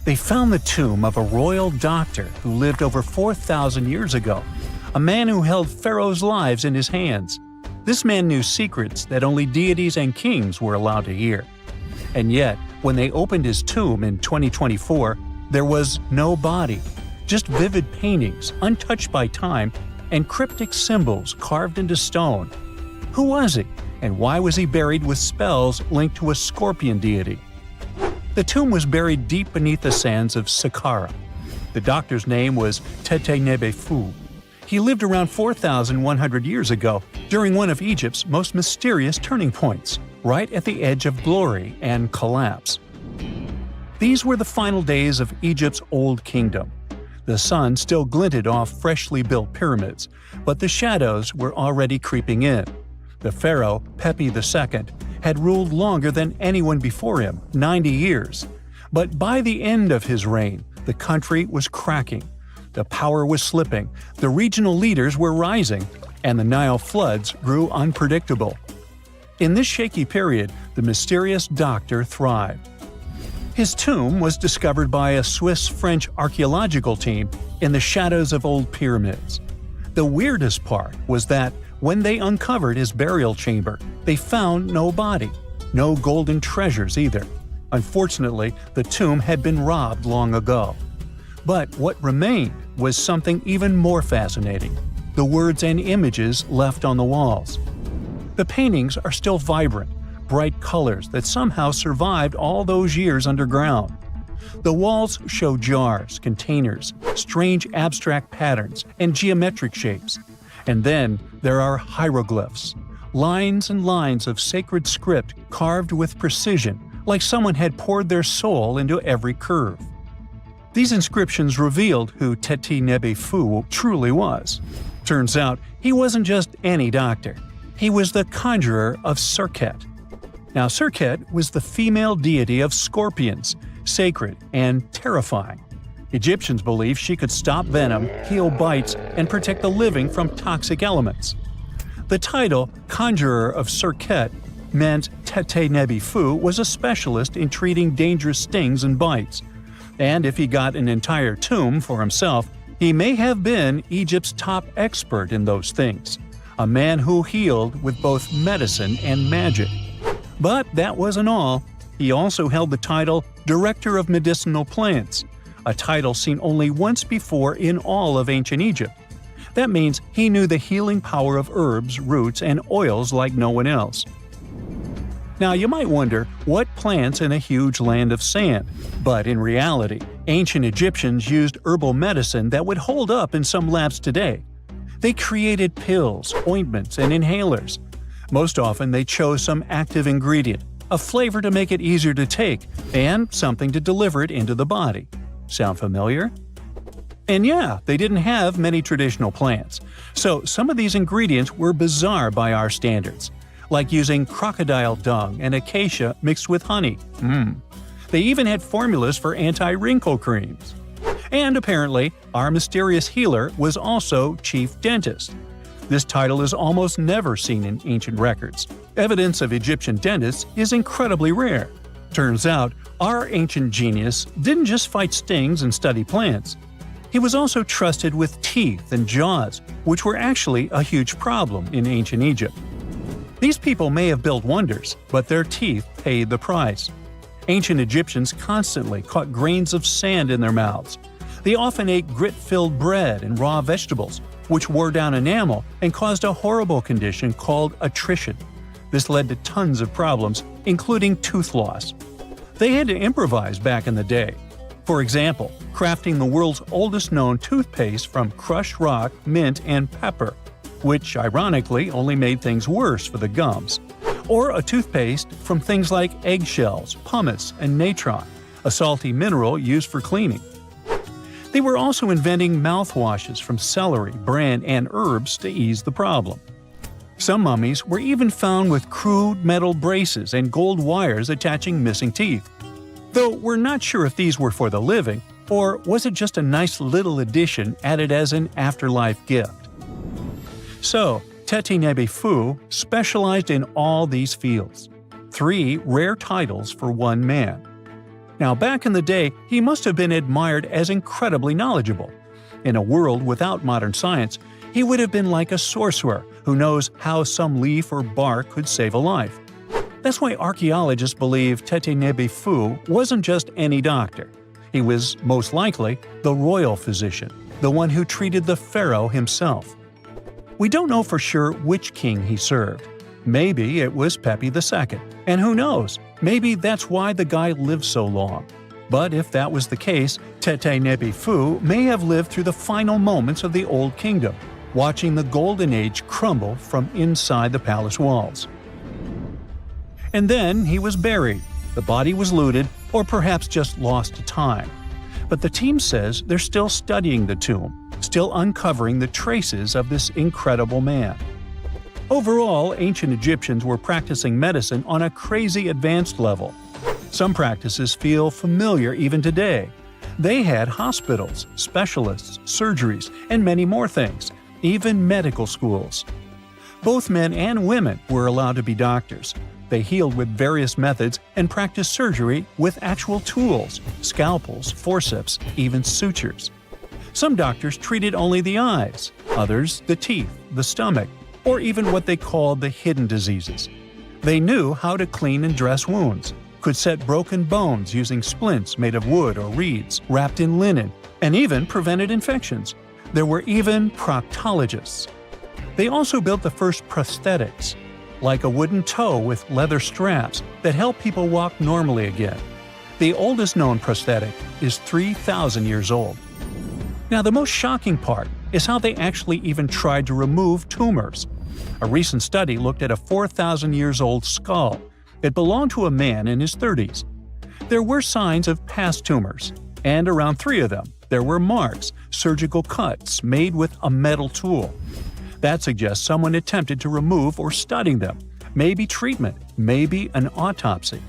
They found the tomb of a royal doctor who lived over 4,000 years ago, a man who held pharaohs' lives in his hands. This man knew secrets that only deities and kings were allowed to hear. And yet, when they opened his tomb in 2024, there was no body, just vivid paintings, untouched by time, and cryptic symbols carved into stone. Who was he, and why was he buried with spells linked to a scorpion deity? The tomb was buried deep beneath the sands of Saqqara. The doctor's name was Tete Nebefu. He lived around 4,100 years ago, during one of Egypt's most mysterious turning points, right at the edge of glory and collapse. These were the final days of Egypt's Old Kingdom. The sun still glinted off freshly built pyramids, but the shadows were already creeping in. The pharaoh, Pepi II, had ruled longer than anyone before him, 90 years. But by the end of his reign, the country was cracking. The power was slipping, the regional leaders were rising, and the Nile floods grew unpredictable. In this shaky period, the mysterious doctor thrived. His tomb was discovered by a Swiss-French archaeological team in the shadows of old pyramids. The weirdest part was that when they uncovered his burial chamber, they found no body, no golden treasures either. Unfortunately, the tomb had been robbed long ago. But what remained was something even more fascinating: the words and images left on the walls. The paintings are still vibrant, bright colors that somehow survived all those years underground. The walls show jars, containers, strange abstract patterns, and geometric shapes. And then there are hieroglyphs, lines and lines of sacred script carved with precision, like someone had poured their soul into every curve. These inscriptions revealed who Teti Nebefu truly was. Turns out, he wasn't just any doctor. He was the conjurer of Serket. Now, Serket was the female deity of scorpions, sacred and terrifying. Egyptians believed she could stop venom, heal bites, and protect the living from toxic elements. The title, Conjurer of Serket, meant Tete Nebefu was a specialist in treating dangerous stings and bites. And if he got an entire tomb for himself, he may have been Egypt's top expert in those things, a man who healed with both medicine and magic. But that wasn't all. He also held the title Director of Medicinal Plants, a title seen only once before in all of ancient Egypt. That means he knew the healing power of herbs, roots, and oils like no one else. Now, you might wonder, what plants in a huge land of sand? But in reality, ancient Egyptians used herbal medicine that would hold up in some labs today. They created pills, ointments, and inhalers. Most often they chose some active ingredient, a flavor to make it easier to take, and something to deliver it into the body. Sound familiar? And yeah, they didn't have many traditional plants, so some of these ingredients were bizarre by our standards, like using crocodile dung and acacia mixed with honey. They even had formulas for anti-wrinkle creams. And apparently, our mysterious healer was also chief dentist. This title is almost never seen in ancient records. Evidence of Egyptian dentists is incredibly rare. Turns out, our ancient genius didn't just fight stings and study plants. He was also trusted with teeth and jaws, which were actually a huge problem in ancient Egypt. These people may have built wonders, but their teeth paid the price. Ancient Egyptians constantly caught grains of sand in their mouths. They often ate grit-filled bread and raw vegetables, which wore down enamel and caused a horrible condition called attrition. This led to tons of problems, including tooth loss. They had to improvise back in the day. For example, crafting the world's oldest known toothpaste from crushed rock, mint, and pepper, which ironically only made things worse for the gums. Or a toothpaste from things like eggshells, pumice, and natron, a salty mineral used for cleaning. They were also inventing mouthwashes from celery, bran, and herbs to ease the problem. Some mummies were even found with crude metal braces and gold wires attaching missing teeth. Though we're not sure if these were for the living, or was it just a nice little addition added as an afterlife gift. So, Teti Nebefu specialized in all these fields. 3 rare titles for one man. Now, back in the day, he must have been admired as incredibly knowledgeable. In a world without modern science, he would have been like a sorcerer who knows how some leaf or bark could save a life. That's why archaeologists believe Tete Nebi Fu wasn't just any doctor. He was, most likely, the royal physician, the one who treated the pharaoh himself. We don't know for sure which king he served. Maybe it was Pepi II, and who knows, maybe that's why the guy lived so long. But if that was the case, Tete Nebi Fu may have lived through the final moments of the Old Kingdom, watching the Golden Age crumble from inside the palace walls. And then he was buried. The body was looted, or perhaps just lost to time. But the team says they're still studying the tomb, still uncovering the traces of this incredible man. Overall, ancient Egyptians were practicing medicine on a crazy advanced level. Some practices feel familiar even today. They had hospitals, specialists, surgeries, and many more things, even medical schools. Both men and women were allowed to be doctors. They healed with various methods and practiced surgery with actual tools, scalpels, forceps, even sutures. Some doctors treated only the eyes, others the teeth, the stomach, or even what they called the hidden diseases. They knew how to clean and dress wounds, could set broken bones using splints made of wood or reeds wrapped in linen, and even prevented infections. There were even proctologists. They also built the first prosthetics, like a wooden toe with leather straps that help people walk normally again. The oldest known prosthetic is 3,000 years old. Now, the most shocking part is how they actually even tried to remove tumors. A recent study looked at a 4,000 years old skull. It belonged to a man in his 30s. There were signs of past tumors, and around 3 of them, there were marks, surgical cuts made with a metal tool. That suggests someone attempted to remove or study them, maybe treatment, maybe an autopsy.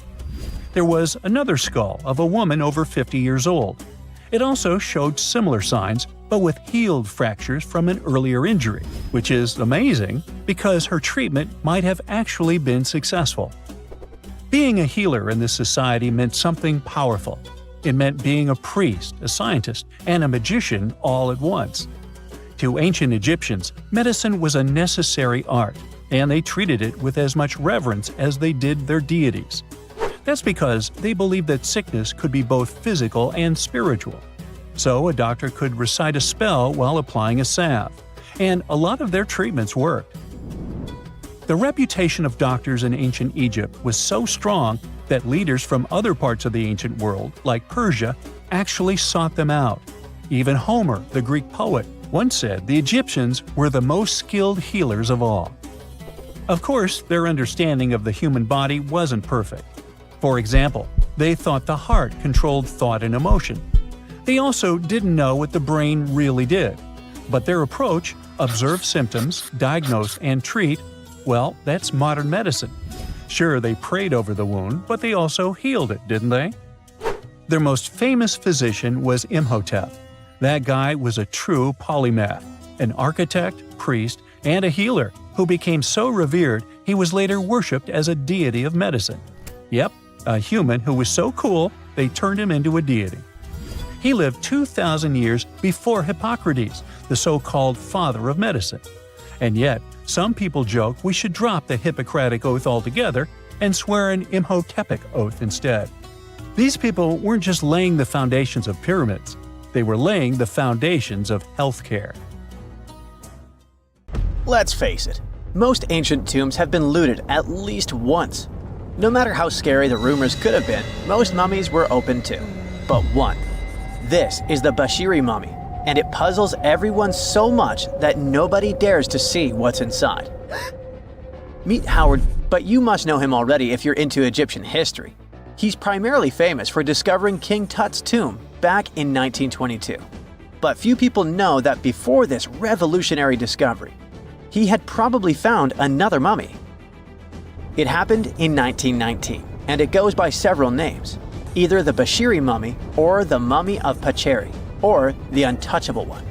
There was another skull of a woman over 50 years old. It also showed similar signs, but with healed fractures from an earlier injury, which is amazing because her treatment might have actually been successful. Being a healer in this society meant something powerful. It meant being a priest, a scientist, and a magician all at once. To ancient Egyptians, medicine was a necessary art, and they treated it with as much reverence as they did their deities. That's because they believed that sickness could be both physical and spiritual. So a doctor could recite a spell while applying a salve, and a lot of their treatments worked. The reputation of doctors in ancient Egypt was so strong that leaders from other parts of the ancient world, like Persia, actually sought them out. Even Homer, the Greek poet, once said the Egyptians were the most skilled healers of all. Of course, their understanding of the human body wasn't perfect. For example, they thought the heart controlled thought and emotion. They also didn't know what the brain really did. But their approach, observe symptoms, diagnose, and treat, well, that's modern medicine. Sure, they prayed over the wound, but they also healed it, didn't they? Their most famous physician was Imhotep. That guy was a true polymath, an architect, priest, and a healer who became so revered he was later worshipped as a deity of medicine. Yep, a human who was so cool they turned him into a deity. He lived 2,000 years before Hippocrates, the so-called father of medicine. And yet, some people joke we should drop the Hippocratic Oath altogether and swear an Imhotepic Oath instead. These people weren't just laying the foundations of pyramids, they were laying the foundations of healthcare. Let's face it, most ancient tombs have been looted at least once. No matter how scary the rumors could have been, most mummies were open too. But one. This is the Bashiri mummy, and it puzzles everyone so much that nobody dares to see what's inside. Meet Howard, but you must know him already if you're into Egyptian history. He's primarily famous for discovering King Tut's tomb back in 1922. But few people know that before this revolutionary discovery, he had probably found another mummy. It happened in 1919, and it goes by several names, either the Bashiri mummy or the Mummy of Pacheri, or the Untouchable One.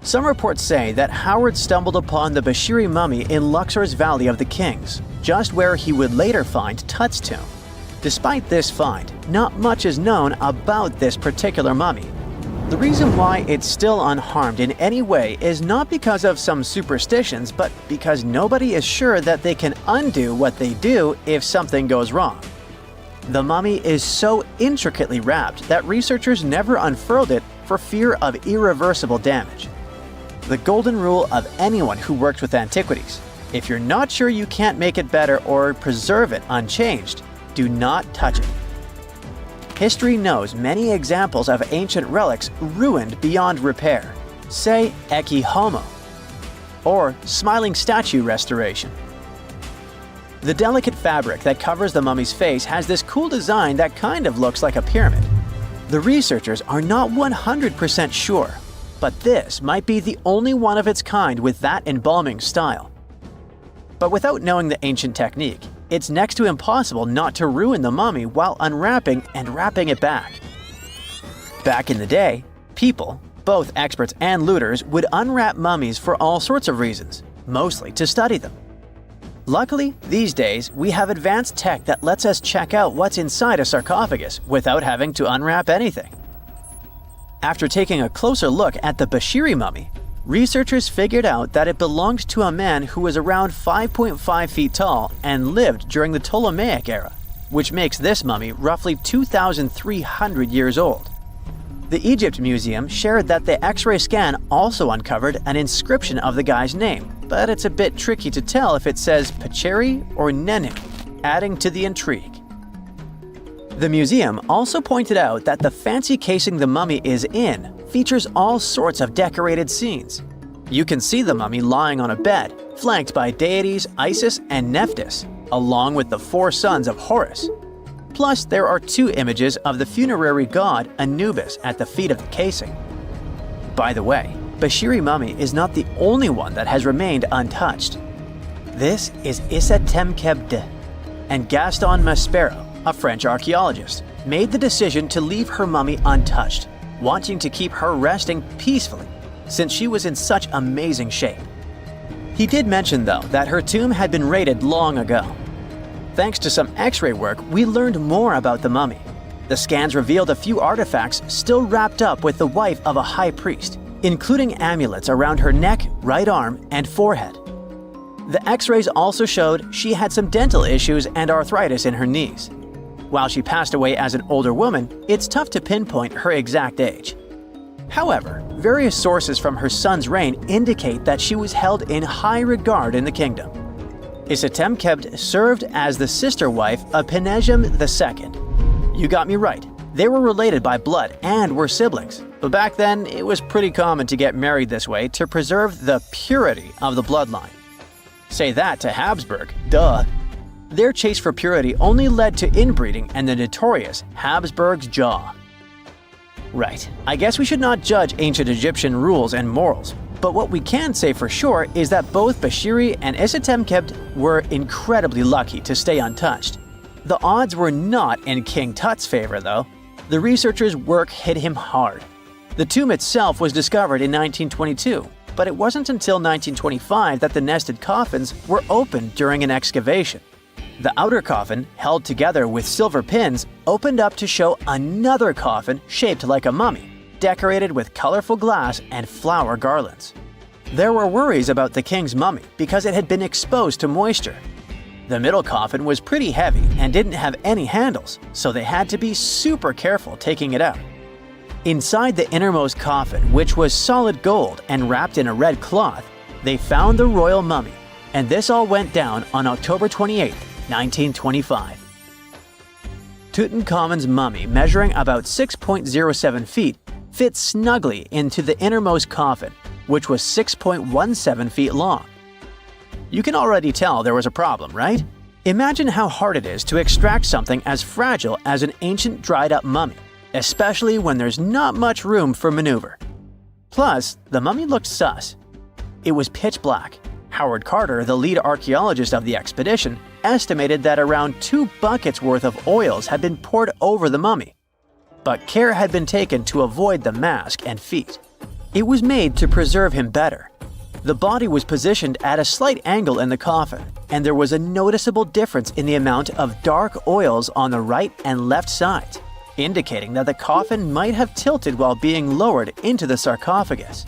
Some reports say that Howard stumbled upon the Bashiri mummy in Luxor's Valley of the Kings, just where he would later find Tut's tomb. Despite this find, not much is known about this particular mummy. The reason why it's still unharmed in any way is not because of some superstitions, but because nobody is sure that they can undo what they do if something goes wrong. The mummy is so intricately wrapped that researchers never unfurled it for fear of irreversible damage. The golden rule of anyone who works with antiquities: if you're not sure you can't make it better or preserve it unchanged, do not touch it. History knows many examples of ancient relics ruined beyond repair, say Ecce Homo, or smiling statue restoration. The delicate fabric that covers the mummy's face has this cool design that kind of looks like a pyramid. The researchers are not 100% sure, but this might be the only one of its kind with that embalming style. But without knowing the ancient technique, it's next to impossible not to ruin the mummy while unwrapping and wrapping it back. Back in the day, people, both experts and looters, would unwrap mummies for all sorts of reasons, mostly to study them. Luckily, these days, we have advanced tech that lets us check out what's inside a sarcophagus without having to unwrap anything. After taking a closer look at the Bashiri mummy, researchers figured out that it belonged to a man who was around 5.5 feet tall and lived during the Ptolemaic era, which makes this mummy roughly 2,300 years old. The Egypt Museum shared that the X-ray scan also uncovered an inscription of the guy's name, but it's a bit tricky to tell if it says Pacheri or Nenu, adding to the intrigue. The museum also pointed out that the fancy casing the mummy is in features all sorts of decorated scenes. You can see the mummy lying on a bed, flanked by deities Isis and Nephthys, along with the 4 sons of Horus. Plus, there are 2 images of the funerary god Anubis at the feet of the casing. By the way, Bashiri mummy is not the only one that has remained untouched. This is Issa Temkebde, and Gaston Maspero, a French archaeologist, made the decision to leave her mummy untouched, wanting to keep her resting peacefully since she was in such amazing shape. He did mention, though, that her tomb had been raided long ago. Thanks to some X-ray work, we learned more about the mummy. The scans revealed a few artifacts still wrapped up with the wife of a high priest, including amulets around her neck, right arm, and forehead. The X-rays also showed she had some dental issues and arthritis in her knees. While she passed away as an older woman, it's tough to pinpoint her exact age. However, various sources from her son's reign indicate that she was held in high regard in the kingdom. Isatemkebd served as the sister wife of Penejam II. You got me right, they were related by blood and were siblings, but back then it was pretty common to get married this way to preserve the purity of the bloodline. Say that to Habsburg, duh. Their chase for purity only led to inbreeding and the notorious Habsburg's jaw. Right, I guess we should not judge ancient Egyptian rules and morals, but what we can say for sure is that both Bashiri and Isatemkebd were incredibly lucky to stay untouched. The odds were not in King Tut's favor, though. The researchers' work hit him hard. The tomb itself was discovered in 1922, but it wasn't until 1925 that the nested coffins were opened during an excavation. The outer coffin, held together with silver pins, opened up to show another coffin shaped like a mummy, decorated with colorful glass and flower garlands. There were worries about the king's mummy because it had been exposed to moisture. The middle coffin was pretty heavy and didn't have any handles, so they had to be super careful taking it out. Inside the innermost coffin, which was solid gold and wrapped in a red cloth, they found the royal mummy, and this all went down on October 28, 1925. Tutankhamun's mummy, measuring about 6.07 feet, fit snugly into the innermost coffin, which was 6.17 feet long. You can already tell there was a problem, right? Imagine how hard it is to extract something as fragile as an ancient dried-up mummy, especially when there's not much room for maneuver. Plus, the mummy looked sus. It was pitch black. Howard Carter, the lead archaeologist of the expedition, estimated that around 2 buckets worth of oils had been poured over the mummy. But care had been taken to avoid the mask and feet. It was made to preserve him better. The body was positioned at a slight angle in the coffin, and there was a noticeable difference in the amount of dark oils on the right and left sides, indicating that the coffin might have tilted while being lowered into the sarcophagus.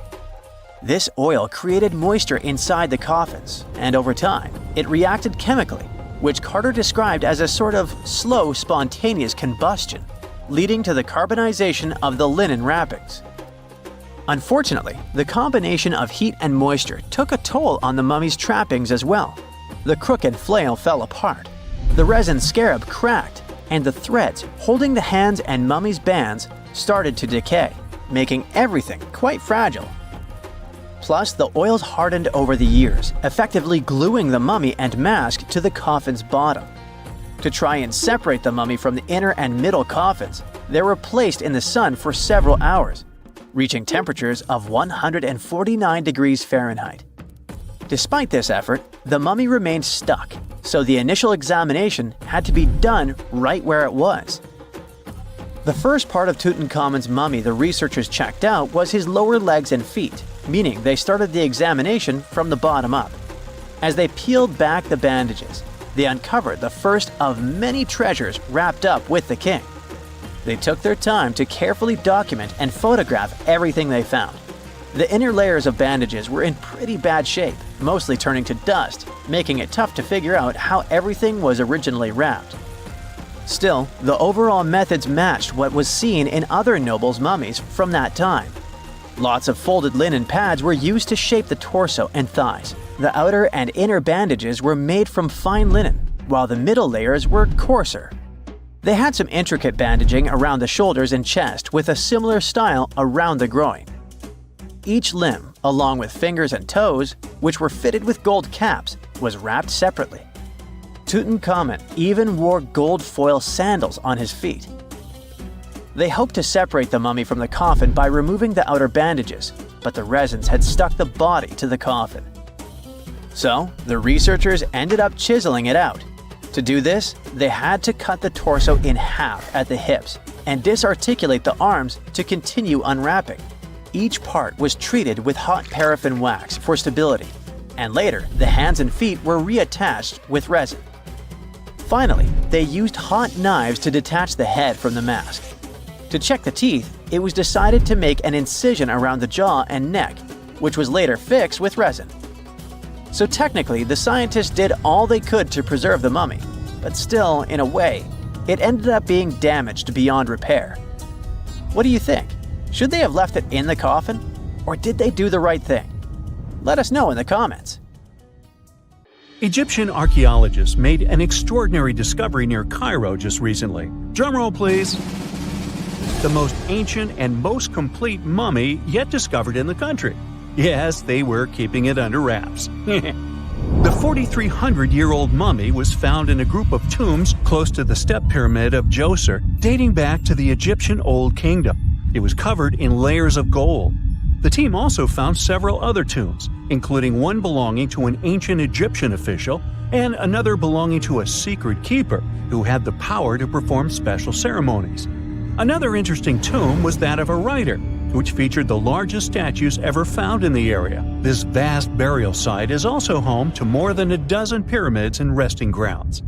This oil created moisture inside the coffins, and over time, it reacted chemically, which Carter described as a sort of slow, spontaneous combustion, leading to the carbonization of the linen wrappings. Unfortunately, the combination of heat and moisture took a toll on the mummy's trappings as well. The crooked flail fell apart, the resin scarab cracked, and the threads holding the hands and mummy's bands started to decay, making everything quite fragile. Plus, the oils hardened over the years, effectively gluing the mummy and mask to the coffin's bottom. To try and separate the mummy from the inner and middle coffins, they were placed in the sun for several hours, reaching temperatures of 149 degrees Fahrenheit. Despite this effort, the mummy remained stuck, so the initial examination had to be done right where it was. The first part of Tutankhamun's mummy the researchers checked out was his lower legs and feet, meaning they started the examination from the bottom up. As they peeled back the bandages, they uncovered the first of many treasures wrapped up with the king. They took their time to carefully document and photograph everything they found. The inner layers of bandages were in pretty bad shape, mostly turning to dust, making it tough to figure out how everything was originally wrapped. Still, the overall methods matched what was seen in other nobles' mummies from that time. Lots of folded linen pads were used to shape the torso and thighs. The outer and inner bandages were made from fine linen, while the middle layers were coarser. They had some intricate bandaging around the shoulders and chest with a similar style around the groin. Each limb, along with fingers and toes, which were fitted with gold caps, was wrapped separately. Tutankhamun even wore gold foil sandals on his feet. They hoped to separate the mummy from the coffin by removing the outer bandages, but the resins had stuck the body to the coffin. So, the researchers ended up chiseling it out. To do this, they had to cut the torso in half at the hips and disarticulate the arms to continue unwrapping. Each part was treated with hot paraffin wax for stability, and later the hands and feet were reattached with resin. Finally, they used hot knives to detach the head from the mask. To check the teeth, it was decided to make an incision around the jaw and neck, which was later fixed with resin. So technically, the scientists did all they could to preserve the mummy, but still, in a way, it ended up being damaged beyond repair. What do you think? Should they have left it in the coffin? Or did they do the right thing? Let us know in the comments. Egyptian archaeologists made an extraordinary discovery near Cairo just recently. Drumroll, please. The most ancient and most complete mummy yet discovered in the country. Yes, they were keeping it under wraps. The 4,300-year-old mummy was found in a group of tombs close to the step pyramid of Djoser, dating back to the Egyptian Old Kingdom. It was covered in layers of gold. The team also found several other tombs, including one belonging to an ancient Egyptian official and another belonging to a secret keeper who had the power to perform special ceremonies. Another interesting tomb was that of a writer, which featured the largest statues ever found in the area. This vast burial site is also home to more than a dozen pyramids and resting grounds.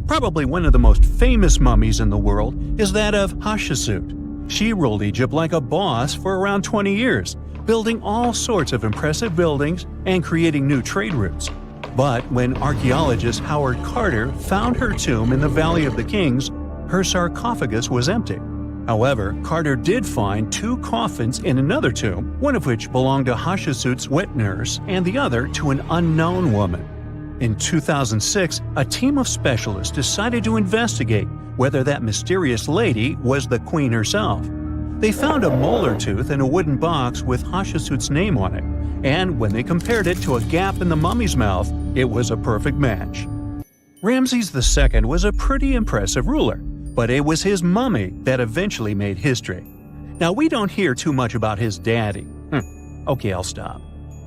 Probably one of the most famous mummies in the world is that of Hatshepsut. She ruled Egypt like a boss for around 20 years, building all sorts of impressive buildings and creating new trade routes. But when archaeologist Howard Carter found her tomb in the Valley of the Kings, her sarcophagus was empty. However, Carter did find two coffins in another tomb, one of which belonged to Hatshepsut's wet nurse and the other to an unknown woman. In 2006, a team of specialists decided to investigate whether that mysterious lady was the queen herself. They found a molar tooth in a wooden box with Hatshepsut's name on it, and when they compared it to a gap in the mummy's mouth, it was a perfect match. Ramses II was a pretty impressive ruler, but it was his mummy that eventually made history. Now, we don't hear too much about his daddy. Okay, I'll stop.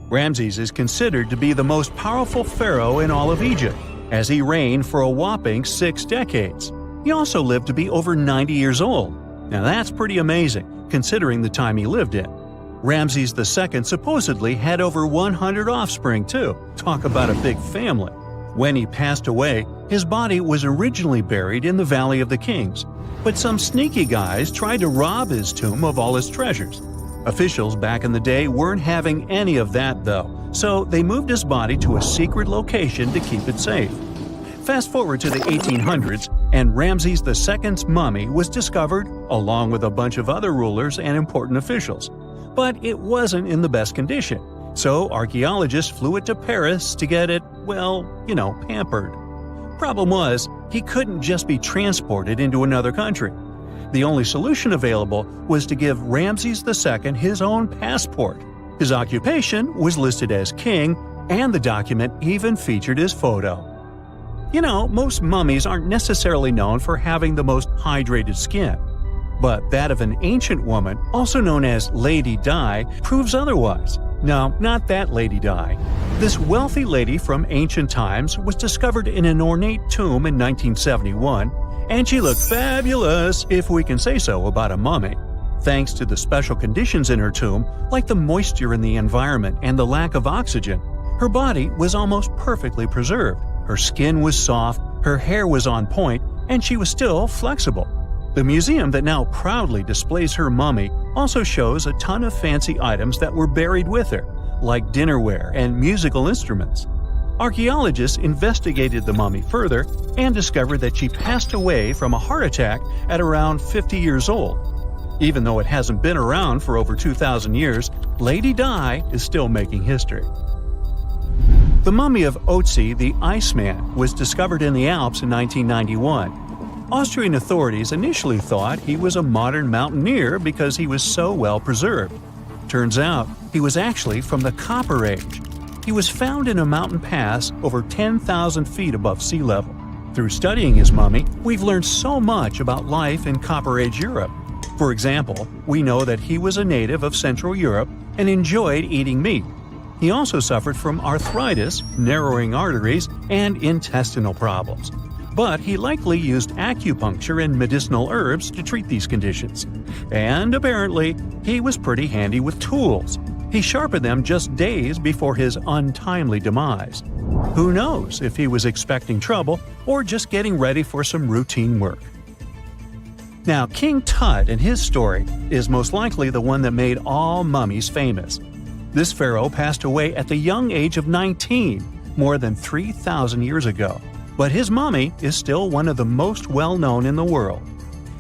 Ramses is considered to be the most powerful pharaoh in all of Egypt, as he reigned for a whopping 6 decades. He also lived to be over 90 years old. Now that's pretty amazing, considering the time he lived in. Ramses II supposedly had over 100 offspring too. Talk about a big family. When he passed away, his body was originally buried in the Valley of the Kings, but some sneaky guys tried to rob his tomb of all his treasures. Officials back in the day weren't having any of that though, so they moved his body to a secret location to keep it safe. Fast forward to the 1800s, and Ramses II's mummy was discovered along with a bunch of other rulers and important officials. But it wasn't in the best condition, so archaeologists flew it to Paris to get it, pampered. Problem was, he couldn't just be transported into another country. The only solution available was to give Ramses II his own passport. His occupation was listed as king, and the document even featured his photo. Most mummies aren't necessarily known for having the most hydrated skin. But that of an ancient woman, also known as Lady Di, proves otherwise. No, not that Lady Di. This wealthy lady from ancient times was discovered in an ornate tomb in 1971, and she looked fabulous, if we can say so about a mummy. Thanks to the special conditions in her tomb, like the moisture in the environment and the lack of oxygen, her body was almost perfectly preserved. Her skin was soft, her hair was on point, and she was still flexible. The museum that now proudly displays her mummy also shows a ton of fancy items that were buried with her, like dinnerware and musical instruments. Archaeologists investigated the mummy further and discovered that she passed away from a heart attack at around 50 years old. Even though it hasn't been around for over 2,000 years, Lady Di is still making history. The mummy of Otzi the Iceman was discovered in the Alps in 1991. Austrian authorities initially thought he was a modern mountaineer because he was so well preserved. Turns out, he was actually from the Copper Age. He was found in a mountain pass over 10,000 feet above sea level. Through studying his mummy, we've learned so much about life in Copper Age Europe. For example, we know that he was a native of Central Europe and enjoyed eating meat. He also suffered from arthritis, narrowing arteries, and intestinal problems. But he likely used acupuncture and medicinal herbs to treat these conditions. And apparently, he was pretty handy with tools. He sharpened them just days before his untimely demise. Who knows if he was expecting trouble or just getting ready for some routine work. Now, King Tut and his story is most likely the one that made all mummies famous. This pharaoh passed away at the young age of 19, more than 3,000 years ago. But his mummy is still one of the most well-known in the world.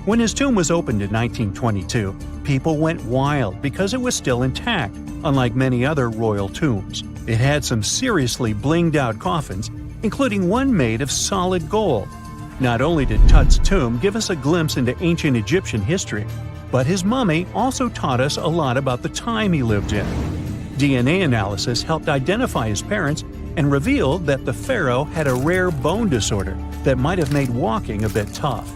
When his tomb was opened in 1922, people went wild because it was still intact, unlike many other royal tombs. It had some seriously blinged-out coffins, including one made of solid gold. Not only did Tut's tomb give us a glimpse into ancient Egyptian history, but his mummy also taught us a lot about the time he lived in. DNA analysis helped identify his parents and revealed that the pharaoh had a rare bone disorder that might have made walking a bit tough.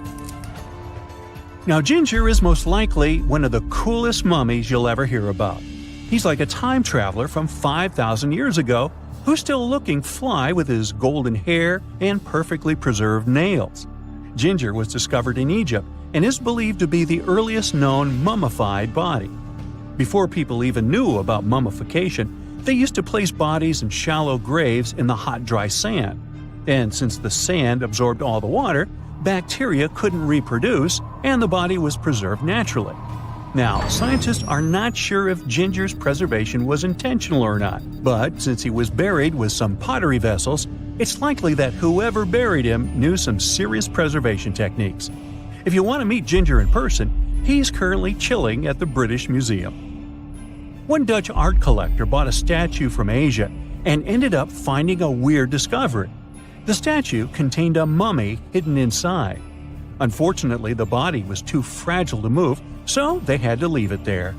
Now, Ginger is most likely one of the coolest mummies you'll ever hear about. He's like a time traveler from 5,000 years ago who's still looking fly with his golden hair and perfectly preserved nails. Ginger was discovered in Egypt and is believed to be the earliest known mummified body. Before people even knew about mummification, they used to place bodies in shallow graves in the hot, dry sand. And since the sand absorbed all the water, bacteria couldn't reproduce and the body was preserved naturally. Now, scientists are not sure if Ginger's preservation was intentional or not, but since he was buried with some pottery vessels, it's likely that whoever buried him knew some serious preservation techniques. If you want to meet Ginger in person, he's currently chilling at the British Museum. One Dutch art collector bought a statue from Asia and ended up finding a weird discovery. The statue contained a mummy hidden inside. Unfortunately, the body was too fragile to move, so they had to leave it there.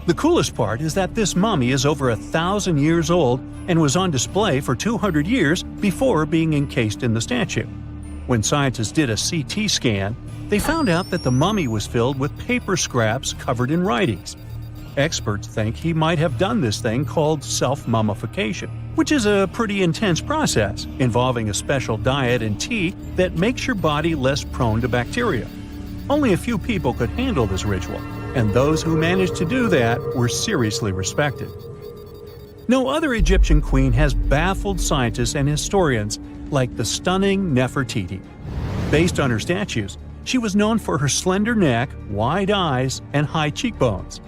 The coolest part is that this mummy is over 1,000 years old and was on display for 200 years before being encased in the statue. When scientists did a CT scan, they found out that the mummy was filled with paper scraps covered in writings. Experts think he might have done this thing called self-mummification, which is a pretty intense process involving a special diet and tea that makes your body less prone to bacteria. Only a few people could handle this ritual, and those who managed to do that were seriously respected. No other Egyptian queen has baffled scientists and historians like the stunning Nefertiti. Based on her statues, she was known for her slender neck, wide eyes, and high cheekbones.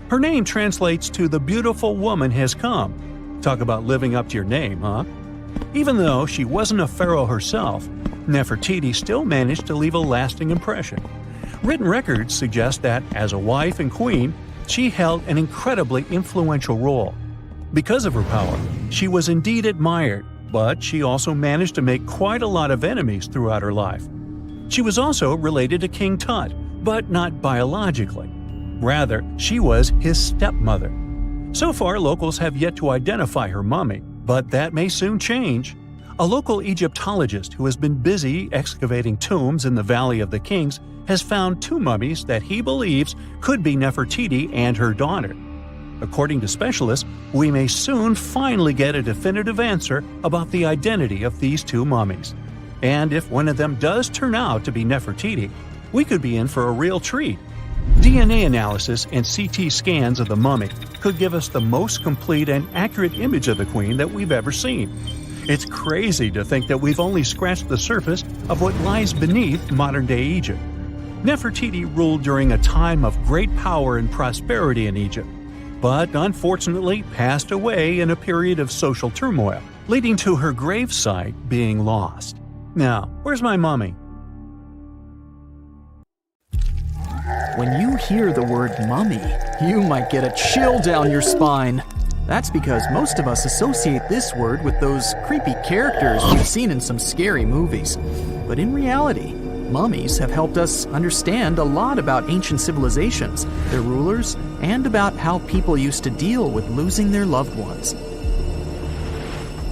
Her name translates to "the beautiful woman has come." Talk about living up to your name, huh? Even though she wasn't a pharaoh herself, Nefertiti still managed to leave a lasting impression. Written records suggest that, as a wife and queen, she held an incredibly influential role. Because of her power, she was indeed admired, but she also managed to make quite a lot of enemies throughout her life. She was also related to King Tut, but not biologically. Rather, she was his stepmother. So far, locals have yet to identify her mummy, but that may soon change. A local Egyptologist who has been busy excavating tombs in the Valley of the Kings has found 2 mummies that he believes could be Nefertiti and her daughter. According to specialists, we may soon finally get a definitive answer about the identity of these 2 mummies. And if one of them does turn out to be Nefertiti, we could be in for a real treat. DNA analysis and CT scans of the mummy could give us the most complete and accurate image of the queen that we've ever seen. It's crazy to think that we've only scratched the surface of what lies beneath modern-day Egypt. Nefertiti ruled during a time of great power and prosperity in Egypt, but unfortunately passed away in a period of social turmoil, leading to her gravesite being lost. Now, where's my mummy? When you hear the word mummy, you might get a chill down your spine. That's because most of us associate this word with those creepy characters we've seen in some scary movies. But in reality, mummies have helped us understand a lot about ancient civilizations, their rulers, and about how people used to deal with losing their loved ones.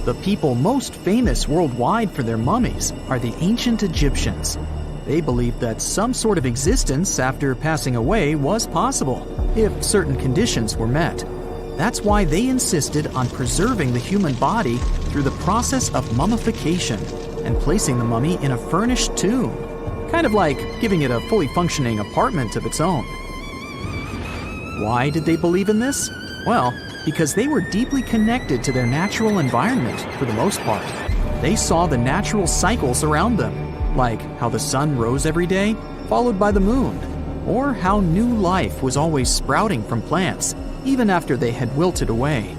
The people most famous worldwide for their mummies are the ancient Egyptians. They believed that some sort of existence after passing away was possible, if certain conditions were met. That's why they insisted on preserving the human body through the process of mummification and placing the mummy in a furnished tomb, kind of like giving it a fully functioning apartment of its own. Why did they believe in this? Well, because they were deeply connected to their natural environment for the most part. They saw the natural cycles around them, like how the sun rose every day, followed by the moon, or how new life was always sprouting from plants, even after they had wilted away.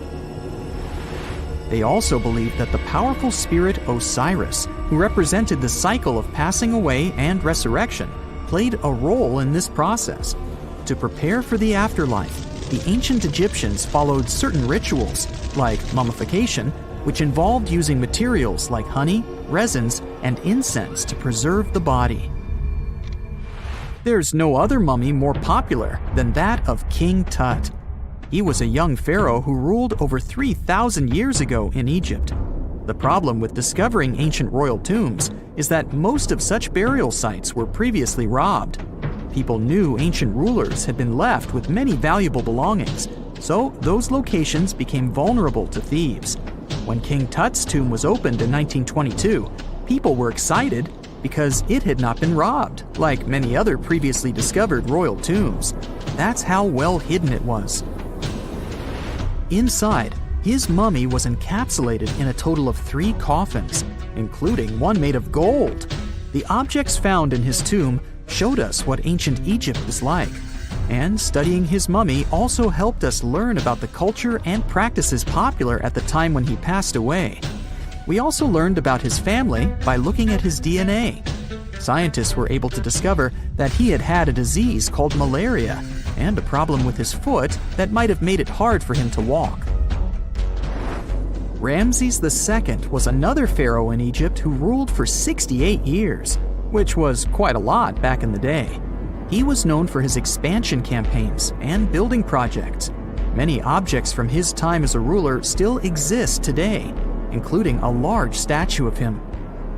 They also believed that the powerful spirit Osiris, who represented the cycle of passing away and resurrection, played a role in this process. To prepare for the afterlife, the ancient Egyptians followed certain rituals, like mummification, which involved using materials like honey, resins, and incense to preserve the body. There's no other mummy more popular than that of King Tut. He was a young pharaoh who ruled over 3,000 years ago in Egypt. The problem with discovering ancient royal tombs is that most of such burial sites were previously robbed. People knew ancient rulers had been left with many valuable belongings, so those locations became vulnerable to thieves. When King Tut's tomb was opened in 1922, people were excited because it had not been robbed, like many other previously discovered royal tombs. That's how well hidden it was. Inside, his mummy was encapsulated in a total of 3 coffins, including one made of gold. The objects found in his tomb showed us what ancient Egypt was like, and studying his mummy also helped us learn about the culture and practices popular at the time when he passed away. We also learned about his family by looking at his DNA. Scientists were able to discover that he had had a disease called malaria and a problem with his foot that might have made it hard for him to walk. Ramses II was another pharaoh in Egypt who ruled for 68 years, which was quite a lot back in the day. He was known for his expansion campaigns and building projects. Many objects from his time as a ruler still exist today, including a large statue of him.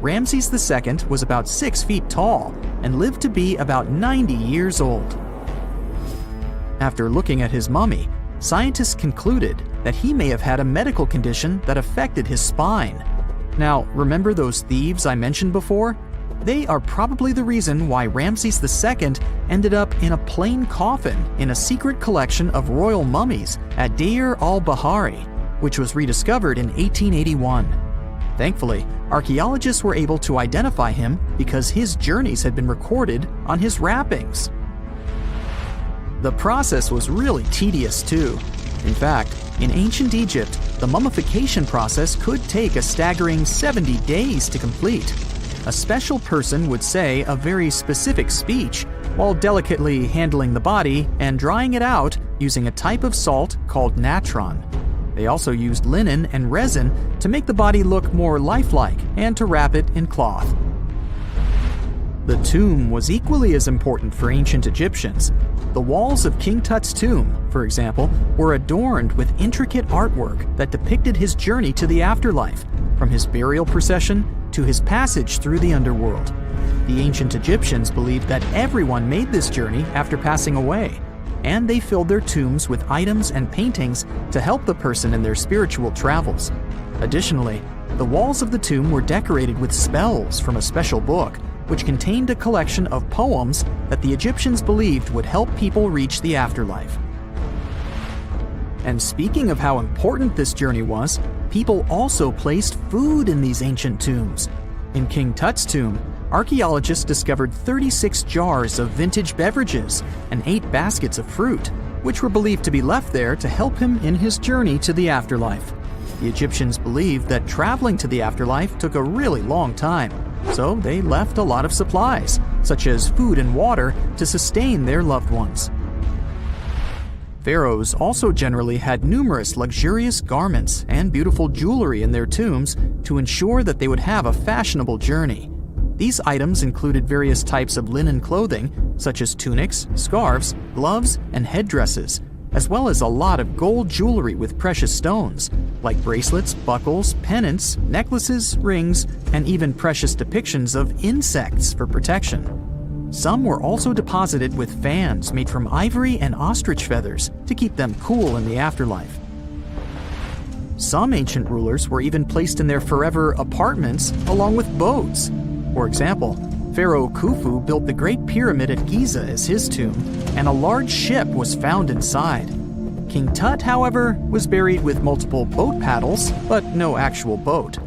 Ramses II was about 6 feet tall and lived to be about 90 years old. After looking at his mummy, scientists concluded that he may have had a medical condition that affected his spine. Now, remember those thieves I mentioned before? They are probably the reason why Ramses II ended up in a plain coffin in a secret collection of royal mummies at Deir al-Bahari, which was rediscovered in 1881. Thankfully, archaeologists were able to identify him because his journeys had been recorded on his wrappings. The process was really tedious too. In fact, in ancient Egypt, the mummification process could take a staggering 70 days to complete. A special person would say a very specific speech while delicately handling the body and drying it out using a type of salt called natron. They also used linen and resin to make the body look more lifelike and to wrap it in cloth. The tomb was equally as important for ancient Egyptians. The walls of King Tut's tomb, for example, were adorned with intricate artwork that depicted his journey to the afterlife, from his burial procession to his passage through the underworld. The ancient Egyptians believed that everyone made this journey after passing away, and they filled their tombs with items and paintings to help the person in their spiritual travels. Additionally, the walls of the tomb were decorated with spells from a special book, which contained a collection of poems that the Egyptians believed would help people reach the afterlife. And speaking of how important this journey was, people also placed food in these ancient tombs. In King Tut's tomb, archaeologists discovered 36 jars of vintage beverages and 8 baskets of fruit, which were believed to be left there to help him in his journey to the afterlife. The Egyptians believed that traveling to the afterlife took a really long time, so they left a lot of supplies, such as food and water, to sustain their loved ones. Pharaohs also generally had numerous luxurious garments and beautiful jewelry in their tombs to ensure that they would have a fashionable journey. These items included various types of linen clothing, such as tunics, scarves, gloves, and headdresses, as well as a lot of gold jewelry with precious stones, like bracelets, buckles, pendants, necklaces, rings, and even precious depictions of insects for protection. Some were also deposited with fans made from ivory and ostrich feathers to keep them cool in the afterlife. Some ancient rulers were even placed in their forever apartments along with boats. For example, Pharaoh Khufu built the Great Pyramid at Giza as his tomb, and a large ship was found inside. King Tut, however, was buried with multiple boat paddles, but no actual boat.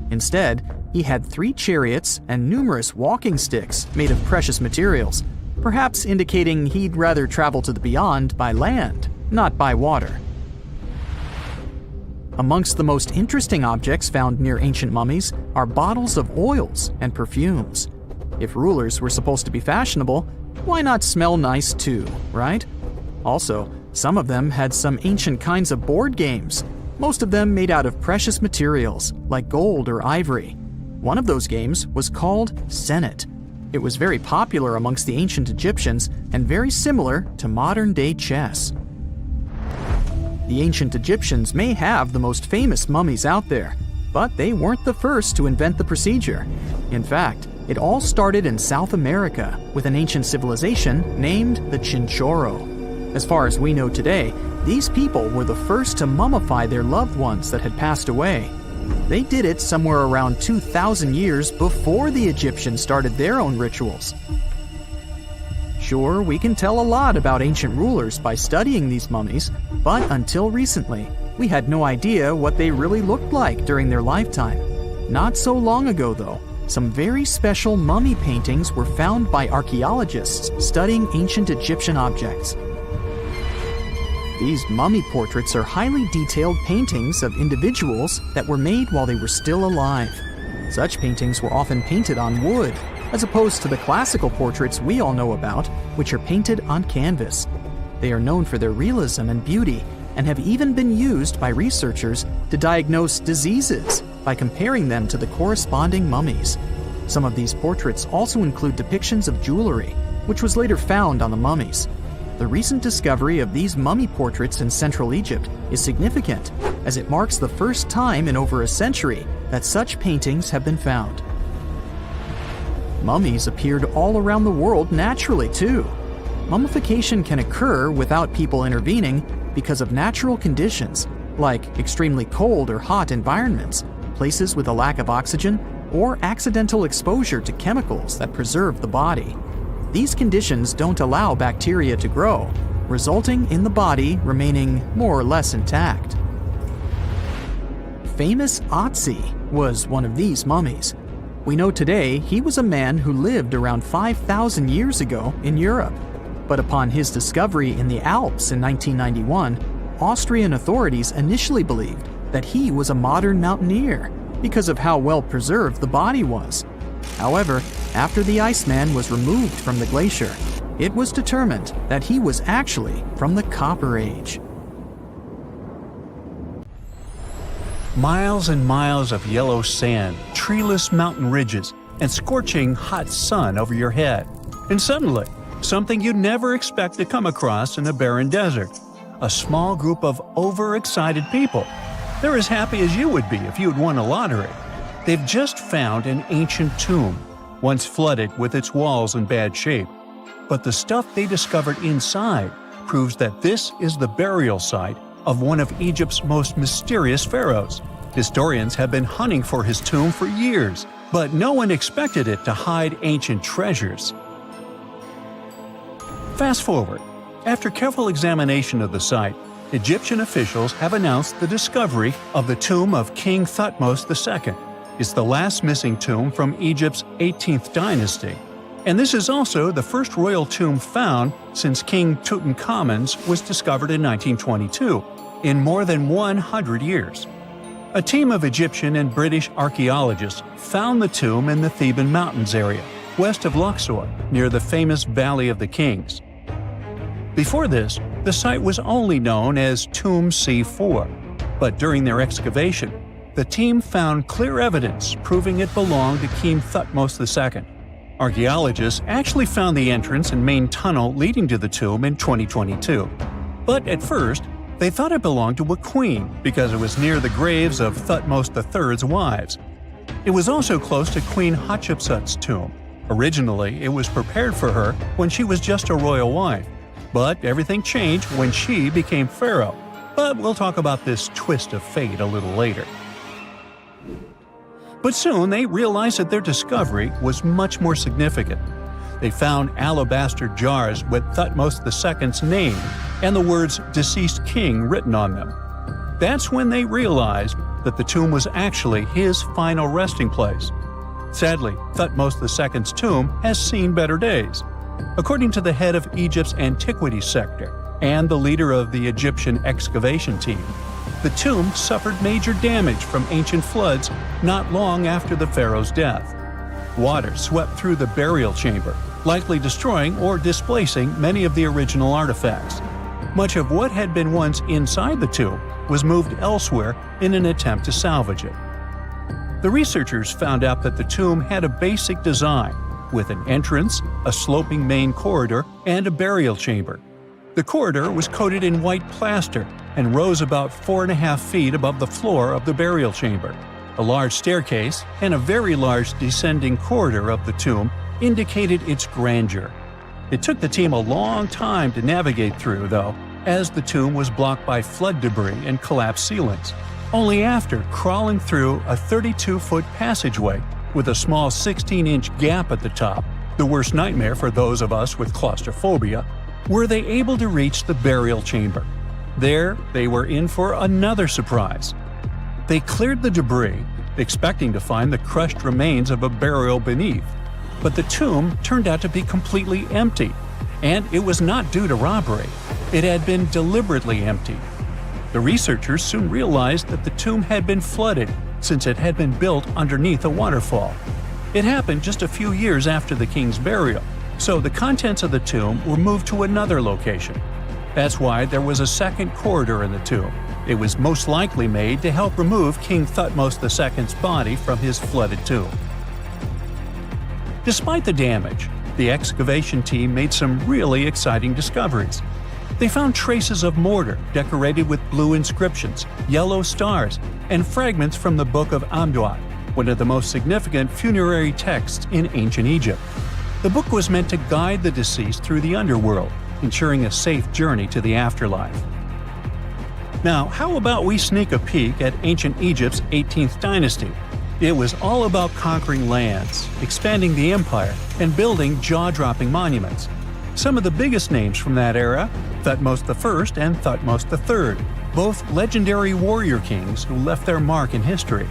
Instead, he had 3 chariots and numerous walking sticks made of precious materials, perhaps indicating he'd rather travel to the beyond by land, not by water. Amongst the most interesting objects found near ancient mummies are bottles of oils and perfumes. If rulers were supposed to be fashionable, why not smell nice too, right? Also, some of them had some ancient kinds of board games, most of them made out of precious materials like gold or ivory. One of those games was called Senet. It was very popular amongst the ancient Egyptians and very similar to modern-day chess. The ancient Egyptians may have the most famous mummies out there, but they weren't the first to invent the procedure. In fact, it all started in South America with an ancient civilization named the Chinchorro. As far as we know today, these people were the first to mummify their loved ones that had passed away. They did it somewhere around 2,000 years before the Egyptians started their own rituals. Sure, we can tell a lot about ancient rulers by studying these mummies, but until recently, we had no idea what they really looked like during their lifetime. Not so long ago, though, some very special mummy paintings were found by archaeologists studying ancient Egyptian objects. These mummy portraits are highly detailed paintings of individuals that were made while they were still alive. Such paintings were often painted on wood, as opposed to the classical portraits we all know about, which are painted on canvas. They are known for their realism and beauty, and have even been used by researchers to diagnose diseases by comparing them to the corresponding mummies. Some of these portraits also include depictions of jewelry, which was later found on the mummies. The recent discovery of these mummy portraits in Central Egypt is significant, as it marks the first time in over a century that such paintings have been found. Mummies appeared all around the world naturally, too. Mummification can occur without people intervening because of natural conditions, like extremely cold or hot environments, places with a lack of oxygen, or accidental exposure to chemicals that preserve the body. These conditions don't allow bacteria to grow, resulting in the body remaining more or less intact. Famous Otzi was one of these mummies. We know today he was a man who lived around 5,000 years ago in Europe. But upon his discovery in the Alps in 1991, Austrian authorities initially believed that he was a modern mountaineer because of how well preserved the body was. However, after the Iceman was removed from the glacier, it was determined that he was actually from the Copper Age. Miles and miles of yellow sand, treeless mountain ridges, and scorching hot sun over your head. And suddenly, something you'd never expect to come across in a barren desert. A small group of overexcited people. They're as happy as you would be if you'd won a lottery. They've just found an ancient tomb, once flooded with its walls in bad shape. But the stuff they discovered inside proves that this is the burial site of one of Egypt's most mysterious pharaohs. Historians have been hunting for his tomb for years, but no one expected it to hide ancient treasures. Fast forward. After careful examination of the site, Egyptian officials have announced the discovery of the tomb of King Thutmose II. It's the last missing tomb from Egypt's 18th dynasty. And this is also the first royal tomb found since King Tutankhamun's was discovered in 1922, in more than 100 years. A team of Egyptian and British archaeologists found the tomb in the Theban Mountains area, west of Luxor, near the famous Valley of the Kings. Before this, the site was only known as Tomb C4, but during their excavation, the team found clear evidence proving it belonged to King Thutmose II. Archaeologists actually found the entrance and main tunnel leading to the tomb in 2022. But at first, they thought it belonged to a queen because it was near the graves of Thutmose III's wives. It was also close to Queen Hatshepsut's tomb. Originally, it was prepared for her when she was just a royal wife. But everything changed when she became pharaoh. But we'll talk about this twist of fate a little later. But soon they realized that their discovery was much more significant. They found alabaster jars with Thutmose II's name and the words "deceased king" written on them. That's when they realized that the tomb was actually his final resting place. Sadly, Thutmose II's tomb has seen better days. According to the head of Egypt's antiquities sector and the leader of the Egyptian excavation team, the tomb suffered major damage from ancient floods not long after the pharaoh's death. Water swept through the burial chamber, likely destroying or displacing many of the original artifacts. Much of what had been once inside the tomb was moved elsewhere in an attempt to salvage it. The researchers found out that the tomb had a basic design, with an entrance, a sloping main corridor, and a burial chamber. The corridor was coated in white plaster and rose about 4.5 feet above the floor of the burial chamber. A large staircase and a very large descending corridor of the tomb indicated its grandeur. It took the team a long time to navigate through, though, as the tomb was blocked by flood debris and collapsed ceilings. Only after crawling through a 32-foot passageway with a small 16-inch gap at the top, the worst nightmare for those of us with claustrophobia, were they able to reach the burial chamber. There, they were in for another surprise. They cleared the debris, expecting to find the crushed remains of a burial beneath. But the tomb turned out to be completely empty, and it was not due to robbery. It had been deliberately emptied. The researchers soon realized that the tomb had been flooded since it had been built underneath a waterfall. It happened just a few years after the king's burial, so the contents of the tomb were moved to another location. That's why there was a second corridor in the tomb. It was most likely made to help remove King Thutmose II's body from his flooded tomb. Despite the damage, the excavation team made some really exciting discoveries. They found traces of mortar decorated with blue inscriptions, yellow stars, and fragments from the Book of Amduat, one of the most significant funerary texts in ancient Egypt. The book was meant to guide the deceased through the underworld, ensuring a safe journey to the afterlife. Now, how about we sneak a peek at ancient Egypt's 18th dynasty? It was all about conquering lands, expanding the empire, and building jaw-dropping monuments. Some of the biggest names from that era, Thutmose I and Thutmose III, both legendary warrior kings who left their mark in history.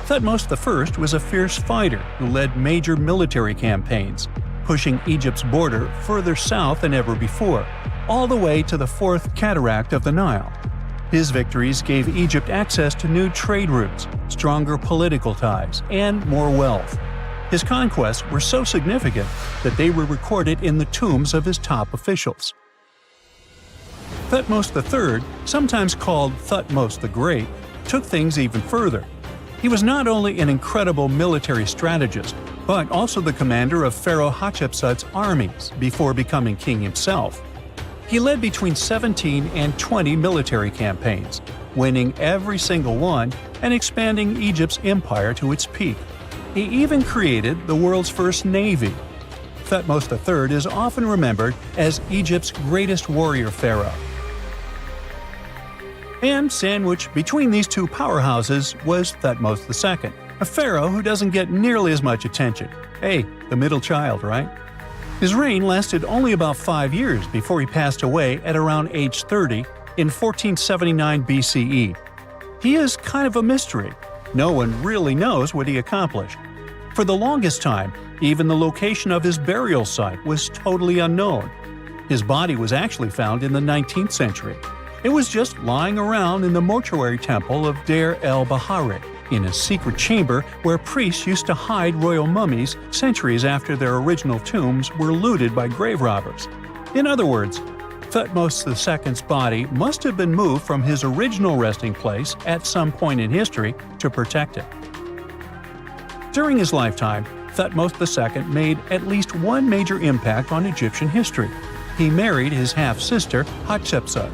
Thutmose I was a fierce fighter who led major military campaigns, pushing Egypt's border further south than ever before, all the way to the fourth cataract of the Nile. His victories gave Egypt access to new trade routes, stronger political ties, and more wealth. His conquests were so significant that they were recorded in the tombs of his top officials. Thutmose III, sometimes called Thutmose the Great, took things even further. He was not only an incredible military strategist, but also the commander of Pharaoh Hatshepsut's armies before becoming king himself. He led between 17 and 20 military campaigns, winning every single one and expanding Egypt's empire to its peak. He even created the world's first navy. Thutmose III is often remembered as Egypt's greatest warrior pharaoh. And sandwiched between these two powerhouses was Thutmose II, a pharaoh who doesn't get nearly as much attention. Hey, the middle child, right? His reign lasted only about 5 years before he passed away at around age 30 in 1479 BCE. He is kind of a mystery. No one really knows what he accomplished. For the longest time, even the location of his burial site was totally unknown. His body was actually found in the 19th century. It was just lying around in the mortuary temple of Deir el-Bahari, in a secret chamber where priests used to hide royal mummies centuries after their original tombs were looted by grave robbers. In other words, Thutmose II's body must have been moved from his original resting place at some point in history to protect it. During his lifetime, Thutmose II made at least one major impact on Egyptian history. He married his half-sister Hatshepsut.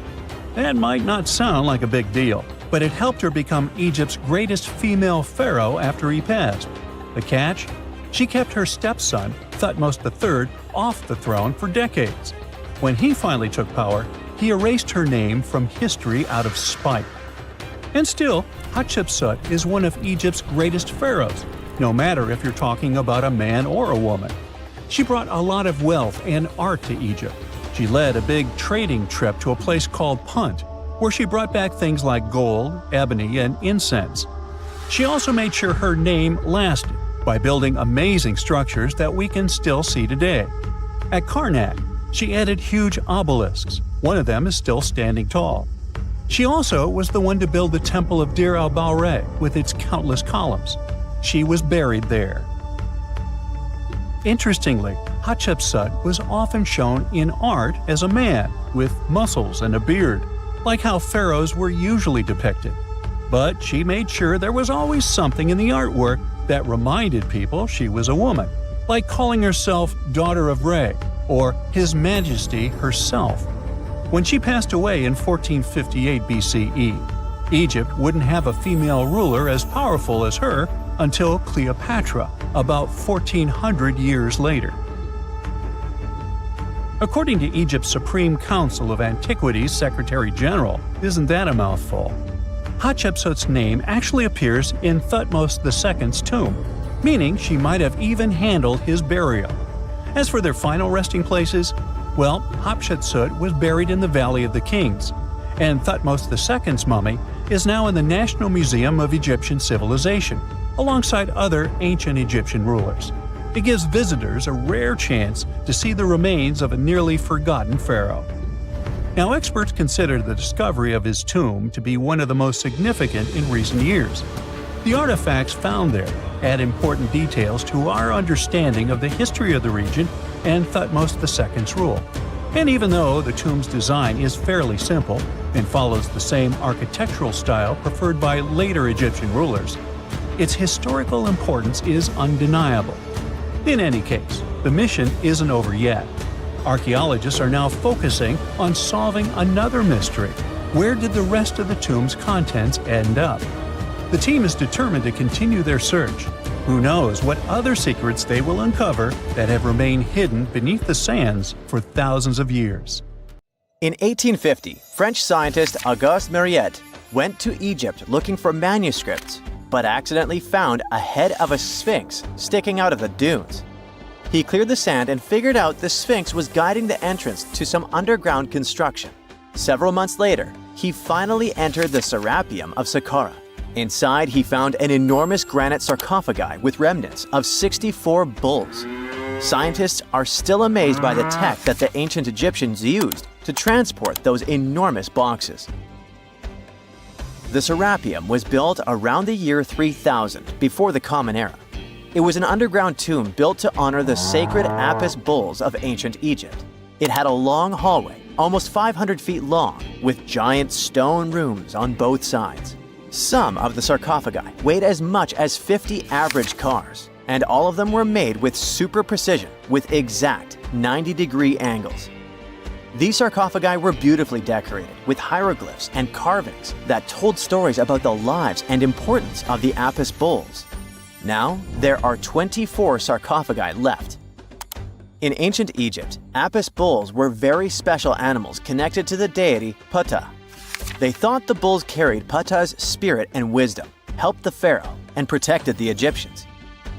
That might not sound like a big deal, but it helped her become Egypt's greatest female pharaoh after he passed. The catch? She kept her stepson, Thutmose III, off the throne for decades. When he finally took power, he erased her name from history out of spite. And still, Hatshepsut is one of Egypt's greatest pharaohs, no matter if you're talking about a man or a woman. She brought a lot of wealth and art to Egypt. She led a big trading trip to a place called Punt, where she brought back things like gold, ebony, and incense. She also made sure her name lasted by building amazing structures that we can still see today. At Karnak, she added huge obelisks. One of them is still standing tall. She also was the one to build the Temple of Deir el-Bahari with its countless columns. She was buried there. Interestingly, Hatshepsut was often shown in art as a man with muscles and a beard, like how pharaohs were usually depicted. But she made sure there was always something in the artwork that reminded people she was a woman, like calling herself Daughter of Re or His Majesty herself. When she passed away in 1458 BCE, Egypt wouldn't have a female ruler as powerful as her until Cleopatra, about 1400 years later. According to Egypt's Supreme Council of Antiquities Secretary General, isn't that a mouthful? Hatshepsut's name actually appears in Thutmose II's tomb, meaning she might have even handled his burial. As for their final resting places, well, Hatshepsut was buried in the Valley of the Kings, and Thutmose II's mummy is now in the National Museum of Egyptian Civilization, alongside other ancient Egyptian rulers. It gives visitors a rare chance to see the remains of a nearly forgotten pharaoh. Now, experts consider the discovery of his tomb to be one of the most significant in recent years. The artifacts found there add important details to our understanding of the history of the region and Thutmose II's rule. And even though the tomb's design is fairly simple and follows the same architectural style preferred by later Egyptian rulers, its historical importance is undeniable. In any case, the mission isn't over yet. Archaeologists are now focusing on solving another mystery. Where did the rest of the tomb's contents end up? The team is determined to continue their search. Who knows what other secrets they will uncover that have remained hidden beneath the sands for thousands of years. In 1850, French scientist Auguste Mariette went to Egypt looking for manuscripts. but accidentally found a head of a sphinx sticking out of the dunes. He cleared the sand and figured out the sphinx was guiding the entrance to some underground construction. Several months later, he finally entered the Serapeum of Saqqara. Inside, he found an enormous granite sarcophagi with remnants of 64 bulls. Scientists are still amazed by the tech that the ancient Egyptians used to transport those enormous boxes. The Serapeum was built around the year 3000 before the Common Era. It was an underground tomb built to honor the sacred Apis bulls of ancient Egypt. It had a long hallway, almost 500 feet long, with giant stone rooms on both sides. Some of the sarcophagi weighed as much as 50 average cars, and all of them were made with super precision with exact 90-degree angles. These sarcophagi were beautifully decorated with hieroglyphs and carvings that told stories about the lives and importance of the Apis bulls. Now, there are 24 sarcophagi left. In ancient Egypt, Apis bulls were very special animals connected to the deity Ptah. They thought the bulls carried Ptah's spirit and wisdom, helped the pharaoh, and protected the Egyptians.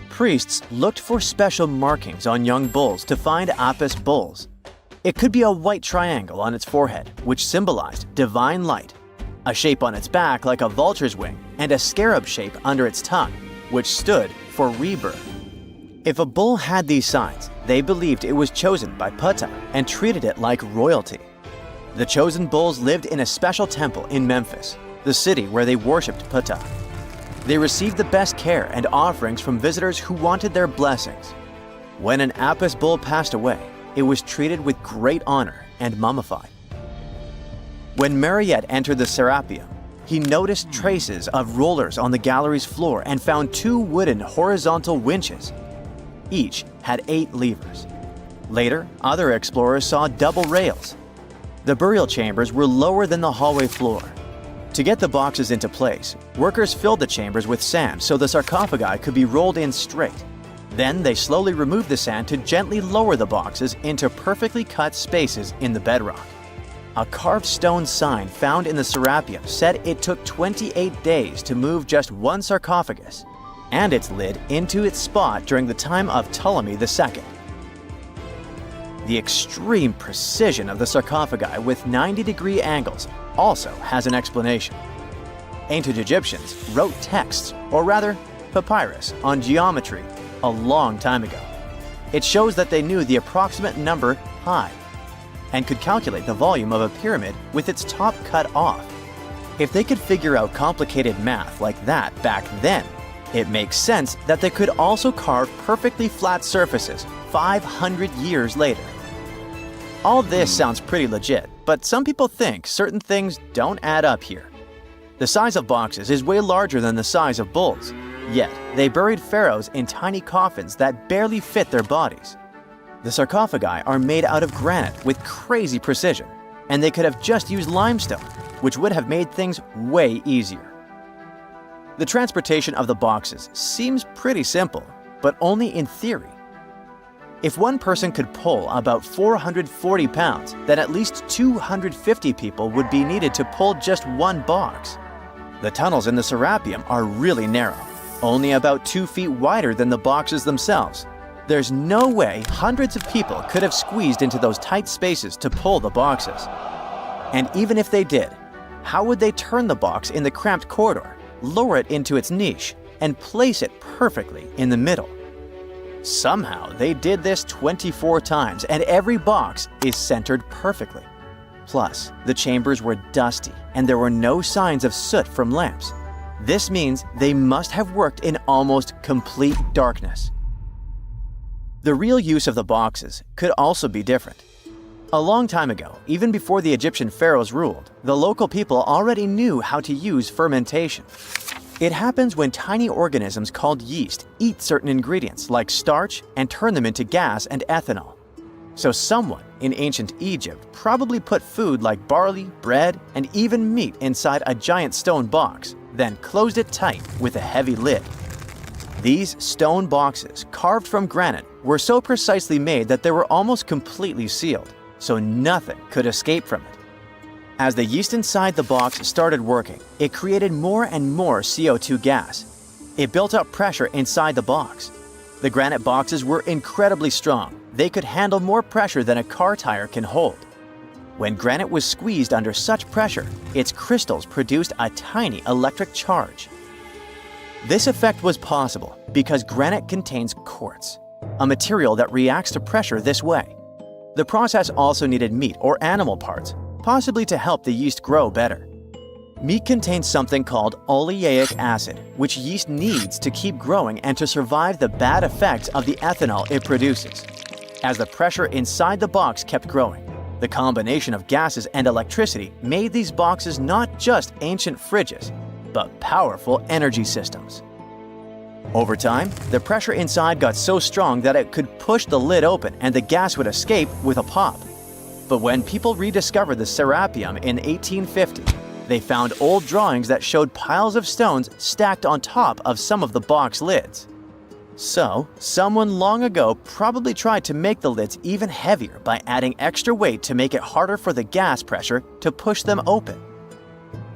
Priests looked for special markings on young bulls to find Apis bulls. It could be a white triangle on its forehead, which symbolized divine light, a shape on its back like a vulture's wing, and a scarab shape under its tongue, which stood for rebirth. If a bull had these signs, they believed it was chosen by Ptah and treated it like royalty. The chosen bulls lived in a special temple in Memphis, the city where they worshipped Ptah. They received the best care and offerings from visitors who wanted their blessings. When an Apis bull passed away, it was treated with great honor and mummified. When Mariette entered the Serapeum, he noticed traces of rollers on the gallery's floor and found 2 wooden horizontal winches. Each had 8 levers. Later, other explorers saw double rails. The burial chambers were lower than the hallway floor. To get the boxes into place, workers filled the chambers with sand so the sarcophagi could be rolled in straight. Then they slowly removed the sand to gently lower the boxes into perfectly cut spaces in the bedrock. A carved stone sign found in the Serapeum said it took 28 days to move just one sarcophagus and its lid into its spot during the time of Ptolemy II. The extreme precision of the sarcophagi with 90-degree angles also has an explanation. Ancient Egyptians wrote texts, or rather, papyrus, on geometry a long time ago. It shows that they knew the approximate number pi and could calculate the volume of a pyramid with its top cut off. If they could figure out complicated math like that back then, it makes sense that they could also carve perfectly flat surfaces 500 years later. All this sounds pretty legit, but some people think certain things don't add up here. The size of boxes is way larger than the size of bulls, yet they buried pharaohs in tiny coffins that barely fit their bodies. The sarcophagi are made out of granite with crazy precision, and they could have just used limestone, which would have made things way easier. The transportation of the boxes seems pretty simple, but only in theory. If one person could pull about 440 pounds, then at least 250 people would be needed to pull just one box. The tunnels in the Serapeum are really narrow, only about 2 feet wider than the boxes themselves. There's no way hundreds of people could have squeezed into those tight spaces to pull the boxes. And even if they did, how would they turn the box in the cramped corridor, lower it into its niche, and place it perfectly in the middle? Somehow, they did this 24 times, and every box is centered perfectly. Plus, the chambers were dusty, and there were no signs of soot from lamps. This means they must have worked in almost complete darkness. The real use of the boxes could also be different. A long time ago, even before the Egyptian pharaohs ruled, the local people already knew how to use fermentation. It happens when tiny organisms called yeast eat certain ingredients like starch and turn them into gas and ethanol. So someone in ancient Egypt probably put food like barley, bread, and even meat inside a giant stone box, then closed it tight with a heavy lid. These stone boxes, carved from granite, were so precisely made that they were almost completely sealed, so nothing could escape from it. As the yeast inside the box started working, it created more and more CO2 gas, It built up pressure inside the box. The granite boxes were incredibly strong. They could handle more pressure than a car tire can hold. When granite was squeezed under such pressure, its crystals produced a tiny electric charge. This effect was possible because granite contains quartz, a material that reacts to pressure this way. The process also needed meat or animal parts, possibly to help the yeast grow better. Meat contains something called oleic acid, which yeast needs to keep growing and to survive the bad effects of the ethanol it produces. As the pressure inside the box kept growing, the combination of gases and electricity made these boxes not just ancient fridges, but powerful energy systems. Over time, the pressure inside got so strong that it could push the lid open and the gas would escape with a pop. But when people rediscovered the Serapeum in 1850, they found old drawings that showed piles of stones stacked on top of some of the box lids. So, someone long ago probably tried to make the lids even heavier by adding extra weight to make it harder for the gas pressure to push them open.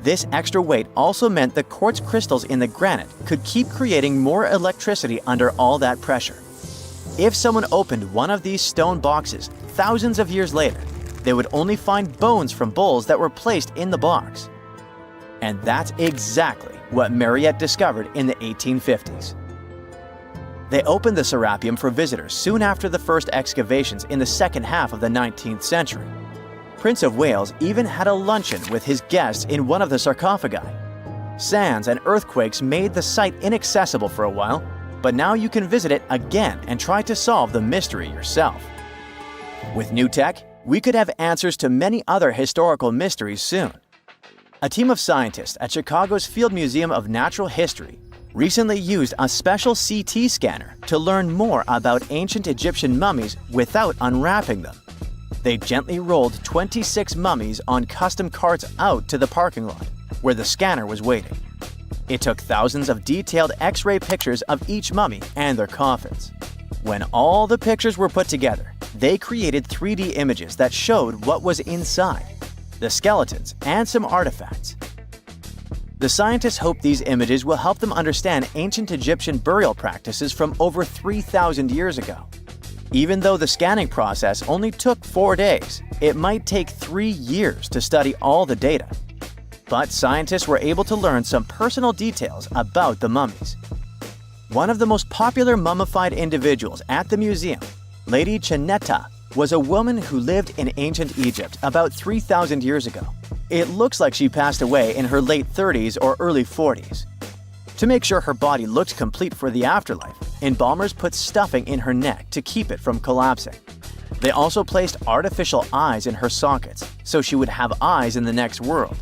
This extra weight also meant the quartz crystals in the granite could keep creating more electricity under all that pressure. If someone opened one of these stone boxes thousands of years later, they would only find bones from bulls that were placed in the box. And that's exactly what Mariette discovered in the 1850s. They opened the Serapeum for visitors soon after the first excavations in the second half of the 19th century. Prince of Wales even had a luncheon with his guests in one of the sarcophagi. Sands and earthquakes made the site inaccessible for a while, but now you can visit it again and try to solve the mystery yourself. With new tech, we could have answers to many other historical mysteries soon. A team of scientists at Chicago's Field Museum of Natural History recently used a special CT scanner to learn more about ancient Egyptian mummies without unwrapping them. They gently rolled 26 mummies on custom carts out to the parking lot, where the scanner was waiting. It took thousands of detailed X-ray pictures of each mummy and their coffins. When all the pictures were put together, they created 3D images that showed what was inside, the skeletons, and some artifacts. The scientists hope these images will help them understand ancient Egyptian burial practices from over 3,000 years ago. Even though the scanning process only took 4 days, it might take 3 years to study all the data. But scientists were able to learn some personal details about the mummies. One of the most popular mummified individuals at the museum, Lady Chineta, was a woman who lived in ancient Egypt about 3,000 years ago. It looks like she passed away in her late 30s or early 40s. To make sure her body looked complete for the afterlife, embalmers put stuffing in her neck to keep it from collapsing. They also placed artificial eyes in her sockets, so she would have eyes in the next world.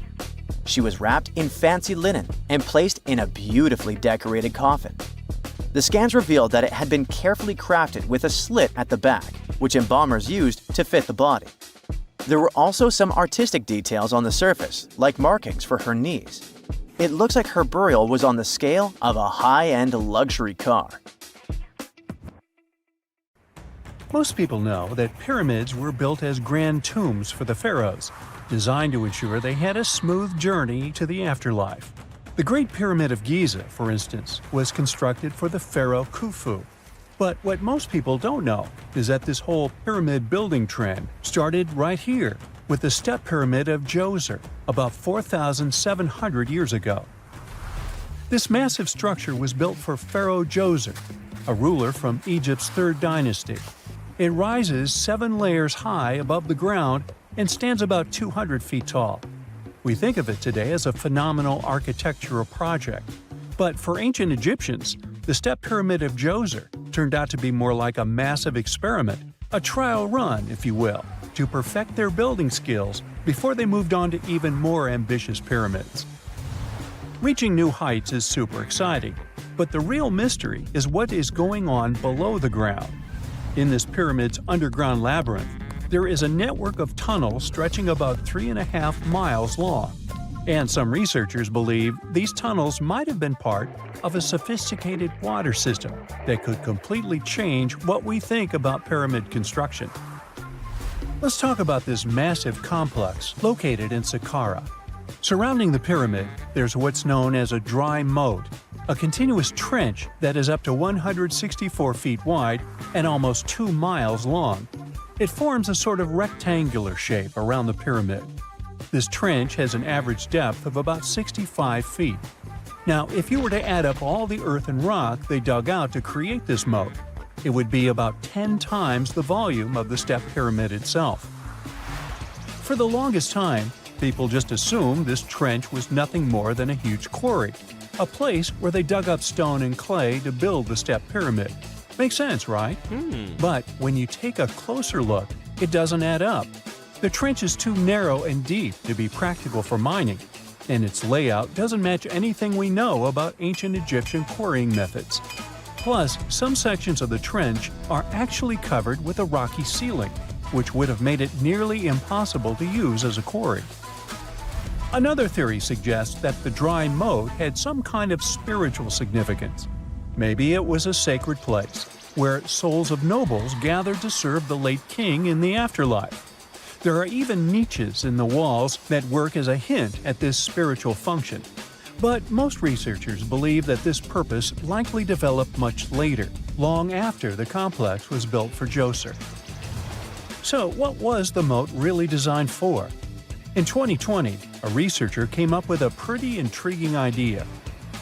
She was wrapped in fancy linen and placed in a beautifully decorated coffin. The scans revealed that it had been carefully crafted with a slit at the back, which embalmers used to fit the body. There were also some artistic details on the surface, like markings for her knees. It looks like her burial was on the scale of a high-end luxury car. Most people know that pyramids were built as grand tombs for the pharaohs, designed to ensure they had a smooth journey to the afterlife. The Great Pyramid of Giza, for instance, was constructed for the pharaoh Khufu. But what most people don't know is that this whole pyramid building trend started right here with the step pyramid of Djoser about 4,700 years ago. This massive structure was built for Pharaoh Djoser, a ruler from Egypt's 3rd dynasty. It rises 7 layers high above the ground and stands about 200 feet tall. We think of it today as a phenomenal architectural project, but for ancient Egyptians, the step pyramid of Djoser turned out to be more like a massive experiment, a trial run, if you will, to perfect their building skills before they moved on to even more ambitious pyramids. Reaching new heights is super exciting, but the real mystery is what is going on below the ground. In this pyramid's underground labyrinth, there is a network of tunnels stretching about 3.5 miles long, and some researchers believe these tunnels might have been part of a sophisticated water system that could completely change what we think about pyramid construction. Let's talk about this massive complex located in Saqqara. Surrounding the pyramid, there's what's known as a dry moat, a continuous trench that is up to 164 feet wide and almost 2 miles long. It forms a sort of rectangular shape around the pyramid. This trench has an average depth of about 65 feet. Now, if you were to add up all the earth and rock they dug out to create this moat, it would be about 10 times the volume of the step pyramid itself. For the longest time, people just assumed this trench was nothing more than a huge quarry, a place where they dug up stone and clay to build the step pyramid. Makes sense, right? But when you take a closer look, it doesn't add up. The trench is too narrow and deep to be practical for mining, and its layout doesn't match anything we know about ancient Egyptian quarrying methods. Plus, some sections of the trench are actually covered with a rocky ceiling, which would have made it nearly impossible to use as a quarry. Another theory suggests that the dry moat had some kind of spiritual significance. Maybe it was a sacred place, where souls of nobles gathered to serve the late king in the afterlife. There are even niches in the walls that work as a hint at this spiritual function. But most researchers believe that this purpose likely developed much later, long after the complex was built for Djoser. So, what was the moat really designed for? In 2020, a researcher came up with a pretty intriguing idea.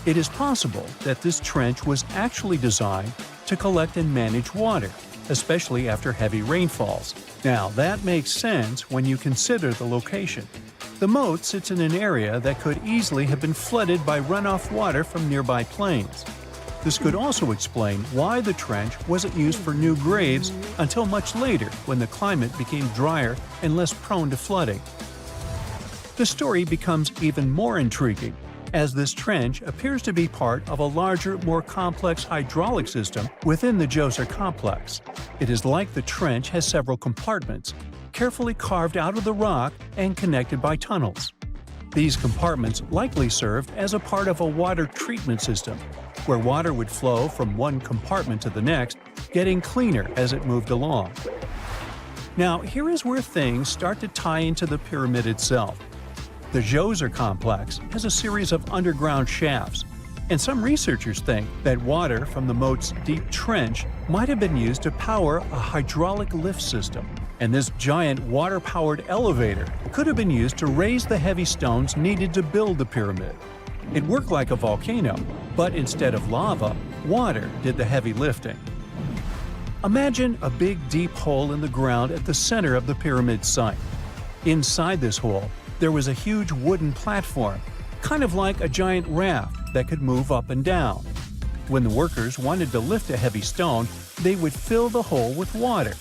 It is possible that this trench was actually designed to collect and manage water, especially after heavy rainfalls. Now, that makes sense when you consider the location. The moat sits in an area that could easily have been flooded by runoff water from nearby plains. This could also explain why the trench wasn't used for new graves until much later when the climate became drier and less prone to flooding. The story becomes even more intriguing, as this trench appears to be part of a larger, more complex hydraulic system within the Djoser complex. It is like the trench has several compartments, carefully carved out of the rock and connected by tunnels. These compartments likely served as a part of a water treatment system, where water would flow from one compartment to the next, getting cleaner as it moved along. Now, here is where things start to tie into the pyramid itself. The Djoser complex has a series of underground shafts, and some researchers think that water from the moat's deep trench might have been used to power a hydraulic lift system, and this giant water-powered elevator could have been used to raise the heavy stones needed to build the pyramid. It worked like a volcano, but instead of lava, water did the heavy lifting. Imagine a big deep hole in the ground at the center of the pyramid site. Inside this hole, there was a huge wooden platform, kind of like a giant raft that could move up and down. When the workers wanted to lift a heavy stone, they would fill the hole with water.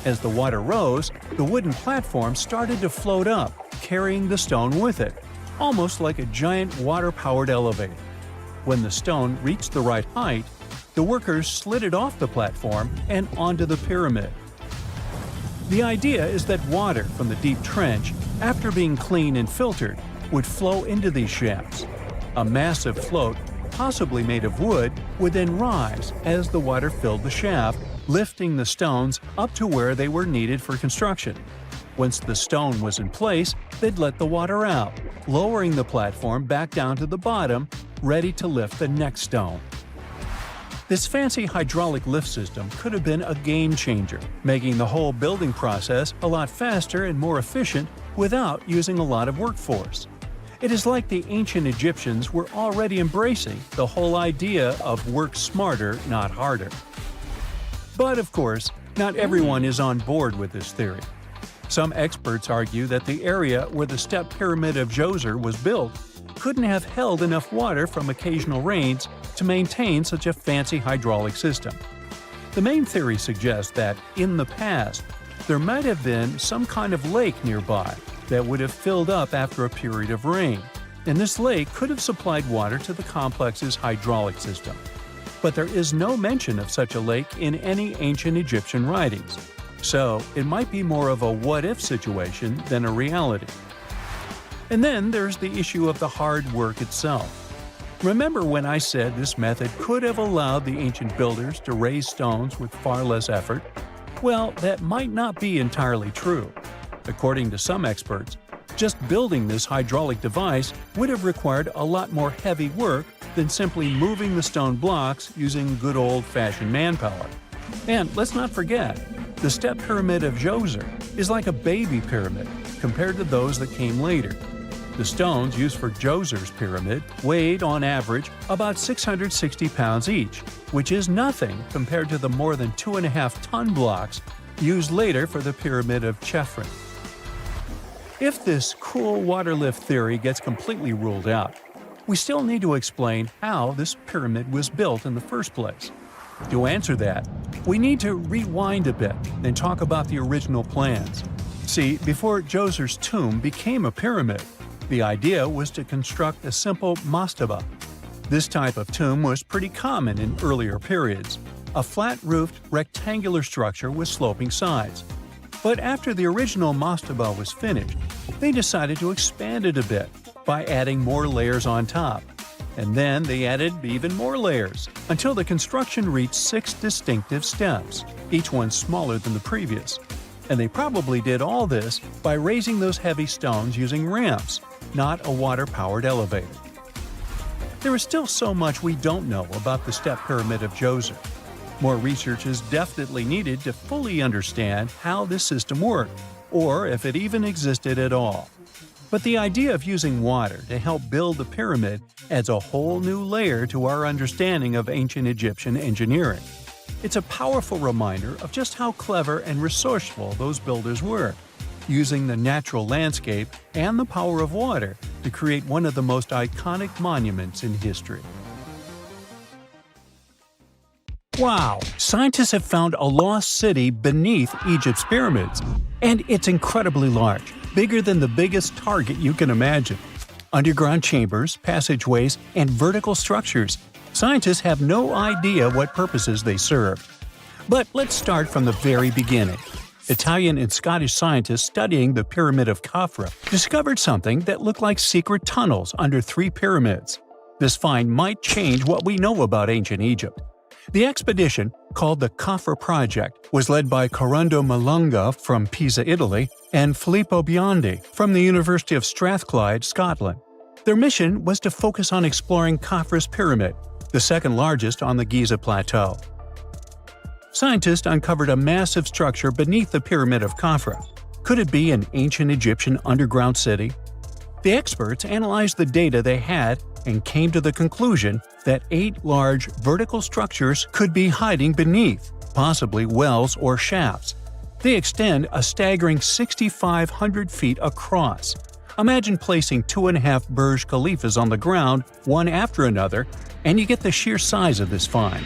As the water rose, the wooden platform started to float up, carrying the stone with it, almost like a giant water-powered elevator. When the stone reached the right height, the workers slid it off the platform and onto the pyramid. The idea is that water from the deep trench, after being cleaned and filtered, would flow into these shafts. A massive float, possibly made of wood, would then rise as the water filled the shaft, lifting the stones up to where they were needed for construction. Once the stone was in place, they'd let the water out, lowering the platform back down to the bottom, ready to lift the next stone. This fancy hydraulic lift system could have been a game changer, making the whole building process a lot faster and more efficient without using a lot of workforce. It is like the ancient Egyptians were already embracing the whole idea of work smarter, not harder. But of course, not everyone is on board with this theory. Some experts argue that the area where the step pyramid of Djoser was built couldn't have held enough water from occasional rains to maintain such a fancy hydraulic system. The main theory suggests that, in the past, there might have been some kind of lake nearby that would have filled up after a period of rain, and this lake could have supplied water to the complex's hydraulic system. But there is no mention of such a lake in any ancient Egyptian writings, so it might be more of a what-if situation than a reality. And then there's the issue of the hard work itself. Remember when I said this method could have allowed the ancient builders to raise stones with far less effort? Well, that might not be entirely true. According to some experts, just building this hydraulic device would have required a lot more heavy work than simply moving the stone blocks using good old-fashioned manpower. And let's not forget, the step pyramid of Djoser is like a baby pyramid compared to those that came later. The stones used for Djoser's pyramid weighed, on average, about 660 pounds each, which is nothing compared to the more than 2.5-ton blocks used later for the pyramid of Chephren. If this cool water lift theory gets completely ruled out, we still need to explain how this pyramid was built in the first place. To answer that, we need to rewind a bit and talk about the original plans. See, before Djoser's tomb became a pyramid, the idea was to construct a simple mastaba. This type of tomb was pretty common in earlier periods, a flat-roofed, rectangular structure with sloping sides. But after the original mastaba was finished, they decided to expand it a bit by adding more layers on top. And then they added even more layers, until the construction reached 6 distinctive steps, each one smaller than the previous. And they probably did all this by raising those heavy stones using ramps, not a water-powered elevator. There is still so much we don't know about the step pyramid of Djoser. More research is definitely needed to fully understand how this system worked, or if it even existed at all. But the idea of using water to help build the pyramid adds a whole new layer to our understanding of ancient Egyptian engineering. It's a powerful reminder of just how clever and resourceful those builders were, using the natural landscape and the power of water to create one of the most iconic monuments in history. Wow! Scientists have found a lost city beneath Egypt's pyramids, and it's incredibly large, bigger than the biggest target you can imagine. Underground chambers, passageways, and vertical structures. Scientists have no idea what purposes they serve. But let's start from the very beginning. Italian and Scottish scientists studying the Pyramid of Khafra discovered something that looked like secret tunnels under 3 pyramids. This find might change what we know about ancient Egypt. The expedition, called the Khafra Project, was led by Corrado Malunga from Pisa, Italy, and Filippo Biondi from the University of Strathclyde, Scotland. Their mission was to focus on exploring Khafra's pyramid, the second largest on the Giza Plateau. Scientists uncovered a massive structure beneath the Pyramid of Khafra. Could it be an ancient Egyptian underground city? The experts analyzed the data they had and came to the conclusion that 8 large vertical structures could be hiding beneath, possibly wells or shafts. They extend a staggering 6,500 feet across. Imagine placing 2.5 Burj Khalifas on the ground, one after another, and you get the sheer size of this find.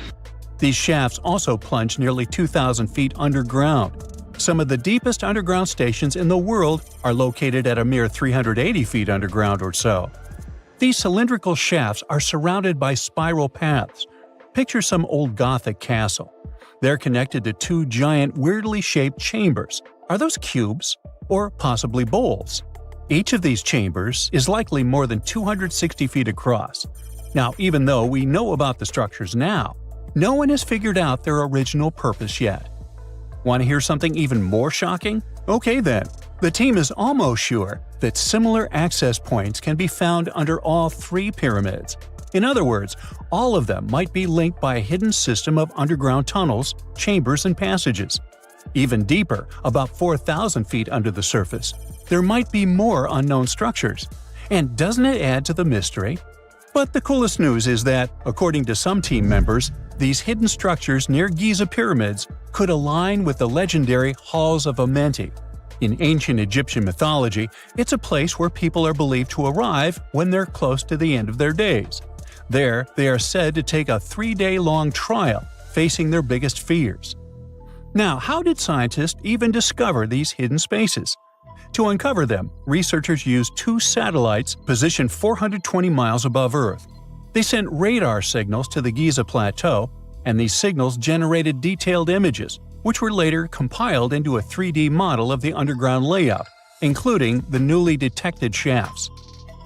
These shafts also plunge nearly 2,000 feet underground. Some of the deepest underground stations in the world are located at a mere 380 feet underground or so. These cylindrical shafts are surrounded by spiral paths. Picture some old Gothic castle. They're connected to 2 giant, weirdly shaped chambers. Are those cubes? Or possibly bowls? Each of these chambers is likely more than 260 feet across. Now, even though we know about the structures now, no one has figured out their original purpose yet. Want to hear something even more shocking? Okay then, the team is almost sure that similar access points can be found under all 3 pyramids. In other words, all of them might be linked by a hidden system of underground tunnels, chambers, and passages. Even deeper, about 4,000 feet under the surface, there might be more unknown structures. And doesn't it add to the mystery? But the coolest news is that, according to some team members, these hidden structures near Giza pyramids could align with the legendary Halls of Amenti. In ancient Egyptian mythology, it's a place where people are believed to arrive when they're close to the end of their days. There, they are said to take a 3-day-long trial, facing their biggest fears. Now, how did scientists even discover these hidden spaces? To uncover them, researchers used 2 satellites positioned 420 miles above Earth. They sent radar signals to the Giza Plateau, and these signals generated detailed images, which were later compiled into a 3D model of the underground layout, including the newly detected shafts.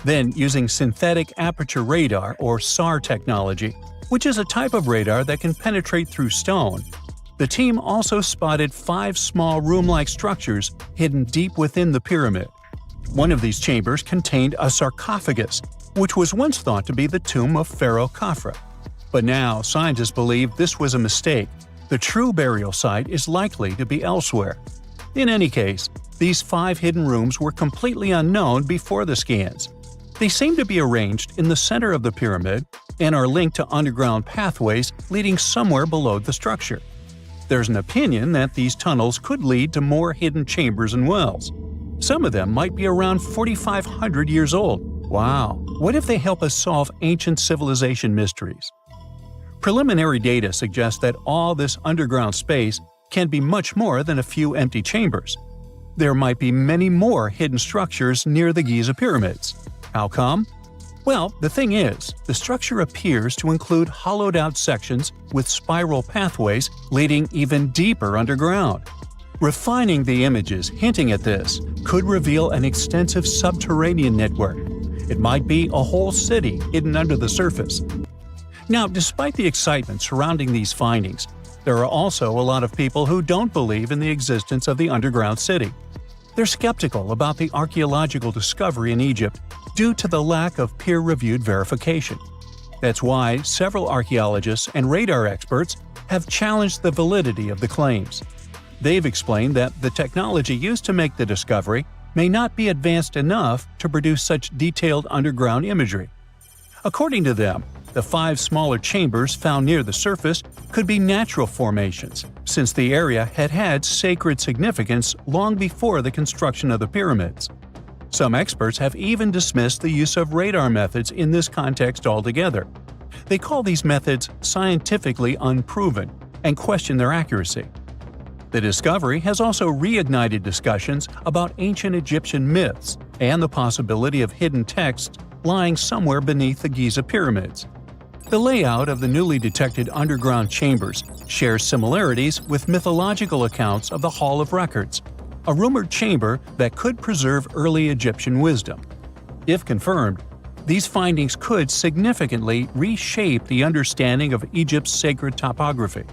Then, using synthetic aperture radar or SAR technology, which is a type of radar that can penetrate through stone, the team also spotted 5 small room-like structures hidden deep within the pyramid. One of these chambers contained a sarcophagus, which was once thought to be the tomb of Pharaoh Khafre. But now scientists believe this was a mistake. The true burial site is likely to be elsewhere. In any case, these 5 hidden rooms were completely unknown before the scans. They seem to be arranged in the center of the pyramid and are linked to underground pathways leading somewhere below the structure. There's an opinion that these tunnels could lead to more hidden chambers and wells. Some of them might be around 4,500 years old. Wow, what if they help us solve ancient civilization mysteries? Preliminary data suggests that all this underground space can be much more than a few empty chambers. There might be many more hidden structures near the Giza pyramids. How come? Well, the thing is, the structure appears to include hollowed-out sections with spiral pathways leading even deeper underground. Refining the images hinting at this could reveal an extensive subterranean network. It might be a whole city hidden under the surface. Now, despite the excitement surrounding these findings, there are also a lot of people who don't believe in the existence of the underground city. They're skeptical about the archaeological discovery in Egypt due to the lack of peer-reviewed verification. That's why several archaeologists and radar experts have challenged the validity of the claims. They've explained that the technology used to make the discovery may not be advanced enough to produce such detailed underground imagery. According to them, the 5 smaller chambers found near the surface could be natural formations, since the area had had sacred significance long before the construction of the pyramids. Some experts have even dismissed the use of radar methods in this context altogether. They call these methods scientifically unproven and question their accuracy. The discovery has also reignited discussions about ancient Egyptian myths and the possibility of hidden texts lying somewhere beneath the Giza pyramids. The layout of the newly detected underground chambers shares similarities with mythological accounts of the Hall of Records, a rumored chamber that could preserve early Egyptian wisdom. If confirmed, these findings could significantly reshape the understanding of Egypt's sacred topography.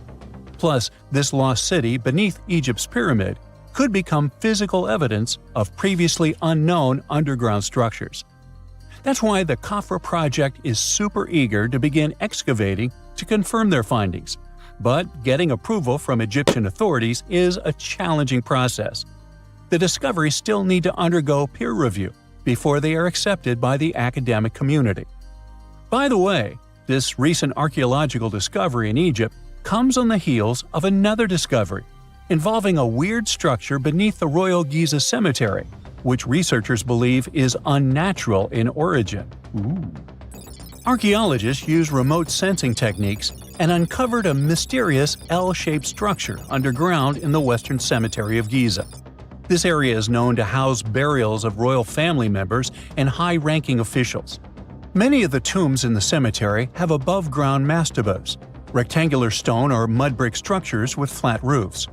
Plus, this lost city beneath Egypt's pyramid could become physical evidence of previously unknown underground structures. That's why the Khafre project is super eager to begin excavating to confirm their findings. But getting approval from Egyptian authorities is a challenging process. The discoveries still need to undergo peer review before they are accepted by the academic community. By the way, this recent archaeological discovery in Egypt comes on the heels of another discovery involving a weird structure beneath the Royal Giza Cemetery, which researchers believe is unnatural in origin. Archaeologists used remote sensing techniques and uncovered a mysterious L-shaped structure underground in the Western Cemetery of Giza. This area is known to house burials of royal family members and high-ranking officials. Many of the tombs in the cemetery have above-ground mastabas, rectangular stone or mud brick structures with flat roofs.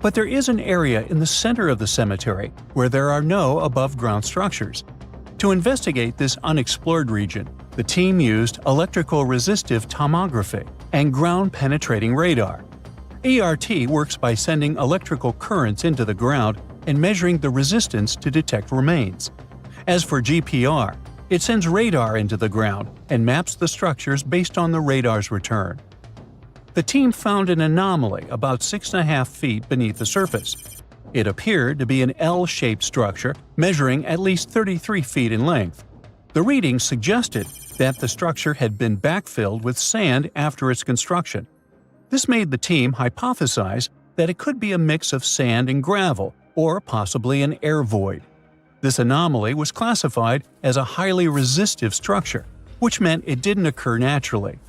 But there is an area in the center of the cemetery where there are no above-ground structures. To investigate this unexplored region, the team used electrical resistive tomography and ground-penetrating radar. ERT works by sending electrical currents into the ground and measuring the resistance to detect remains. As for GPR, it sends radar into the ground and maps the structures based on the radar's return. The team found an anomaly about 6.5 feet beneath the surface. It appeared to be an L-shaped structure measuring at least 33 feet in length. The readings suggested that the structure had been backfilled with sand after its construction. This made the team hypothesize that it could be a mix of sand and gravel, or possibly an air void. This anomaly was classified as a highly resistive structure, which meant it didn't occur naturally.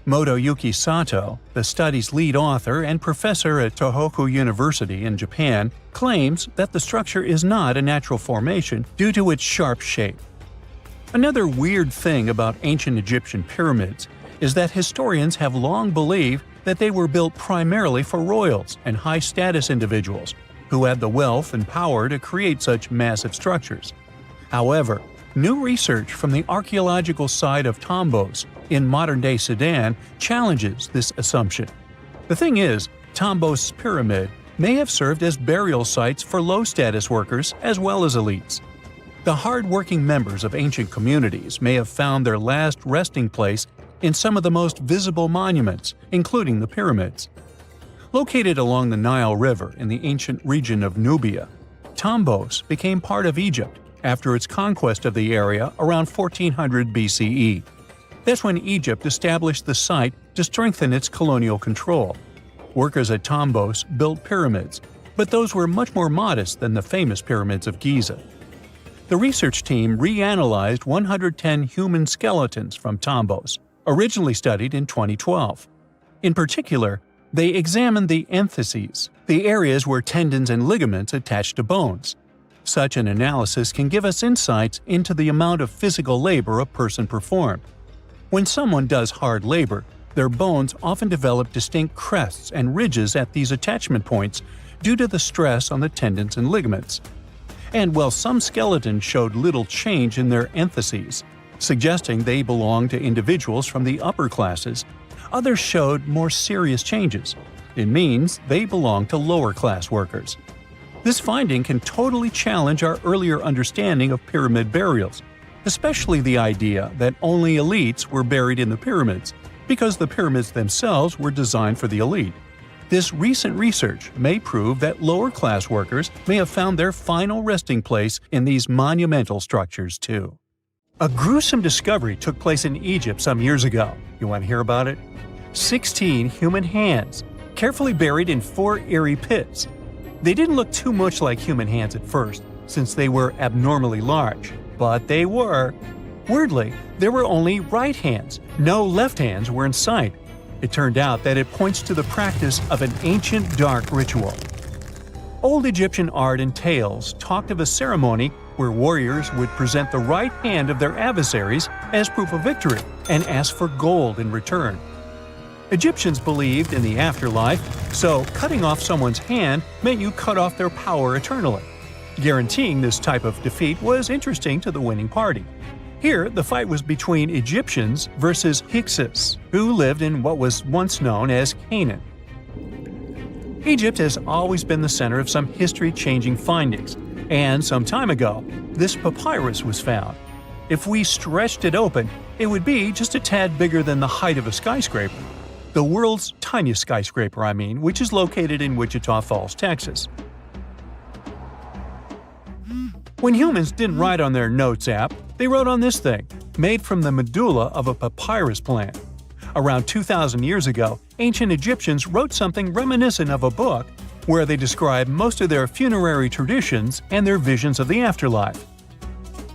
Motoyuki Sato, the study's lead author and professor at Tohoku University in Japan, claims that the structure is not a natural formation due to its sharp shape. Another weird thing about ancient Egyptian pyramids is that historians have long believed that they were built primarily for royals and high-status individuals who had the wealth and power to create such massive structures. However, new research from the archaeological site of Tombos in modern-day Sudan challenges this assumption. The thing is, Tombos' pyramid may have served as burial sites for low-status workers as well as elites. The hard-working members of ancient communities may have found their last resting place in some of the most visible monuments, including the pyramids. Located along the Nile River in the ancient region of Nubia, Tombos became part of Egypt after its conquest of the area around 1400 BCE. That's when Egypt established the site to strengthen its colonial control. Workers at Tombos built pyramids, but those were much more modest than the famous pyramids of Giza. The research team reanalyzed 110 human skeletons from Tombos, originally studied in 2012. In particular, they examined the entheses, the areas where tendons and ligaments attach to bones. Such an analysis can give us insights into the amount of physical labor a person performed. When someone does hard labor, their bones often develop distinct crests and ridges at these attachment points due to the stress on the tendons and ligaments. And while some skeletons showed little change in their entheses, suggesting they belonged to individuals from the upper classes, others showed more serious changes. It means they belong to lower-class workers. This finding can totally challenge our earlier understanding of pyramid burials, especially the idea that only elites were buried in the pyramids, because the pyramids themselves were designed for the elite. This recent research may prove that lower-class workers may have found their final resting place in these monumental structures too. A gruesome discovery took place in Egypt some years ago. You want to hear about it? 16 human hands, carefully buried in 4 eerie pits. They didn't look too much like human hands at first, since they were abnormally large, but they were. Weirdly, there were only right hands, no left hands were in sight. It turned out that it points to the practice of an ancient dark ritual. Old Egyptian art and tales talked of a ceremony where warriors would present the right hand of their adversaries as proof of victory and ask for gold in return. Egyptians believed in the afterlife, so cutting off someone's hand meant you cut off their power eternally. Guaranteeing this type of defeat was interesting to the winning party. Here, the fight was between Egyptians versus Hyksos, who lived in what was once known as Canaan. Egypt has always been the center of some history-changing findings, and some time ago, this papyrus was found. If we stretched it open, it would be just a tad bigger than the height of a skyscraper. The world's tiniest skyscraper, which is located in Wichita Falls, Texas. When humans didn't write on their notes app, they wrote on this thing, made from the medulla of a papyrus plant. Around 2,000 years ago, ancient Egyptians wrote something reminiscent of a book where they describe most of their funerary traditions and their visions of the afterlife.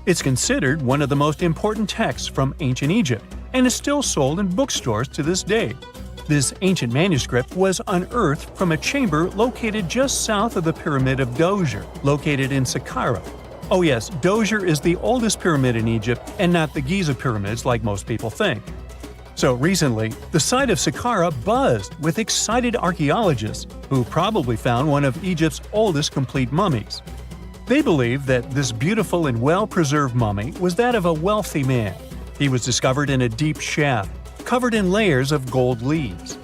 It's considered one of the most important texts from ancient Egypt and is still sold in bookstores to this day. This ancient manuscript was unearthed from a chamber located just south of the Pyramid of Djoser, located in Saqqara. Oh yes, Djoser is the oldest pyramid in Egypt and not the Giza pyramids like most people think. So recently, the site of Saqqara buzzed with excited archaeologists who probably found one of Egypt's oldest complete mummies. They believe that this beautiful and well-preserved mummy was that of a wealthy man. He was discovered in a deep shaft, covered in layers of gold leaves.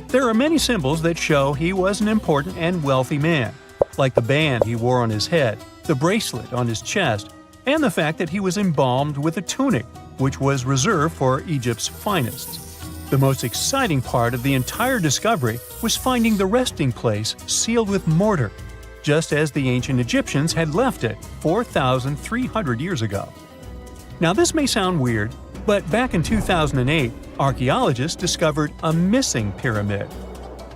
There are many symbols that show he was an important and wealthy man, like the band he wore on his head, the bracelet on his chest, and the fact that he was embalmed with a tunic, which was reserved for Egypt's finest. The most exciting part of the entire discovery was finding the resting place sealed with mortar, just as the ancient Egyptians had left it 4,300 years ago. Now this may sound weird, but back in 2008, archaeologists discovered a missing pyramid.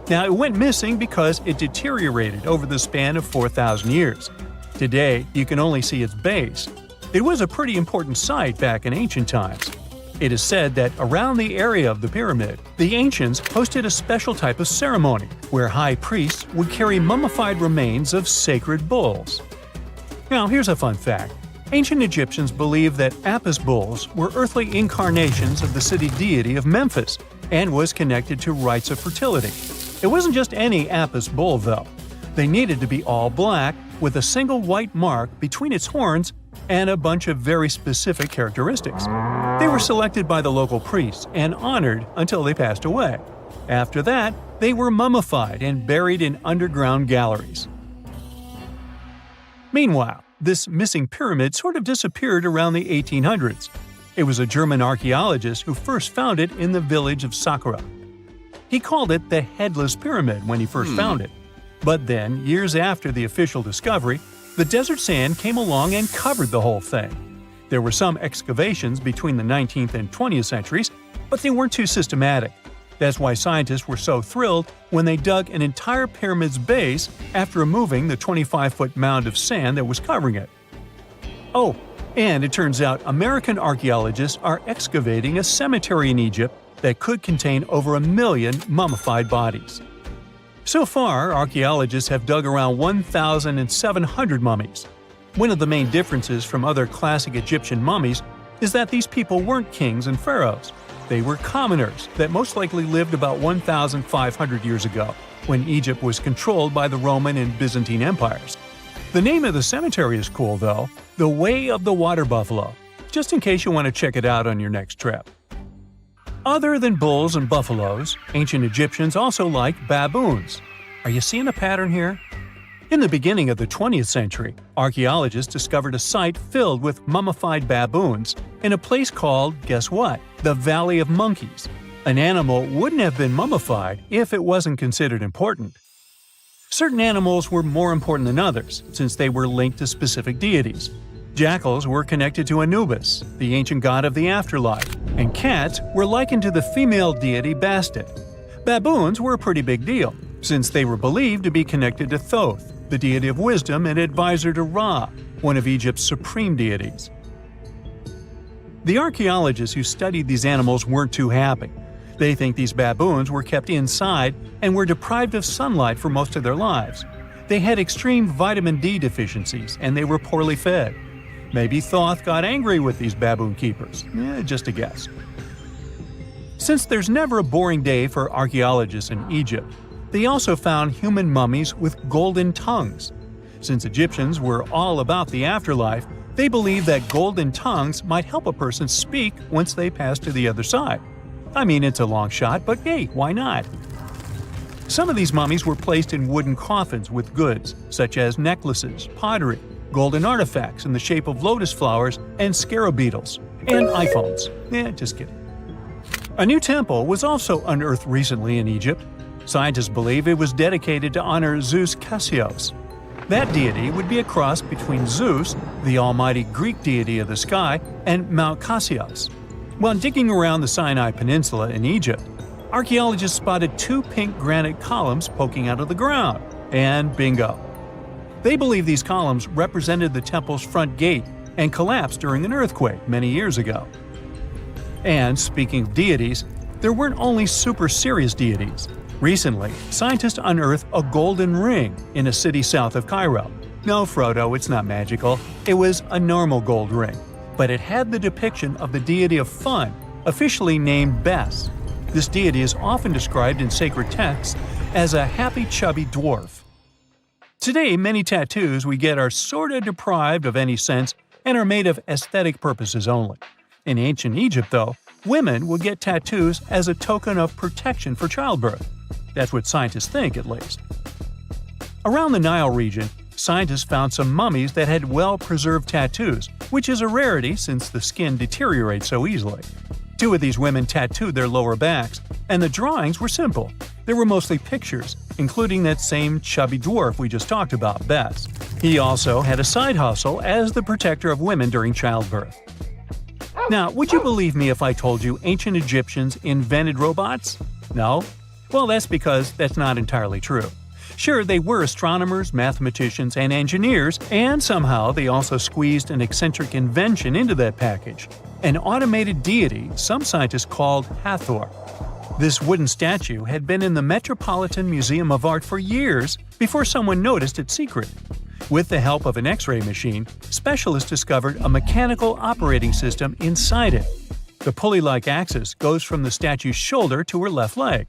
Now it went missing because it deteriorated over the span of 4,000 years. Today, you can only see its base. It was a pretty important site back in ancient times. It is said that around the area of the pyramid, the ancients hosted a special type of ceremony where high priests would carry mummified remains of sacred bulls. Now, here's a fun fact. Ancient Egyptians believed that Apis bulls were earthly incarnations of the city deity of Memphis and was connected to rites of fertility. It wasn't just any Apis bull, though. They needed to be all black, with a single white mark between its horns and a bunch of very specific characteristics. They were selected by the local priests and honored until they passed away. After that, they were mummified and buried in underground galleries. Meanwhile, This missing pyramid sort of disappeared around the 1800s. It was a German archaeologist who first found it in the village of Saqqara. He called it the Headless Pyramid when he first found it. But then, years after the official discovery, the desert sand came along and covered the whole thing. There were some excavations between the 19th and 20th centuries, but they weren't too systematic. That's why scientists were so thrilled when they dug an entire pyramid's base after removing the 25-foot mound of sand that was covering it. Oh, and it turns out American archaeologists are excavating a cemetery in Egypt that could contain over 1 million mummified bodies. So far, archaeologists have dug around 1,700 mummies. One of the main differences from other classic Egyptian mummies is that these people weren't kings and pharaohs. They were commoners that most likely lived about 1,500 years ago, when Egypt was controlled by the Roman and Byzantine empires. The name of the cemetery is cool, though, the Way of the Water Buffalo, just in case you want to check it out on your next trip. Other than bulls and buffaloes, ancient Egyptians also liked baboons. Are you seeing a pattern here? In the beginning of the 20th century, archaeologists discovered a site filled with mummified baboons in a place called, guess what, the Valley of Monkeys. An animal wouldn't have been mummified if it wasn't considered important. Certain animals were more important than others, since they were linked to specific deities. Jackals were connected to Anubis, the ancient god of the afterlife, and cats were likened to the female deity Bastet. Baboons were a pretty big deal, since they were believed to be connected to Thoth, the deity of wisdom and advisor to Ra, one of Egypt's supreme deities. The archaeologists who studied these animals weren't too happy. They think these baboons were kept inside and were deprived of sunlight for most of their lives. They had extreme vitamin D deficiencies and they were poorly fed. Maybe Thoth got angry with these baboon keepers. Just a guess. Since there's never a boring day for archaeologists in Egypt, they also found human mummies with golden tongues. Since Egyptians were all about the afterlife, they believed that golden tongues might help a person speak once they pass to the other side. I mean, it's a long shot, but hey, why not? Some of these mummies were placed in wooden coffins with goods, such as necklaces, pottery, golden artifacts in the shape of lotus flowers and scarab beetles, and iPhones. Just kidding. A new temple was also unearthed recently in Egypt. Scientists believe it was dedicated to honor Zeus Cassios. That deity would be a cross between Zeus, the almighty Greek deity of the sky, and Mount Cassios. While digging around the Sinai Peninsula in Egypt, archaeologists spotted 2 pink granite columns poking out of the ground, and bingo. They believe these columns represented the temple's front gate and collapsed during an earthquake many years ago. And speaking of deities, there weren't only super serious deities. Recently, scientists unearthed a golden ring in a city south of Cairo. No, Frodo, it's not magical. It was a normal gold ring, but it had the depiction of the deity of fun, officially named Bes. This deity is often described in sacred texts as a happy chubby dwarf. Today, many tattoos we get are sorta deprived of any sense and are made of aesthetic purposes only. In ancient Egypt, though, women would get tattoos as a token of protection for childbirth. That's what scientists think, at least. Around the Nile region, scientists found some mummies that had well-preserved tattoos, which is a rarity since the skin deteriorates so easily. 2 of these women tattooed their lower backs, and the drawings were simple. They were mostly pictures, including that same chubby dwarf we just talked about, Bes. He also had a side hustle as the protector of women during childbirth. Now, would you believe me if I told you ancient Egyptians invented robots? No? Well, that's because that's not entirely true. Sure, they were astronomers, mathematicians, and engineers, and somehow they also squeezed an eccentric invention into that package. An automated deity some scientists called Hathor. This wooden statue had been in the Metropolitan Museum of Art for years before someone noticed its secret. With the help of an X-ray machine, specialists discovered a mechanical operating system inside it. The pulley-like axis goes from the statue's shoulder to her left leg.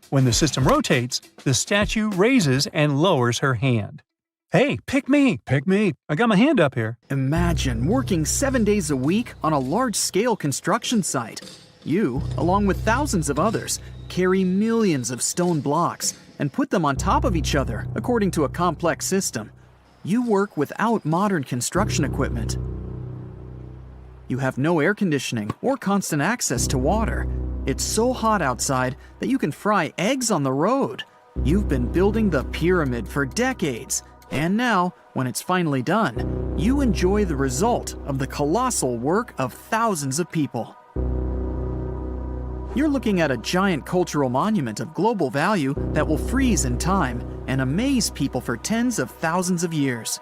When the system rotates, the statue raises and lowers her hand. Hey, pick me! Pick me! I got my hand up here. Imagine working 7 days a week on a large-scale construction site. You, along with thousands of others, carry millions of stone blocks and put them on top of each other according to a complex system. You work without modern construction equipment. You have no air conditioning or constant access to water. It's so hot outside that you can fry eggs on the road. You've been building the pyramid for decades, and now, when it's finally done, you enjoy the result of the colossal work of thousands of people. You're looking at a giant cultural monument of global value that will freeze in time and amaze people for tens of thousands of years.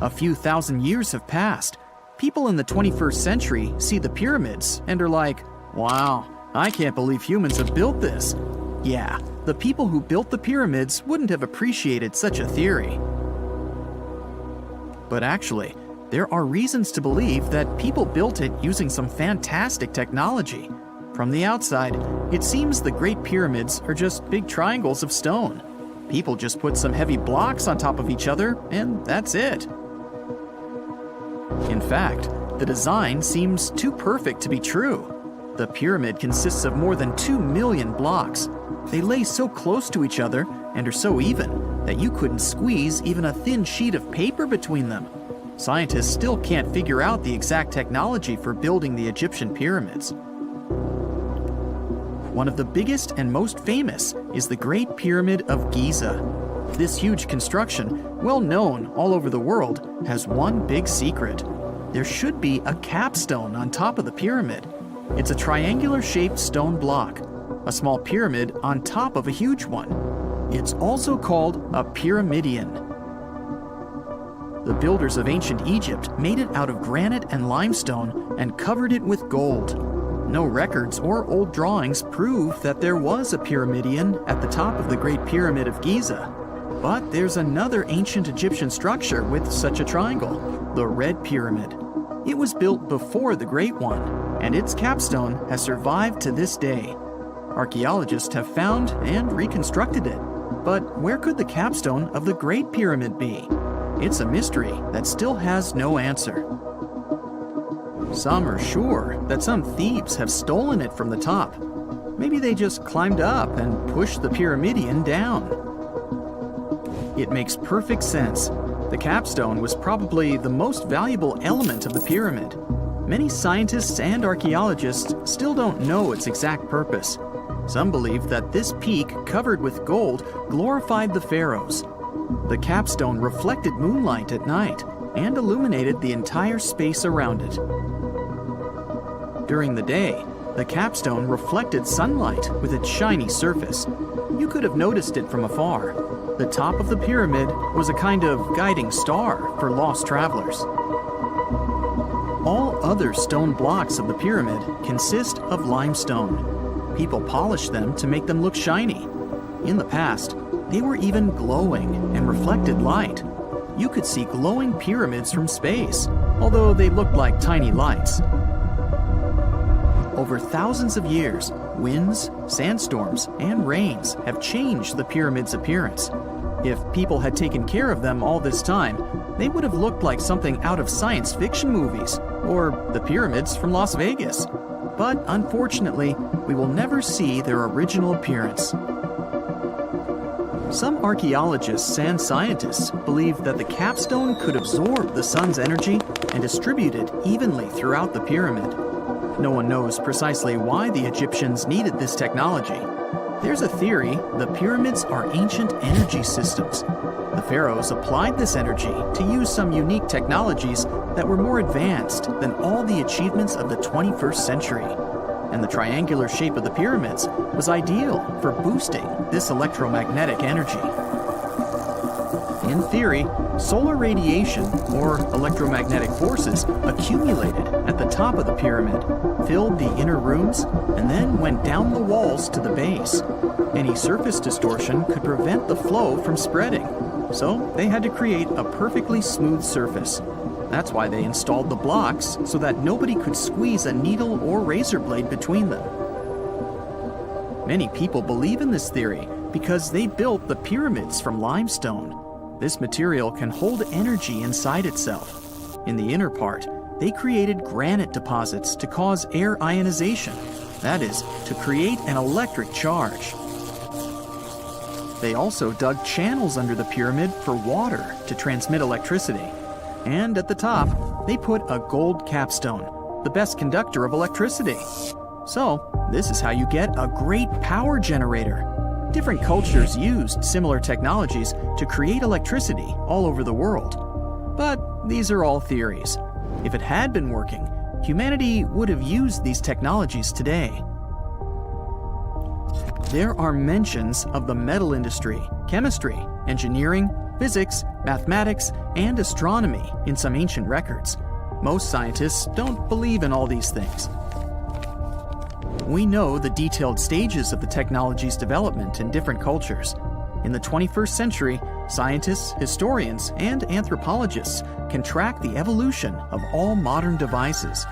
A few thousand years have passed. People in the 21st century see the pyramids and are like, wow, I can't believe humans have built this. Yeah, the people who built the pyramids wouldn't have appreciated such a theory. But actually, there are reasons to believe that people built it using some fantastic technology. From the outside, it seems the Great Pyramids are just big triangles of stone. People just put some heavy blocks on top of each other, and that's it. In fact, the design seems too perfect to be true. The pyramid consists of more than 2 million blocks. They lay so close to each other and are so even that you couldn't squeeze even a thin sheet of paper between them. Scientists still can't figure out the exact technology for building the Egyptian pyramids. One of the biggest and most famous is the Great Pyramid of Giza. This huge construction, well known all over the world, has one big secret. There should be a capstone on top of the pyramid. It's a triangular-shaped stone block, a small pyramid on top of a huge one. It's also called a pyramidion. The builders of ancient Egypt made it out of granite and limestone and covered it with gold. No records or old drawings prove that there was a pyramidion at the top of the Great Pyramid of Giza. But there's another ancient Egyptian structure with such a triangle, the Red Pyramid. It was built before the Great One, and its capstone has survived to this day. Archaeologists have found and reconstructed it. But where could the capstone of the Great Pyramid be? It's a mystery that still has no answer. Some are sure that some thieves have stolen it from the top. Maybe they just climbed up and pushed the pyramidion down. It makes perfect sense. The capstone was probably the most valuable element of the pyramid. Many scientists and archaeologists still don't know its exact purpose. Some believe that this peak covered with gold glorified the pharaohs. The capstone reflected moonlight at night and illuminated the entire space around it. During the day, the capstone reflected sunlight with its shiny surface. You could have noticed it from afar. The top of the pyramid was a kind of guiding star for lost travelers. All other stone blocks of the pyramid consist of limestone. People polished them to make them look shiny. In the past, they were even glowing and reflected light. You could see glowing pyramids from space, although they looked like tiny lights. Over thousands of years, winds, sandstorms, and rains have changed the pyramid's appearance. If people had taken care of them all this time, they would have looked like something out of science fiction movies, or the pyramids from Las Vegas. But unfortunately, we will never see their original appearance. Some archaeologists and scientists believe that the capstone could absorb the sun's energy and distribute it evenly throughout the pyramid. No one knows precisely why the Egyptians needed this technology. There's a theory the pyramids are ancient energy systems. The pharaohs applied this energy to use some unique technologies that were more advanced than all the achievements of the 21st century. And the triangular shape of the pyramids was ideal for boosting this electromagnetic energy. In theory, solar radiation, or electromagnetic forces, accumulated at the top of the pyramid, filled the inner rooms, and then went down the walls to the base. Any surface distortion could prevent the flow from spreading, so they had to create a perfectly smooth surface. That's why they installed the blocks so that nobody could squeeze a needle or razor blade between them. Many people believe in this theory because they built the pyramids from limestone. This material can hold energy inside itself. In the inner part, they created granite deposits to cause air ionization, that is, to create an electric charge. They also dug channels under the pyramid for water to transmit electricity. And at the top, they put a gold capstone, the best conductor of electricity. So, this is how you get a great power generator. Different cultures used similar technologies to create electricity all over the world. But these are all theories. If it had been working, humanity would have used these technologies today. There are mentions of the metal industry, chemistry, engineering, physics, mathematics, and astronomy in some ancient records. Most scientists don't believe in all these things. We know the detailed stages of the technology's development in different cultures. In the 21st century, scientists, historians, and anthropologists can track the evolution of all modern devices.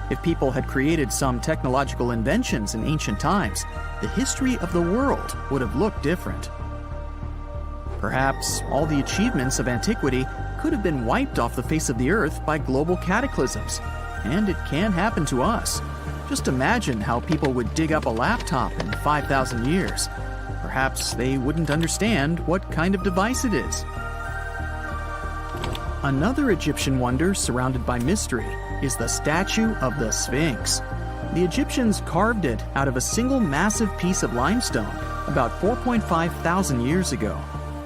If people had created some technological inventions in ancient times, the history of the world would have looked different. Perhaps all the achievements of antiquity could have been wiped off the face of the earth by global cataclysms. And it can happen to us. Just imagine how people would dig up a laptop in 5,000 years. Perhaps they wouldn't understand what kind of device it is. Another Egyptian wonder surrounded by mystery is the statue of the Sphinx. The Egyptians carved it out of a single massive piece of limestone about 4.5 thousand years ago.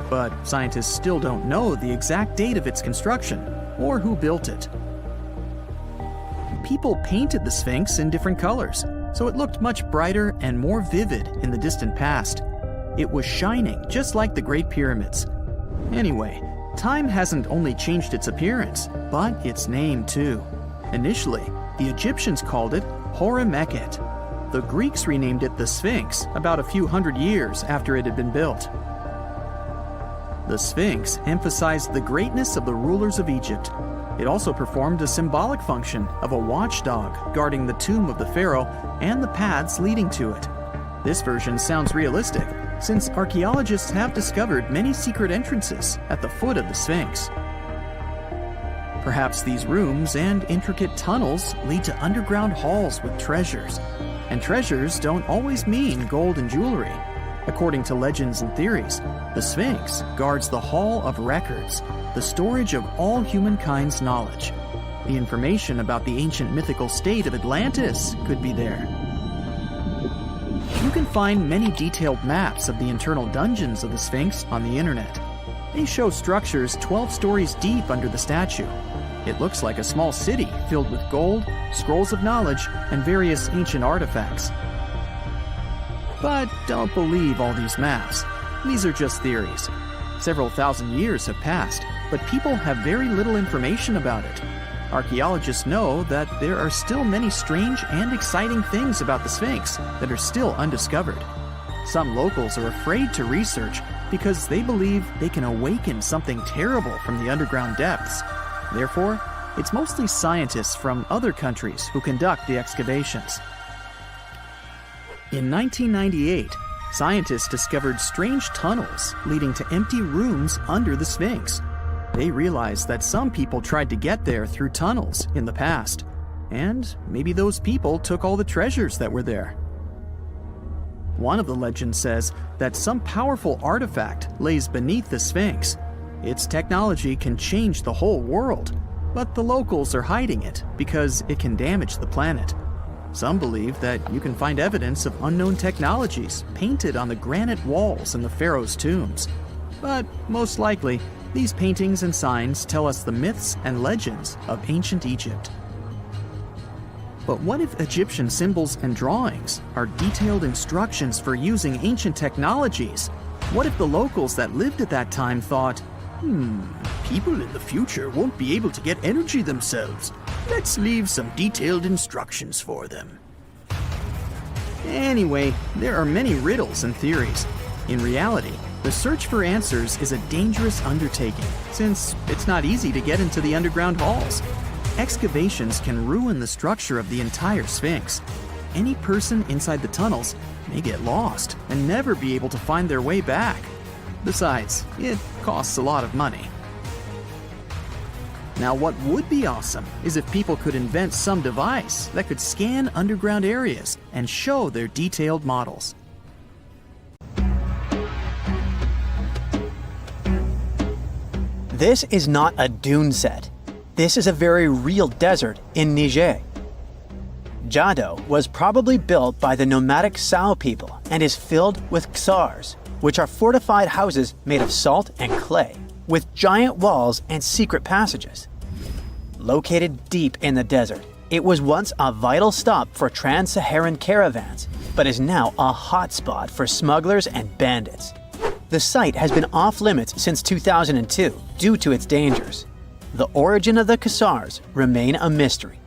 But scientists still don't know the exact date of its construction or who built it. People painted the Sphinx in different colors, so it looked much brighter and more vivid in the distant past. It was shining just like the Great Pyramids. Anyway, time hasn't only changed its appearance, but its name too. Initially, the Egyptians called it Hor-Mekhet. The Greeks renamed it the Sphinx about a few hundred years after it had been built. The Sphinx emphasized the greatness of the rulers of Egypt. It also performed a symbolic function of a watchdog guarding the tomb of the pharaoh and the paths leading to it. This version sounds realistic, since archaeologists have discovered many secret entrances at the foot of the Sphinx. Perhaps these rooms and intricate tunnels lead to underground halls with treasures. And treasures don't always mean gold and jewelry. According to legends and theories, the Sphinx guards the Hall of Records, the storage of all humankind's knowledge. The information about the ancient mythical state of Atlantis could be there. You can find many detailed maps of the internal dungeons of the Sphinx on the internet. They show structures 12 stories deep under the statue. It looks like a small city filled with gold, scrolls of knowledge, and various ancient artifacts. But don't believe all these maps. These are just theories. Several thousand years have passed, but people have very little information about it. Archaeologists know that there are still many strange and exciting things about the Sphinx that are still undiscovered. Some locals are afraid to research because they believe they can awaken something terrible from the underground depths. Therefore, it's mostly scientists from other countries who conduct the excavations. In 1998, scientists discovered strange tunnels leading to empty rooms under the Sphinx. They realized that some people tried to get there through tunnels in the past, and maybe those people took all the treasures that were there. One of the legends says that some powerful artifact lays beneath the Sphinx. Its technology can change the whole world, but the locals are hiding it because it can damage the planet. Some believe that you can find evidence of unknown technologies painted on the granite walls in the pharaoh's tombs. But most likely, these paintings and signs tell us the myths and legends of ancient Egypt. But what if Egyptian symbols and drawings are detailed instructions for using ancient technologies? What if the locals that lived at that time thought, people in the future won't be able to get energy themselves. Let's leave some detailed instructions for them. Anyway, there are many riddles and theories. In reality, the search for answers is a dangerous undertaking, since it's not easy to get into the underground halls. Excavations can ruin the structure of the entire Sphinx. Any person inside the tunnels may get lost and never be able to find their way back. Besides, it costs a lot of money. Now, what would be awesome is if people could invent some device that could scan underground areas and show their detailed models. This is not a dune set. This is a very real desert in Niger. Jado was probably built by the nomadic Sao people and is filled with ksars, which are fortified houses made of salt and clay, with giant walls and secret passages. Located deep in the desert, it was once a vital stop for trans-Saharan caravans, but is now a hotspot for smugglers and bandits. The site has been off-limits since 2002 due to its dangers. The origin of the ksars remain a mystery.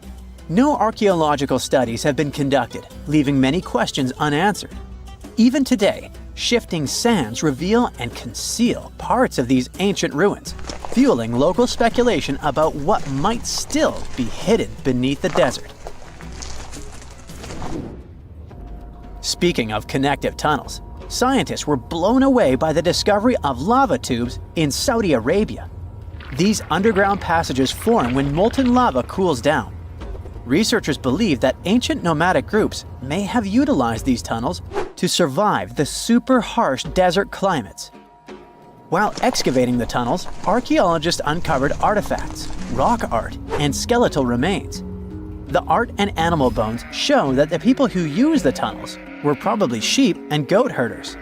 No archaeological studies have been conducted, leaving many questions unanswered. Even today, shifting sands reveal and conceal parts of these ancient ruins, fueling local speculation about what might still be hidden beneath the desert. Speaking of connective tunnels, scientists were blown away by the discovery of lava tubes in Saudi Arabia. These underground passages form when molten lava cools down. Researchers believe that ancient nomadic groups may have utilized these tunnels to survive the super harsh desert climates. While excavating the tunnels, archaeologists uncovered artifacts, rock art, and skeletal remains. The art and animal bones show that the people who used the tunnels were probably sheep and goat herders.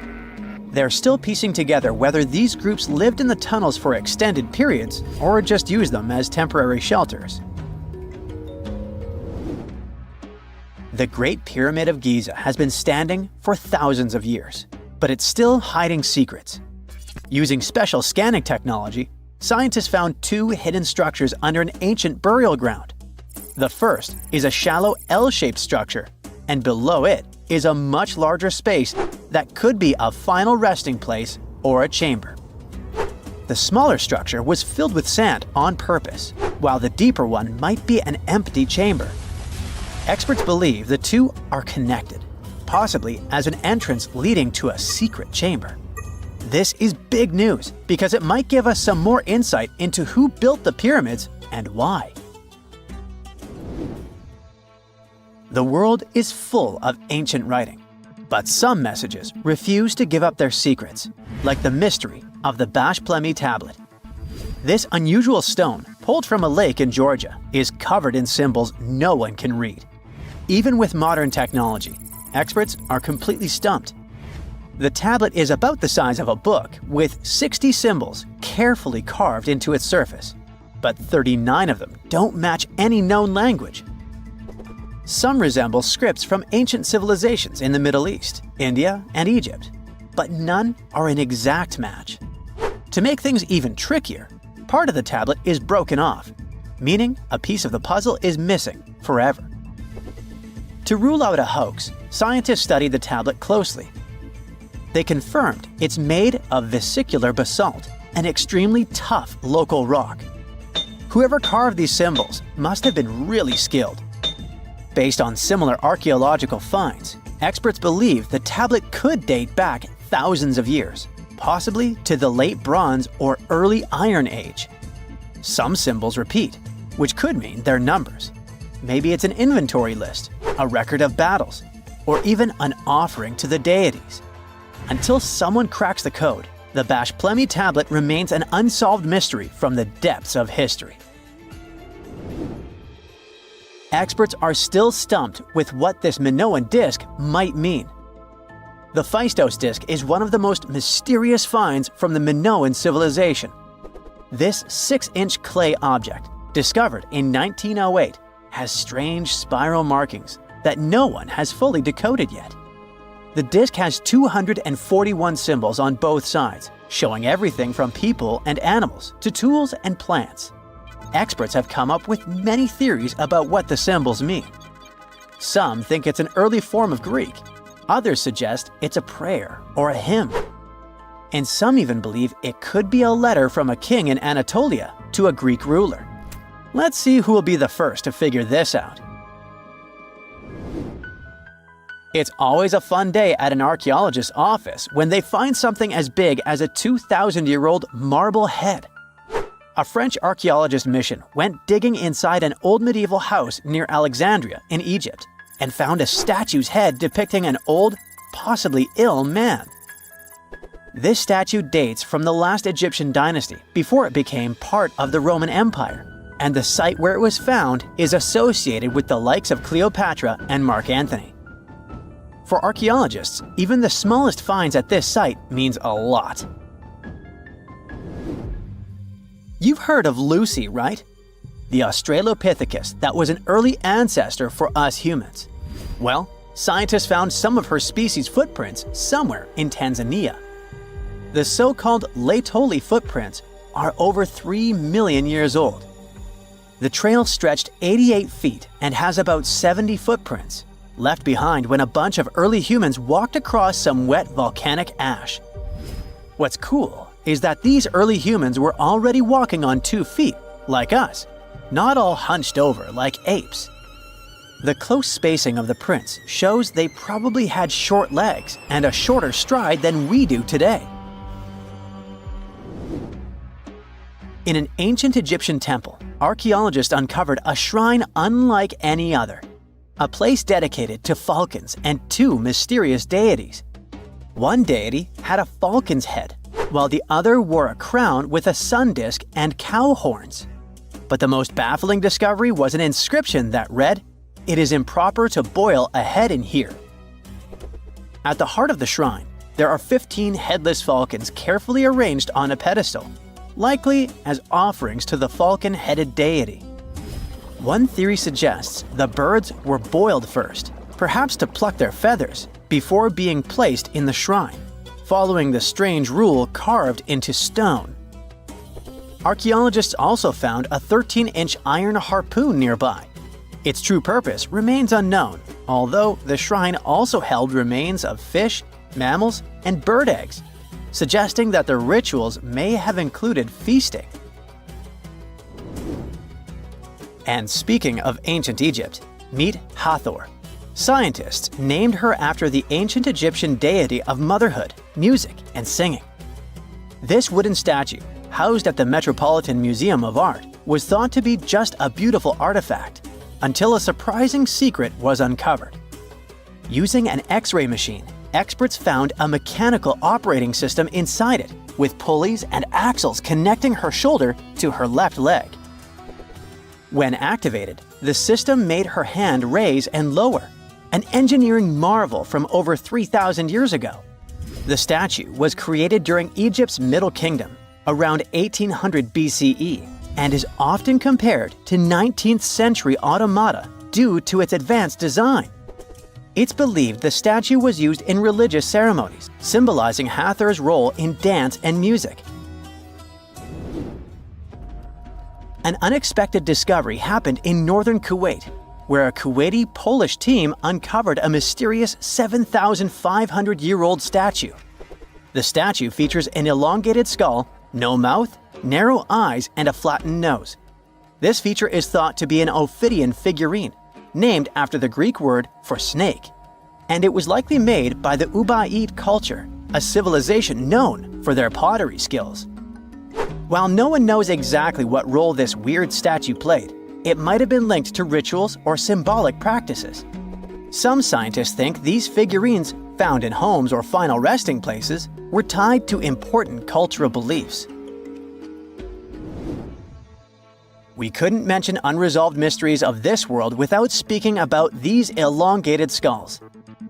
They're still piecing together whether these groups lived in the tunnels for extended periods or just used them as temporary shelters. The Great Pyramid of Giza has been standing for thousands of years, but it's still hiding secrets. Using special scanning technology, scientists found two hidden structures under an ancient burial ground. The first is a shallow L-shaped structure, and below it is a much larger space that could be a final resting place or a chamber. The smaller structure was filled with sand on purpose, while the deeper one might be an empty chamber. Experts believe the two are connected, possibly as an entrance leading to a secret chamber. This is big news because it might give us some more insight into who built the pyramids and why. The world is full of ancient writing, but some messages refuse to give up their secrets, like the mystery of the Bashplemi tablet. This unusual stone, pulled from a lake in Georgia, is covered in symbols no one can read. Even with modern technology, experts are completely stumped. The tablet is about the size of a book, with 60 symbols carefully carved into its surface, but 39 of them don't match any known language. Some resemble scripts from ancient civilizations in the Middle East, India, and Egypt, but none are an exact match. To make things even trickier, part of the tablet is broken off, meaning a piece of the puzzle is missing forever. To rule out a hoax, scientists studied the tablet closely. They confirmed it's made of vesicular basalt, an extremely tough local rock. Whoever carved these symbols must have been really skilled. Based on similar archaeological finds, experts believe the tablet could date back thousands of years, possibly to the late Bronze or early Iron Age. Some symbols repeat, which could mean they're numbers. Maybe it's an inventory list, a record of battles, or even an offering to the deities. Until someone cracks the code, the Bashplemi tablet remains an unsolved mystery from the depths of history. Experts are still stumped with what this Minoan disc might mean. The Phaistos disc is one of the most mysterious finds from the Minoan civilization. This 6-inch clay object, discovered in 1908, has strange spiral markings that no one has fully decoded yet. The disc has 241 symbols on both sides, showing everything from people and animals to tools and plants. Experts have come up with many theories about what the symbols mean. Some think it's an early form of Greek. Others suggest it's a prayer or a hymn. And some even believe it could be a letter from a king in Anatolia to a Greek ruler. Let's see who will be the first to figure this out. It's always a fun day at an archaeologist's office when they find something as big as a 2,000-year-old marble head. A French archaeologist mission went digging inside an old medieval house near Alexandria in Egypt and found a statue's head depicting an old, possibly ill man. This statue dates from the last Egyptian dynasty before it became part of the Roman Empire, and the site where it was found is associated with the likes of Cleopatra and Mark Antony. For archaeologists, even the smallest finds at this site means a lot. You've heard of Lucy, right? The Australopithecus that was an early ancestor for us humans. Well, scientists found some of her species' footprints somewhere in Tanzania. The so-called Laetoli footprints are over 3 million years old. The trail stretched 88 feet and has about 70 footprints, left behind when a bunch of early humans walked across some wet volcanic ash. What's cool is that these early humans were already walking on 2 feet, like us, not all hunched over like apes. The close spacing of the prints shows they probably had short legs and a shorter stride than we do today. In an ancient Egyptian temple, archaeologists uncovered a shrine unlike any other, a place dedicated to falcons and 2 mysterious deities. One deity had a falcon's head, while the other wore a crown with a sun disk and cow horns. But the most baffling discovery was an inscription that read, "It is improper to boil a head in here." At the heart of the shrine, there are 15 headless falcons carefully arranged on a pedestal, likely as offerings to the falcon-headed deity. One theory suggests the birds were boiled first, perhaps to pluck their feathers, before being placed in the shrine, following the strange rule carved into stone. Archaeologists also found a 13-inch iron harpoon nearby. Its true purpose remains unknown, although the shrine also held remains of fish, mammals, and bird eggs, suggesting that the rituals may have included feasting. And speaking of ancient Egypt, meet Hathor. Scientists named her after the ancient Egyptian deity of motherhood, music, and singing. This wooden statue, housed at the Metropolitan Museum of Art, was thought to be just a beautiful artifact, until a surprising secret was uncovered. Using an X-ray machine, experts found a mechanical operating system inside it, with pulleys and axles connecting her shoulder to her left leg. When activated, the system made her hand raise and lower, an engineering marvel from over 3,000 years ago. The statue was created during Egypt's Middle Kingdom, around 1800 BCE, and is often compared to 19th century automata due to its advanced design. It's believed the statue was used in religious ceremonies, symbolizing Hathor's role in dance and music. An unexpected discovery happened in northern Kuwait, where a Kuwaiti-Polish team uncovered a mysterious 7,500-year-old statue. The statue features an elongated skull, no mouth, narrow eyes, and a flattened nose. This feature is thought to be an Ophidian figurine, named after the Greek word for snake, and it was likely made by the Ubaid culture, a civilization known for their pottery skills. While no one knows exactly what role this weird statue played, it might have been linked to rituals or symbolic practices. Some scientists think these figurines, found in homes or final resting places, were tied to important cultural beliefs. We couldn't mention unresolved mysteries of this world without speaking about these elongated skulls.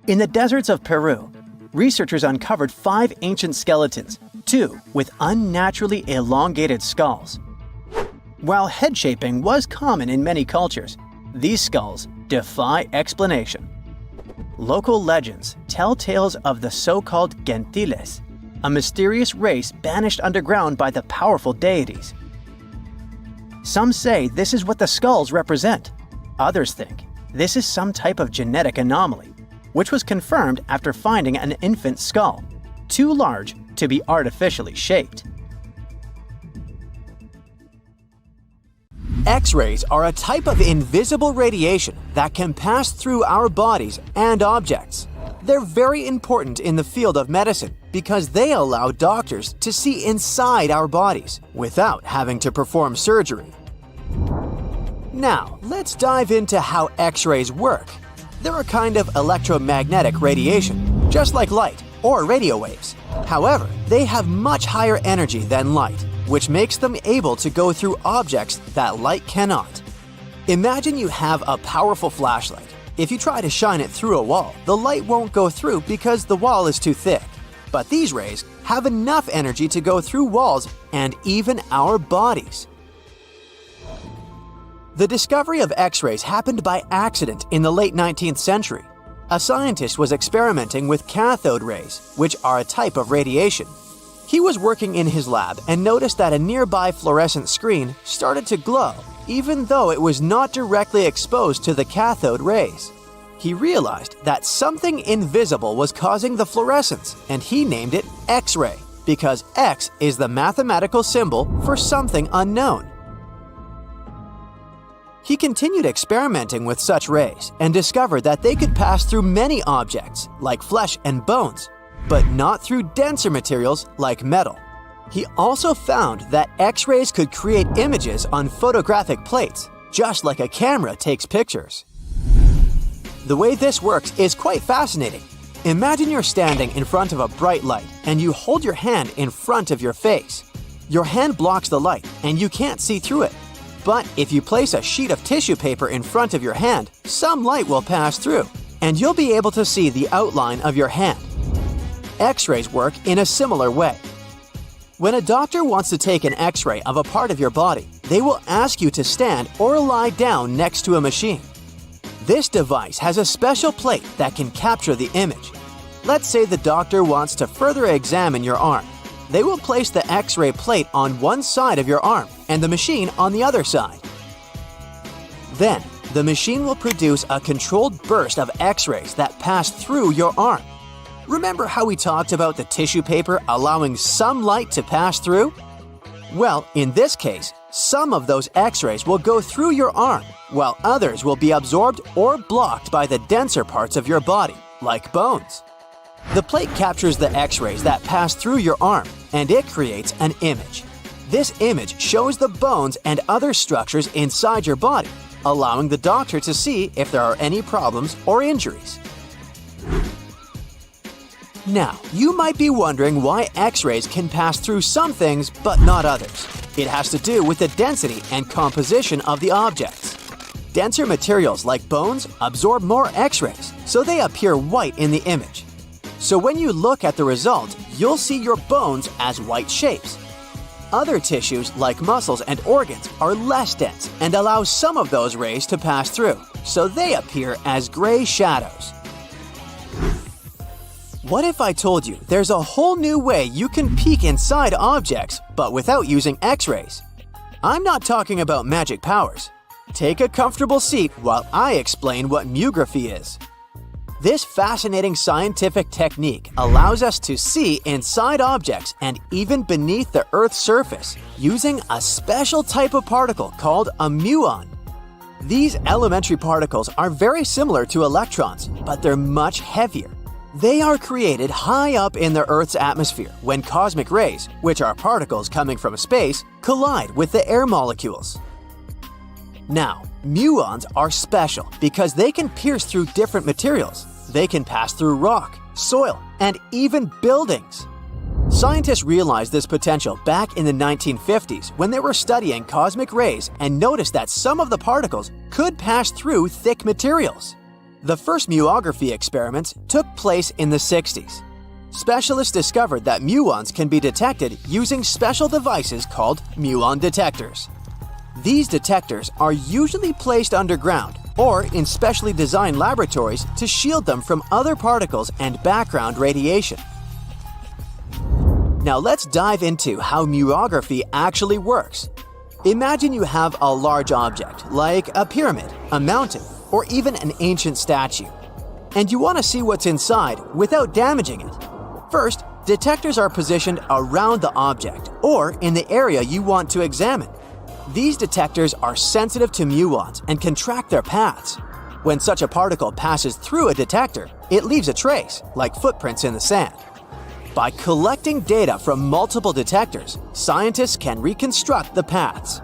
In the deserts of Peru, researchers uncovered 5 ancient skeletons, 2 with unnaturally elongated skulls. While head shaping was common in many cultures, these skulls defy explanation. Local legends tell tales of the so-called Gentiles, a mysterious race banished underground by the powerful deities. Some say this is what the skulls represent. Others think this is some type of genetic anomaly, which was confirmed after finding an infant skull, too large to be artificially shaped. X-rays are a type of invisible radiation that can pass through our bodies and objects. They're very important in the field of medicine because they allow doctors to see inside our bodies without having to perform surgery. Now, let's dive into how X-rays work. They're a kind of electromagnetic radiation, just like light, or radio waves. However, they have much higher energy than light, which makes them able to go through objects that light cannot. Imagine you have a powerful flashlight. If you try to shine it through a wall, the light won't go through because the wall is too thick. But these rays have enough energy to go through walls and even our bodies. The discovery of X-rays happened by accident in the late 19th century. A scientist was experimenting with cathode rays, which are a type of radiation. He was working in his lab and noticed that a nearby fluorescent screen started to glow, even though it was not directly exposed to the cathode rays. He realized that something invisible was causing the fluorescence, and he named it X-ray, because X is the mathematical symbol for something unknown. He continued experimenting with such rays and discovered that they could pass through many objects, like flesh and bones, but not through denser materials like metal. He also found that X-rays could create images on photographic plates, just like a camera takes pictures. The way this works is quite fascinating. Imagine you're standing in front of a bright light and you hold your hand in front of your face. Your hand blocks the light and you can't see through it. But if you place a sheet of tissue paper in front of your hand, some light will pass through, and you'll be able to see the outline of your hand. X-rays work in a similar way. When a doctor wants to take an X-ray of a part of your body, they will ask you to stand or lie down next to a machine. This device has a special plate that can capture the image. Let's say the doctor wants to further examine your arm. They will place the X-ray plate on one side of your arm and the machine on the other side. Then, the machine will produce a controlled burst of X-rays that pass through your arm. Remember how we talked about the tissue paper allowing some light to pass through? Well, in this case, some of those X-rays will go through your arm, while others will be absorbed or blocked by the denser parts of your body, like bones. The plate captures the X-rays that pass through your arm, and it creates an image. This image shows the bones and other structures inside your body, allowing the doctor to see if there are any problems or injuries. Now, you might be wondering why X-rays can pass through some things but not others. It has to do with the density and composition of the objects. Denser materials like bones absorb more X-rays, so they appear white in the image. So when you look at the result, you'll see your bones as white shapes. Other tissues like muscles and organs are less dense and allow some of those rays to pass through, so they appear as gray shadows. What if I told you there's a whole new way you can peek inside objects, but without using X-rays? I'm not talking about magic powers. Take a comfortable seat while I explain what myography is. This fascinating scientific technique allows us to see inside objects and even beneath the Earth's surface using a special type of particle called a muon. These elementary particles are very similar to electrons, but they're much heavier. They are created high up in the Earth's atmosphere when cosmic rays, which are particles coming from space, collide with the air molecules. Now, muons are special because they can pierce through different materials. They can pass through rock, soil, and even buildings. Scientists realized this potential back in the 1950s when they were studying cosmic rays and noticed that some of the particles could pass through thick materials. The first muography experiments took place in the 60s. Specialists discovered that muons can be detected using special devices called muon detectors. These detectors are usually placed underground or in specially designed laboratories to shield them from other particles and background radiation. Now let's dive into how muography actually works. Imagine you have a large object, like a pyramid, a mountain, or even an ancient statue, and you want to see what's inside without damaging it. First, detectors are positioned around the object or in the area you want to examine. These detectors are sensitive to muons and can track their paths. When such a particle passes through a detector, it leaves a trace, like footprints in the sand. By collecting data from multiple detectors, scientists can reconstruct the paths.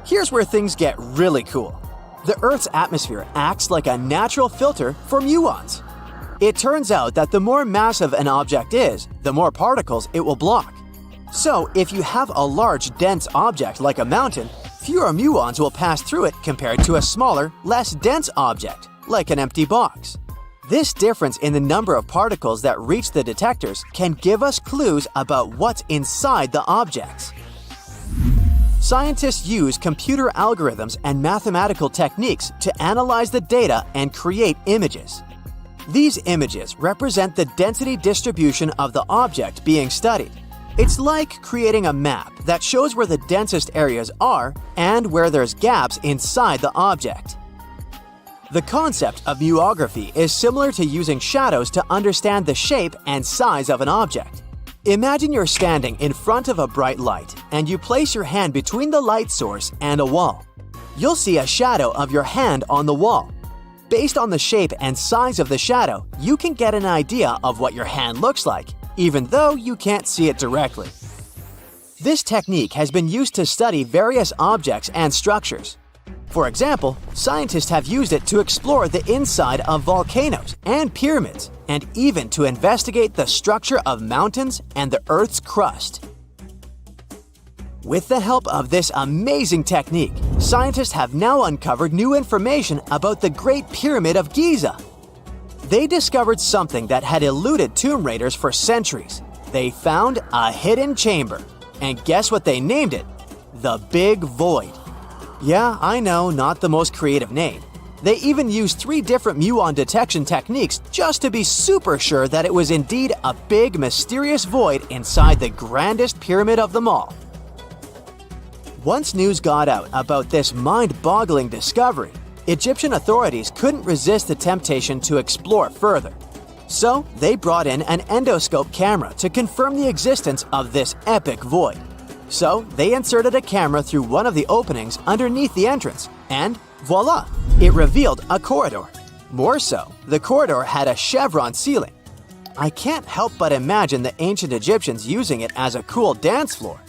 Here's where things get really cool. The Earth's atmosphere acts like a natural filter for muons. It turns out that the more massive an object is, the more particles it will block. So, if you have a large, dense object like a mountain, fewer muons will pass through it compared to a smaller, less dense object, like an empty box. This difference in the number of particles that reach the detectors can give us clues about what's inside the objects. Scientists use computer algorithms and mathematical techniques to analyze the data and create images. These images represent the density distribution of the object being studied. It's like creating a map that shows where the densest areas are and where there's gaps inside the object. The concept of muography is similar to using shadows to understand the shape and size of an object. Imagine you're standing in front of a bright light and you place your hand between the light source and a wall. You'll see a shadow of your hand on the wall. Based on the shape and size of the shadow, you can get an idea of what your hand looks like, even though you can't see it directly. This technique has been used to study various objects and structures. For example, scientists have used it to explore the inside of volcanoes and pyramids, and even to investigate the structure of mountains and the Earth's crust. With the help of this amazing technique, scientists have now uncovered new information about the Great Pyramid of Giza. They discovered something that had eluded tomb raiders for centuries. They found a hidden chamber. And guess what they named it? The Big Void. Yeah, I know, not the most creative name. They even used 3 different muon detection techniques just to be super sure that it was indeed a big, mysterious void inside the grandest pyramid of them all. Once news got out about this mind-boggling discovery, Egyptian authorities couldn't resist the temptation to explore further. So, they brought in an endoscope camera to confirm the existence of this epic void. So, they inserted a camera through one of the openings underneath the entrance, and voila! It revealed a corridor. More so, the corridor had a chevron ceiling. I can't help but imagine the ancient Egyptians using it as a cool dance floor.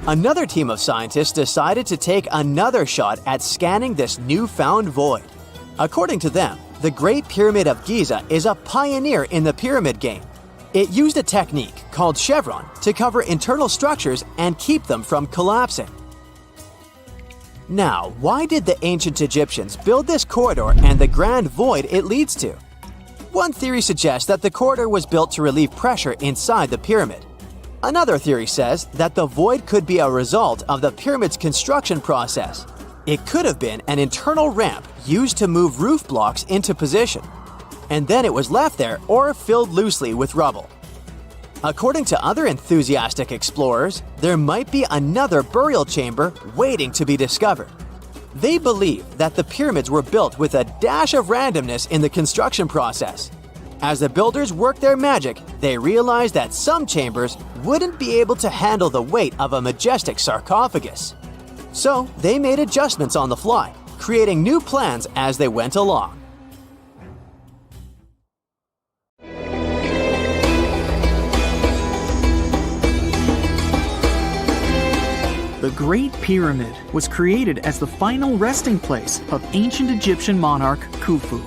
Another team of scientists decided to take another shot at scanning this newfound void. According to them, the Great Pyramid of Giza is a pioneer in the pyramid game. It used a technique called chevron to cover internal structures and keep them from collapsing. Now, why did the ancient Egyptians build this corridor and the grand void it leads to? One theory suggests that the corridor was built to relieve pressure inside the pyramid. Another theory says that the void could be a result of the pyramid's construction process. It could have been an internal ramp used to move roof blocks into position, and then it was left there or filled loosely with rubble. According to other enthusiastic explorers, there might be another burial chamber waiting to be discovered. They believe that the pyramids were built with a dash of randomness in the construction process. As the builders worked their magic, they realized that some chambers wouldn't be able to handle the weight of a majestic sarcophagus. So they made adjustments on the fly, creating new plans as they went along. The Great Pyramid was created as the final resting place of ancient Egyptian monarch Khufu.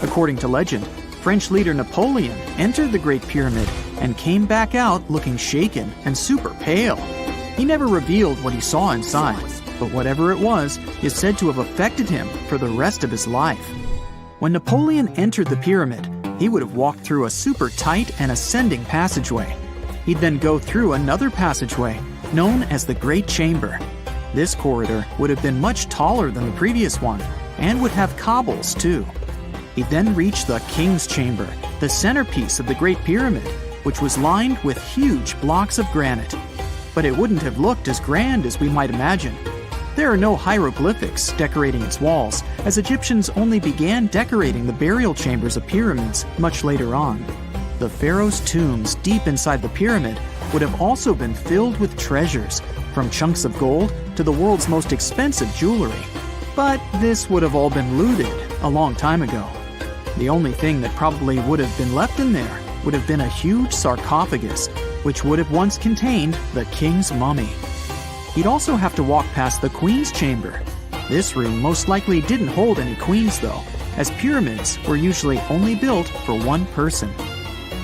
According to legend, French leader Napoleon entered the Great Pyramid and came back out looking shaken and super pale. He never revealed what he saw inside, but whatever it was is said to have affected him for the rest of his life. When Napoleon entered the pyramid, he would have walked through a super tight and ascending passageway. He'd then go through another passageway, known as the Great Chamber. This corridor would have been much taller than the previous one, and would have cobbles too. He then reached the King's Chamber, the centerpiece of the Great Pyramid, which was lined with huge blocks of granite. But it wouldn't have looked as grand as we might imagine. There are no hieroglyphics decorating its walls, as Egyptians only began decorating the burial chambers of pyramids much later on. The pharaoh's tombs deep inside the pyramid would have also been filled with treasures, from chunks of gold to the world's most expensive jewelry. But this would have all been looted a long time ago. The only thing that probably would have been left in there would have been a huge sarcophagus, which would have once contained the king's mummy. He'd also have to walk past the queen's chamber. This room most likely didn't hold any queens though, as pyramids were usually only built for one person.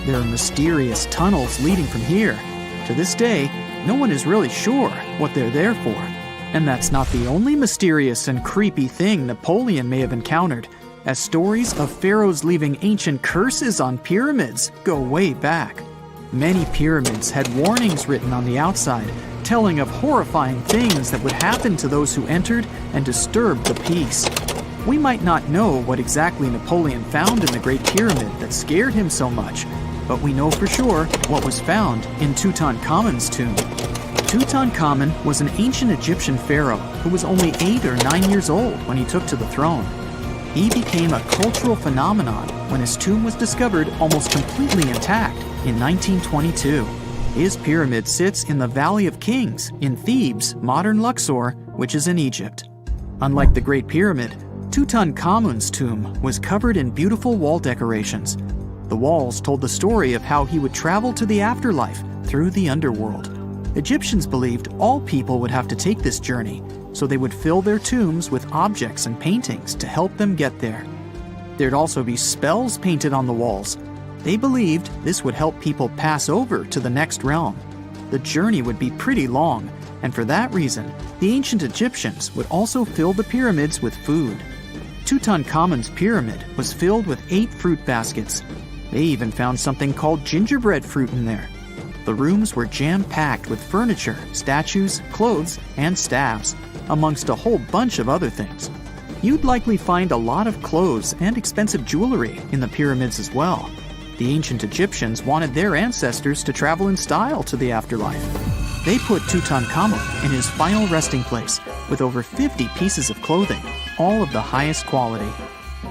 There are mysterious tunnels leading from here. To this day, no one is really sure what they're there for. And that's not the only mysterious and creepy thing Napoleon may have encountered, as stories of pharaohs leaving ancient curses on pyramids go way back. Many pyramids had warnings written on the outside, telling of horrifying things that would happen to those who entered and disturbed the peace. We might not know what exactly Napoleon found in the Great Pyramid that scared him so much, but we know for sure what was found in Tutankhamun's tomb. Tutankhamun was an ancient Egyptian pharaoh who was only 8 or 9 years old when he took to the throne. He became a cultural phenomenon when his tomb was discovered almost completely intact in 1922. His pyramid sits in the Valley of Kings in Thebes, modern Luxor, which is in Egypt. Unlike the Great Pyramid, Tutankhamun's tomb was covered in beautiful wall decorations. The walls told the story of how he would travel to the afterlife through the underworld. Egyptians believed all people would have to take this journey, so they would fill their tombs with objects and paintings to help them get there. There'd also be spells painted on the walls. They believed this would help people pass over to the next realm. The journey would be pretty long, and for that reason, the ancient Egyptians would also fill the pyramids with food. Tutankhamun's pyramid was filled with 8 fruit baskets. They even found something called gingerbread fruit in there. The rooms were jam-packed with furniture, statues, clothes, and staffs, amongst a whole bunch of other things. You'd likely find a lot of clothes and expensive jewelry in the pyramids as well. The ancient Egyptians wanted their ancestors to travel in style to the afterlife. They put Tutankhamun in his final resting place with over 50 pieces of clothing, all of the highest quality.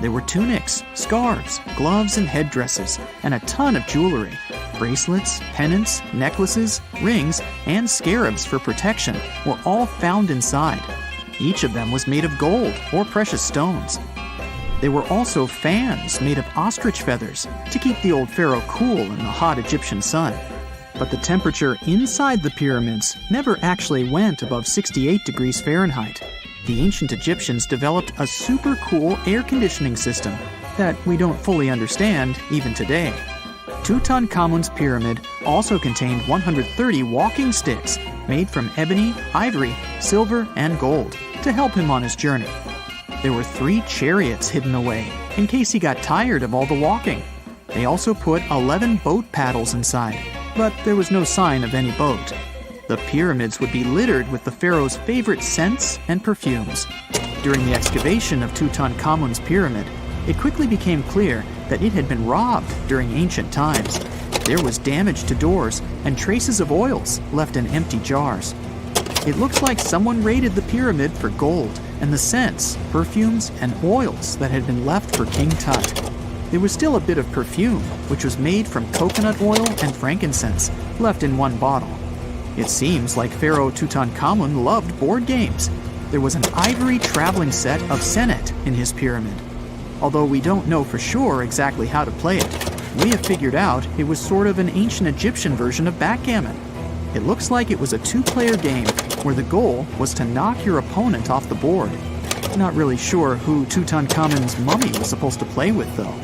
There were tunics, scarves, gloves, and headdresses, and a ton of jewelry. Bracelets, pendants, necklaces, rings, and scarabs for protection were all found inside. Each of them was made of gold or precious stones. There were also fans made of ostrich feathers to keep the old pharaoh cool in the hot Egyptian sun. But the temperature inside the pyramids never actually went above 68 degrees Fahrenheit. The ancient Egyptians developed a super cool air conditioning system that we don't fully understand even today. Tutankhamun's pyramid also contained 130 walking sticks made from ebony, ivory, silver, and gold to help him on his journey. There were 3 chariots hidden away in case he got tired of all the walking. They also put 11 boat paddles inside, but there was no sign of any boat. The pyramids would be littered with the pharaoh's favorite scents and perfumes. During the excavation of Tutankhamun's pyramid, it quickly became clear that it had been robbed during ancient times. There was damage to doors and traces of oils left in empty jars. It looks like someone raided the pyramid for gold and the scents, perfumes, and oils that had been left for King Tut. There was still a bit of perfume, which was made from coconut oil and frankincense, left in one bottle. It seems like Pharaoh Tutankhamun loved board games. There was an ivory traveling set of senet in his pyramid. Although we don't know for sure exactly how to play it, we have figured out it was sort of an ancient Egyptian version of backgammon. It looks like it was a 2-player game where the goal was to knock your opponent off the board. Not really sure who Tutankhamun's mummy was supposed to play with, though.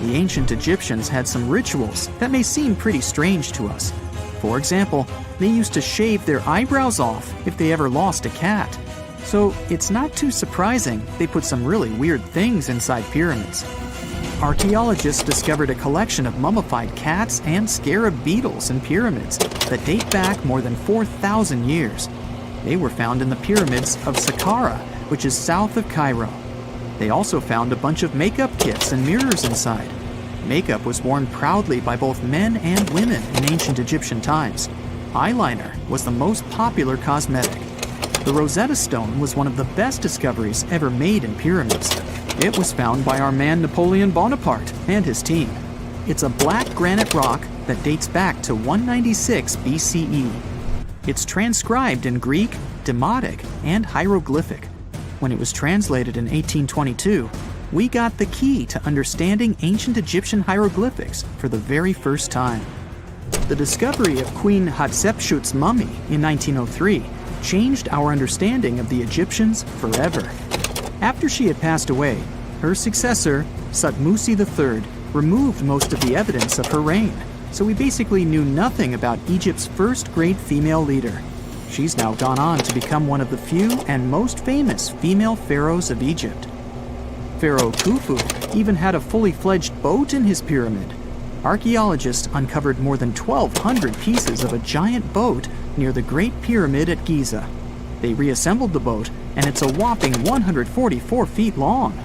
The ancient Egyptians had some rituals that may seem pretty strange to us. For example, they used to shave their eyebrows off if they ever lost a cat. So it's not too surprising they put some really weird things inside pyramids. Archaeologists discovered a collection of mummified cats and scarab beetles in pyramids that date back more than 4,000 years. They were found in the pyramids of Saqqara, which is south of Cairo. They also found a bunch of makeup kits and mirrors inside. Makeup was worn proudly by both men and women in ancient Egyptian times. Eyeliner was the most popular cosmetic. The Rosetta Stone was one of the best discoveries ever made in pyramids. It was found by our man Napoleon Bonaparte and his team. It's a black granite rock that dates back to 196 BCE. It's transcribed in Greek, Demotic, and hieroglyphic. When it was translated in 1822, we got the key to understanding ancient Egyptian hieroglyphics for the very first time. The discovery of Queen Hatshepsut's mummy in 1903 changed our understanding of the Egyptians forever. After she had passed away, Her successor, Thutmose III, removed most of the evidence of her reign, so we basically knew nothing about Egypt's first great female leader. She's now gone on to become one of the few and most famous female pharaohs of Egypt. Pharaoh Khufu even had a fully fledged boat in his pyramid. Archaeologists uncovered more than 1,200 pieces of a giant boat near the Great Pyramid at Giza. They reassembled the boat, and it's a whopping 144 feet long.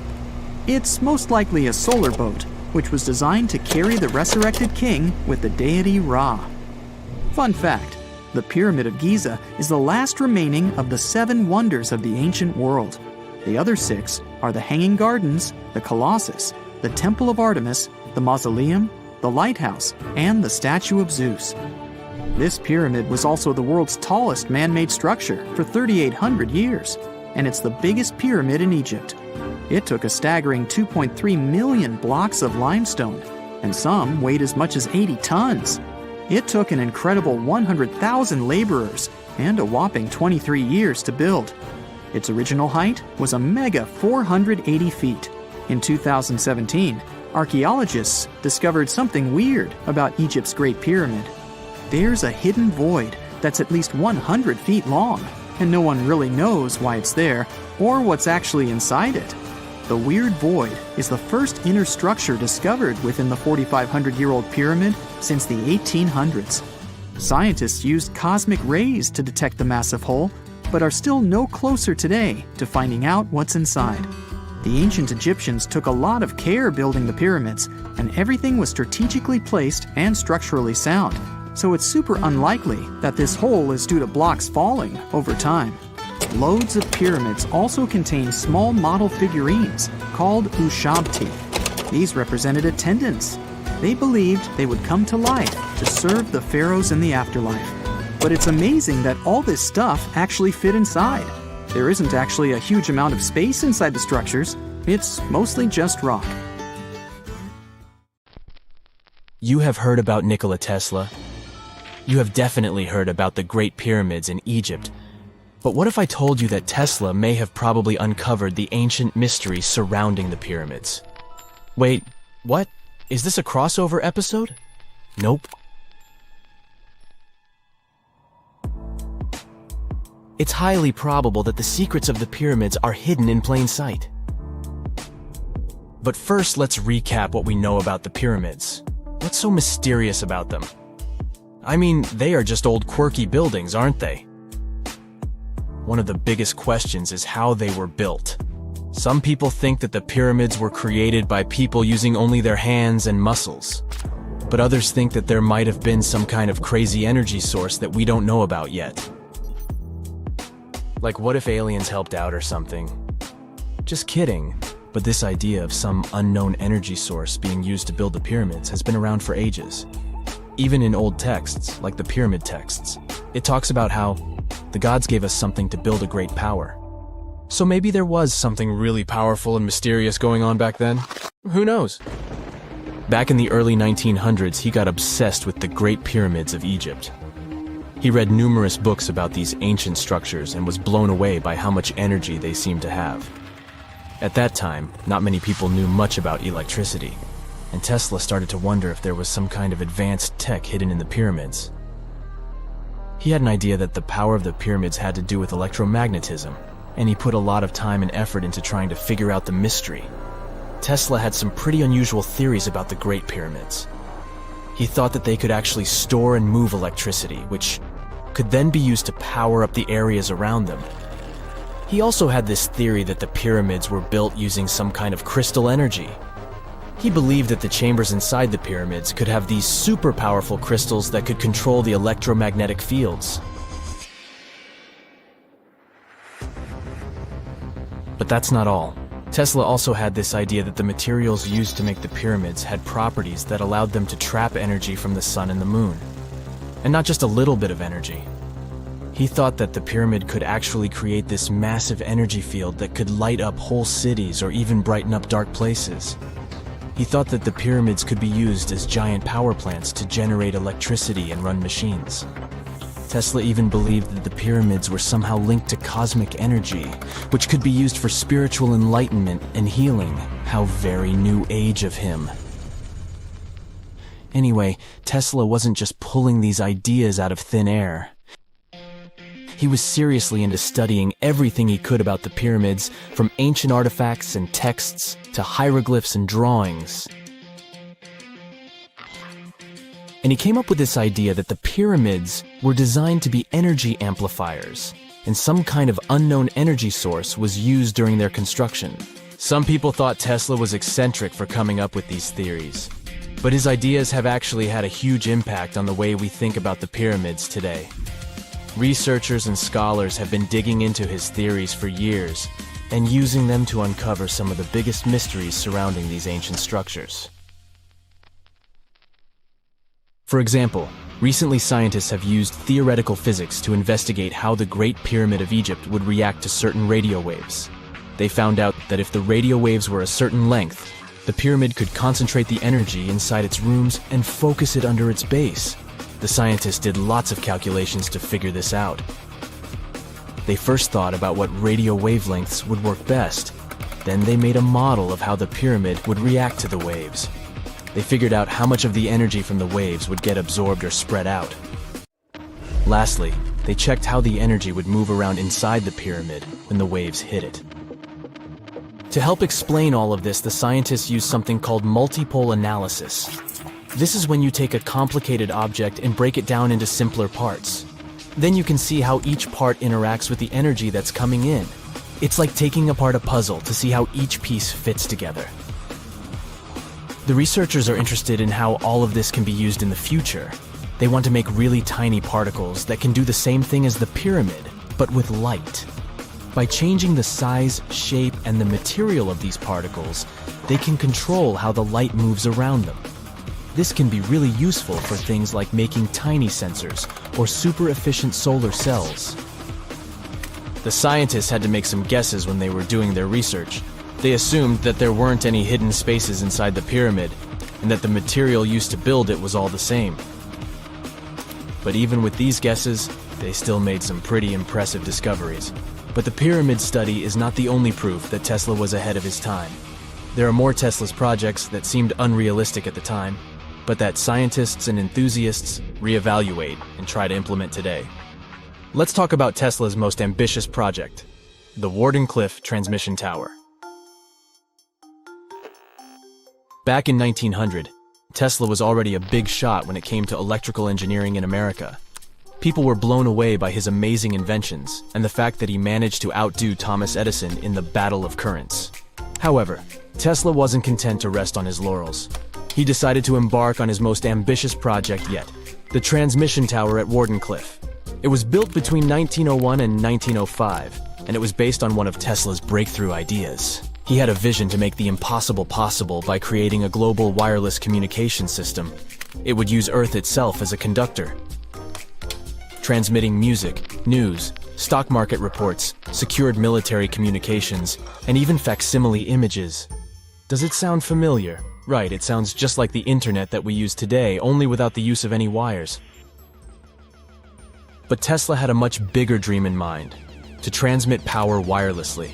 It's most likely a solar boat, which was designed to carry the resurrected king with the deity Ra. Fun fact, the Pyramid of Giza is the last remaining of the 7 wonders of the ancient world. The other 6 are the Hanging Gardens, the Colossus, the Temple of Artemis, the Mausoleum, the Lighthouse, and the Statue of Zeus. This pyramid was also the world's tallest man-made structure for 3,800 years, and it's the biggest pyramid in Egypt. It took a staggering 2.3 million blocks of limestone, and some weighed as much as 80 tons. It took an incredible 100,000 laborers and a whopping 23 years to build. Its original height was a mega 480 feet. In 2017, archaeologists discovered something weird about Egypt's Great Pyramid. There's a hidden void that's at least 100 feet long, and no one really knows why it's there or what's actually inside it. The weird void is the first inner structure discovered within the 4,500-year-old pyramid since the 1800s. Scientists used cosmic rays to detect the massive hole, but are still no closer today to finding out what's inside. The ancient Egyptians took a lot of care building the pyramids, and everything was strategically placed and structurally sound, so it's super unlikely that this hole is due to blocks falling over time. Loads of pyramids also contain small model figurines called ushabti. These represented attendants. They believed they would come to life to serve the pharaohs in the afterlife. But it's amazing that all this stuff actually fit inside. There isn't actually a huge amount of space inside the structures. It's mostly just rock. You have heard about Nikola Tesla. You have definitely heard about the Great Pyramids in Egypt. But what if I told you that Tesla may have probably uncovered the ancient mystery surrounding the pyramids? Wait, what? Is this a crossover episode? Nope. It's highly probable that the secrets of the pyramids are hidden in plain sight. But first, let's recap what we know about the pyramids. What's so mysterious about them? I mean, they are just old quirky buildings, aren't they? One of the biggest questions is how they were built. Some people think that the pyramids were created by people using only their hands and muscles. But others think that there might have been some kind of crazy energy source that we don't know about yet. Like, what if aliens helped out or something? Just kidding, but this idea of some unknown energy source being used to build the pyramids has been around for ages. Even in old texts, like the pyramid texts, it talks about how the gods gave us something to build a great power. So maybe there was something really powerful and mysterious going on back then? Who knows? Back in the early 1900s, he got obsessed with the Great Pyramids of Egypt. He read numerous books about these ancient structures and was blown away by how much energy they seemed to have. At that time, not many people knew much about electricity, and Tesla started to wonder if there was some kind of advanced tech hidden in the pyramids. He had an idea that the power of the pyramids had to do with electromagnetism, and he put a lot of time and effort into trying to figure out the mystery. Tesla had some pretty unusual theories about the Great Pyramids. He thought that they could actually store and move electricity, which could then be used to power up the areas around them. He also had this theory that the pyramids were built using some kind of crystal energy. He believed that the chambers inside the pyramids could have these super powerful crystals that could control the electromagnetic fields. But that's not all. Tesla also had this idea that the materials used to make the pyramids had properties that allowed them to trap energy from the sun and the moon. And not just a little bit of energy. He thought that the pyramid could actually create this massive energy field that could light up whole cities or even brighten up dark places. He thought that the pyramids could be used as giant power plants to generate electricity and run machines. Tesla even believed that the pyramids were somehow linked to cosmic energy, which could be used for spiritual enlightenment and healing. How very new age of him. Anyway, Tesla wasn't just pulling these ideas out of thin air. He was seriously into studying everything he could about the pyramids, from ancient artifacts and texts to hieroglyphs and drawings. And he came up with this idea that the pyramids were designed to be energy amplifiers, and some kind of unknown energy source was used during their construction. Some people thought Tesla was eccentric for coming up with these theories, but his ideas have actually had a huge impact on the way we think about the pyramids today. Researchers and scholars have been digging into his theories for years and using them to uncover some of the biggest mysteries surrounding these ancient structures. For example, recently scientists have used theoretical physics to investigate how the Great Pyramid of Egypt would react to certain radio waves. They found out that if the radio waves were a certain length, the pyramid could concentrate the energy inside its rooms and focus it under its base. The scientists did lots of calculations to figure this out. They first thought about what radio wavelengths would work best. Then they made a model of how the pyramid would react to the waves. They figured out how much of the energy from the waves would get absorbed or spread out. Lastly, they checked how the energy would move around inside the pyramid when the waves hit it. To help explain all of this, the scientists used something called multipole analysis. This is when you take a complicated object and break it down into simpler parts. Then you can see how each part interacts with the energy that's coming in. It's like taking apart a puzzle to see how each piece fits together. The researchers are interested in how all of this can be used in the future. They want to make really tiny particles that can do the same thing as the pyramid, but with light. By changing the size, shape, and the material of these particles, they can control how the light moves around them. This can be really useful for things like making tiny sensors or super efficient solar cells. The scientists had to make some guesses when they were doing their research. They assumed that there weren't any hidden spaces inside the pyramid, and that the material used to build it was all the same. But even with these guesses, they still made some pretty impressive discoveries. But the pyramid study is not the only proof that Tesla was ahead of his time. There are more Tesla's projects that seemed unrealistic at the time, but that scientists and enthusiasts reevaluate and try to implement today. Let's talk about Tesla's most ambitious project, the Wardenclyffe Transmission Tower. Back in 1900, Tesla was already a big shot when it came to electrical engineering in America. People were blown away by his amazing inventions and the fact that he managed to outdo Thomas Edison in the battle of currents. However, Tesla wasn't content to rest on his laurels. He decided to embark on his most ambitious project yet, the transmission tower at Wardenclyffe. It was built between 1901 and 1905, and it was based on one of Tesla's breakthrough ideas. He had a vision to make the impossible possible by creating a global wireless communication system. It would use Earth itself as a conductor, transmitting music, news, stock market reports, secured military communications, and even facsimile images. Does it sound familiar? Right, it sounds just like the internet that we use today, only without the use of any wires. But Tesla had a much bigger dream in mind, to transmit power wirelessly.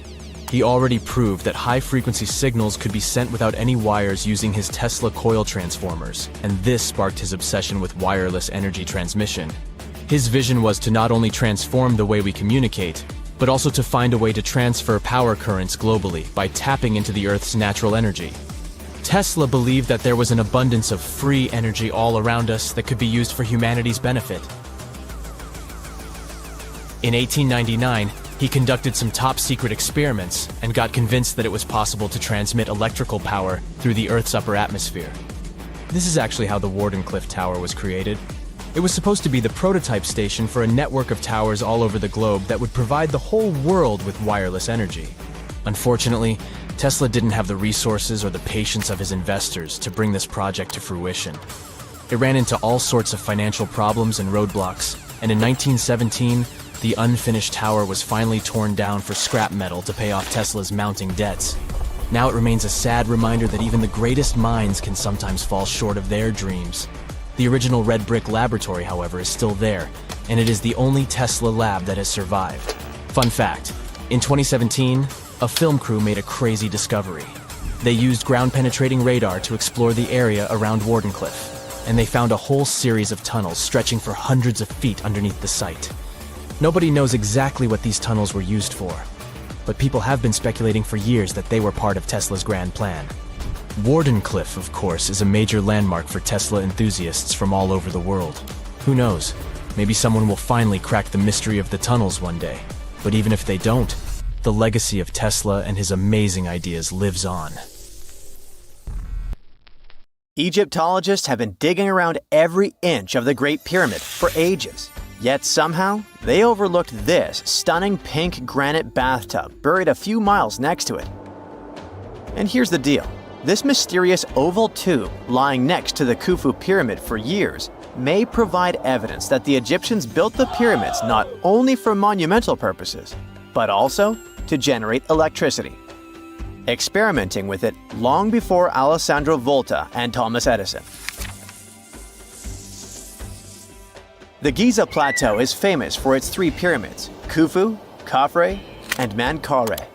He already proved that high-frequency signals could be sent without any wires using his Tesla coil transformers, and this sparked his obsession with wireless energy transmission. His vision was to not only transform the way we communicate, but also to find a way to transfer power currents globally by tapping into the Earth's natural energy. Tesla believed that there was an abundance of free energy all around us that could be used for humanity's benefit. In 1899, he conducted some top-secret experiments and got convinced that it was possible to transmit electrical power through the Earth's upper atmosphere. This is actually how the Wardenclyffe Tower was created. It was supposed to be the prototype station for a network of towers all over the globe that would provide the whole world with wireless energy. Unfortunately, Tesla didn't have the resources or the patience of his investors to bring this project to fruition. It ran into all sorts of financial problems and roadblocks, and in 1917, the unfinished tower was finally torn down for scrap metal to pay off Tesla's mounting debts. Now it remains a sad reminder that even the greatest minds can sometimes fall short of their dreams. The original red brick laboratory, however, is still there, and it is the only Tesla lab that has survived. Fun fact, in 2017, a film crew made a crazy discovery. They used ground-penetrating radar to explore the area around Wardenclyffe, and they found a whole series of tunnels stretching for hundreds of feet underneath the site. Nobody knows exactly what these tunnels were used for, but people have been speculating for years that they were part of Tesla's grand plan. Wardenclyffe, of course, is a major landmark for Tesla enthusiasts from all over the world. Who knows? Maybe someone will finally crack the mystery of the tunnels one day. But even if they don't, the legacy of Tesla and his amazing ideas lives on. Egyptologists have been digging around every inch of the Great Pyramid for ages. Yet somehow, they overlooked this stunning pink granite bathtub buried a few miles next to it. And here's the deal. This mysterious oval tube lying next to the Khufu pyramid for years may provide evidence that the Egyptians built the pyramids not only for monumental purposes, but also to generate electricity, experimenting with it long before Alessandro Volta and Thomas Edison. The Giza Plateau is famous for its three pyramids, Khufu, Khafre, and Menkaure.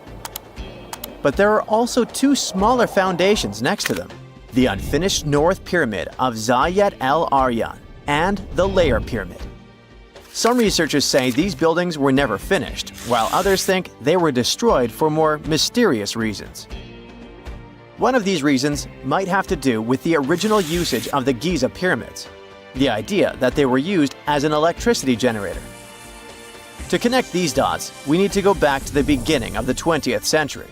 But there are also two smaller foundations next to them, the unfinished North Pyramid of Zayat el-Aryan and the Layer Pyramid. Some researchers say these buildings were never finished, while others think they were destroyed for more mysterious reasons. One of these reasons might have to do with the original usage of the Giza pyramids, the idea that they were used as an electricity generator. To connect these dots, we need to go back to the beginning of the 20th century.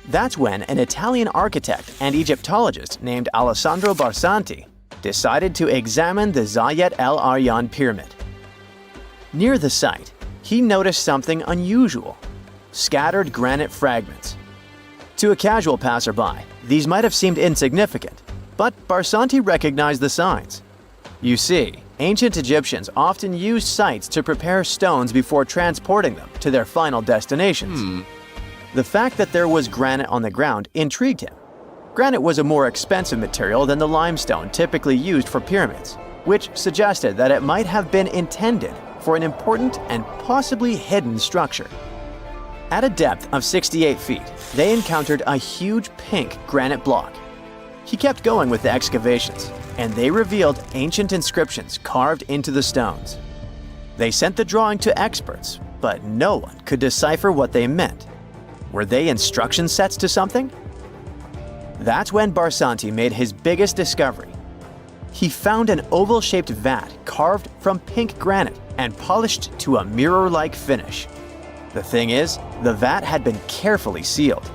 That's when an Italian architect and Egyptologist named Alessandro Barsanti decided to examine the Zayat el-Aryan pyramid. Near the site, he noticed something unusual: scattered granite fragments. To a casual passerby, these might have seemed insignificant, but Barsanti recognized the signs. You see, ancient Egyptians often used sites to prepare stones before transporting them to their final destinations. The fact that there was granite on the ground intrigued him. Granite was a more expensive material than the limestone typically used for pyramids, which suggested that it might have been intended for an important and possibly hidden structure. At a depth of 68 feet, they encountered a huge pink granite block. He kept going with the excavations, and they revealed ancient inscriptions carved into the stones. They sent the drawing to experts, but no one could decipher what they meant. Were they instruction sets to something? That's when Barsanti made his biggest discovery. He found an oval-shaped vat carved from pink granite and polished to a mirror-like finish. The thing is, the vat had been carefully sealed.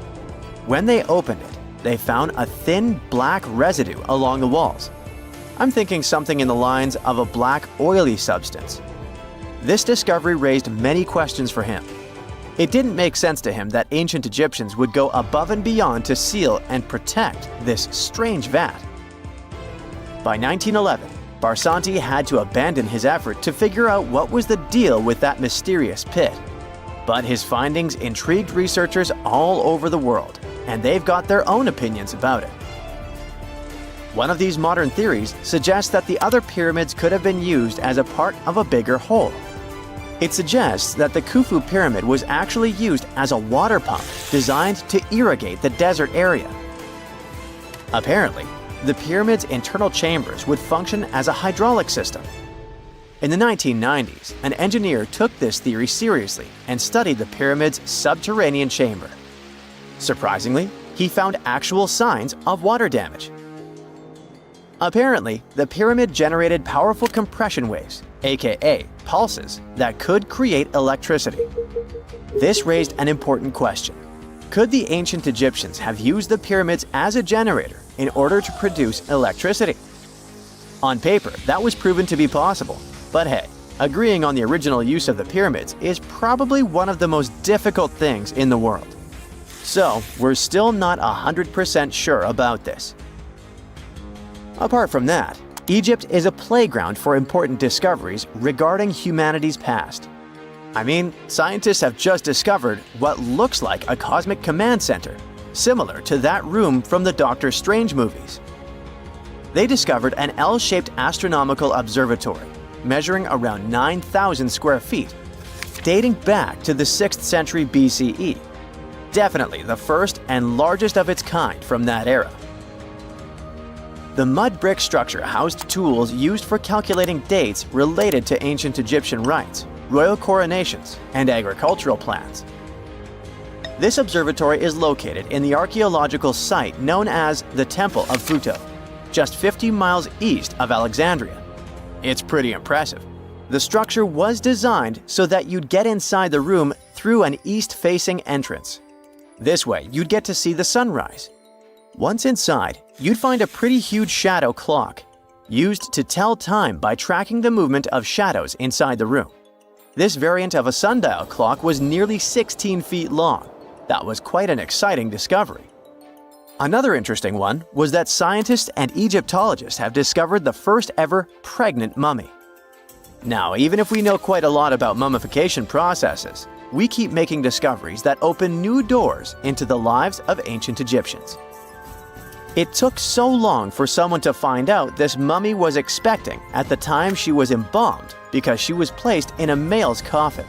When they opened it, they found a thin black residue along the walls. I'm thinking something in the lines of a black oily substance. This discovery raised many questions for him. It didn't make sense to him that ancient Egyptians would go above and beyond to seal and protect this strange vat. By 1911, Barsanti had to abandon his effort to figure out what was the deal with that mysterious pit. But his findings intrigued researchers all over the world, and they've got their own opinions about it. One of these modern theories suggests that the other pyramids could have been used as a part of a bigger whole. It suggests that the Khufu pyramid was actually used as a water pump designed to irrigate the desert area. Apparently, the pyramid's internal chambers would function as a hydraulic system. In the 1990s, an engineer took this theory seriously and studied the pyramid's subterranean chamber. Surprisingly, he found actual signs of water damage. Apparently, the pyramid generated powerful compression waves, aka pulses, that could create electricity. This raised an important question. Could the ancient Egyptians have used the pyramids as a generator in order to produce electricity? On paper, that was proven to be possible, but hey, agreeing on the original use of the pyramids is probably one of the most difficult things in the world. So, we're still not 100% sure about this. Apart from that, Egypt is a playground for important discoveries regarding humanity's past. I mean, scientists have just discovered what looks like a cosmic command center, similar to that room from the Doctor Strange movies. They discovered an L-shaped astronomical observatory, measuring around 9,000 square feet, dating back to the 6th century BCE. definitely the first and largest of its kind from that era. The mud brick structure housed tools used for calculating dates related to ancient Egyptian rites, royal coronations, and agricultural plans. This observatory is located in the archaeological site known as the Temple of Phuto, just 50 miles east of Alexandria. It's pretty impressive. The structure was designed so that you'd get inside the room through an east-facing entrance. This way, you'd get to see the sunrise. Once inside, you'd find a pretty huge shadow clock, used to tell time by tracking the movement of shadows inside the room. This variant of a sundial clock was nearly 16 feet long. That was quite an exciting discovery. Another interesting one was that scientists and Egyptologists have discovered the first ever pregnant mummy. Now, even if we know quite a lot about mummification processes, we keep making discoveries that open new doors into the lives of ancient Egyptians. It took so long for someone to find out this mummy was expecting at the time she was embalmed because she was placed in a male's coffin.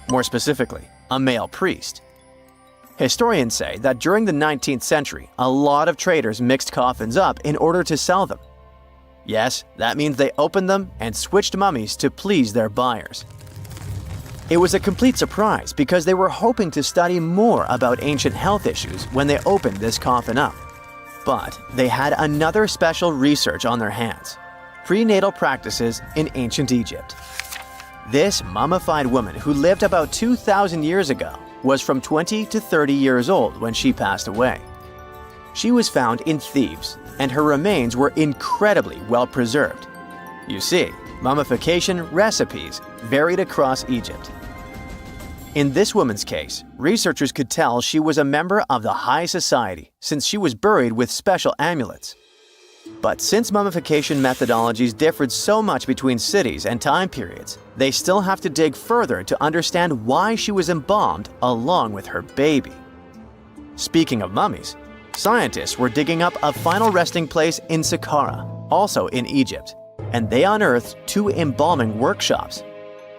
More specifically, a male priest. Historians say that during the 19th century, a lot of traders mixed coffins up in order to sell them. Yes, that means they opened them and switched mummies to please their buyers. It was a complete surprise because they were hoping to study more about ancient health issues when they opened this coffin up. But they had another special research on their hands: prenatal practices in ancient Egypt. This mummified woman who lived about 2,000 years ago was from 20 to 30 years old when she passed away. She was found in Thebes, and her remains were incredibly well preserved. You see, mummification recipes varied across Egypt. In this woman's case, researchers could tell she was a member of the high society since she was buried with special amulets. But since mummification methodologies differed so much between cities and time periods, they still have to dig further to understand why she was embalmed along with her baby. Speaking of mummies, scientists were digging up a final resting place in Saqqara, also in Egypt, and they unearthed two embalming workshops.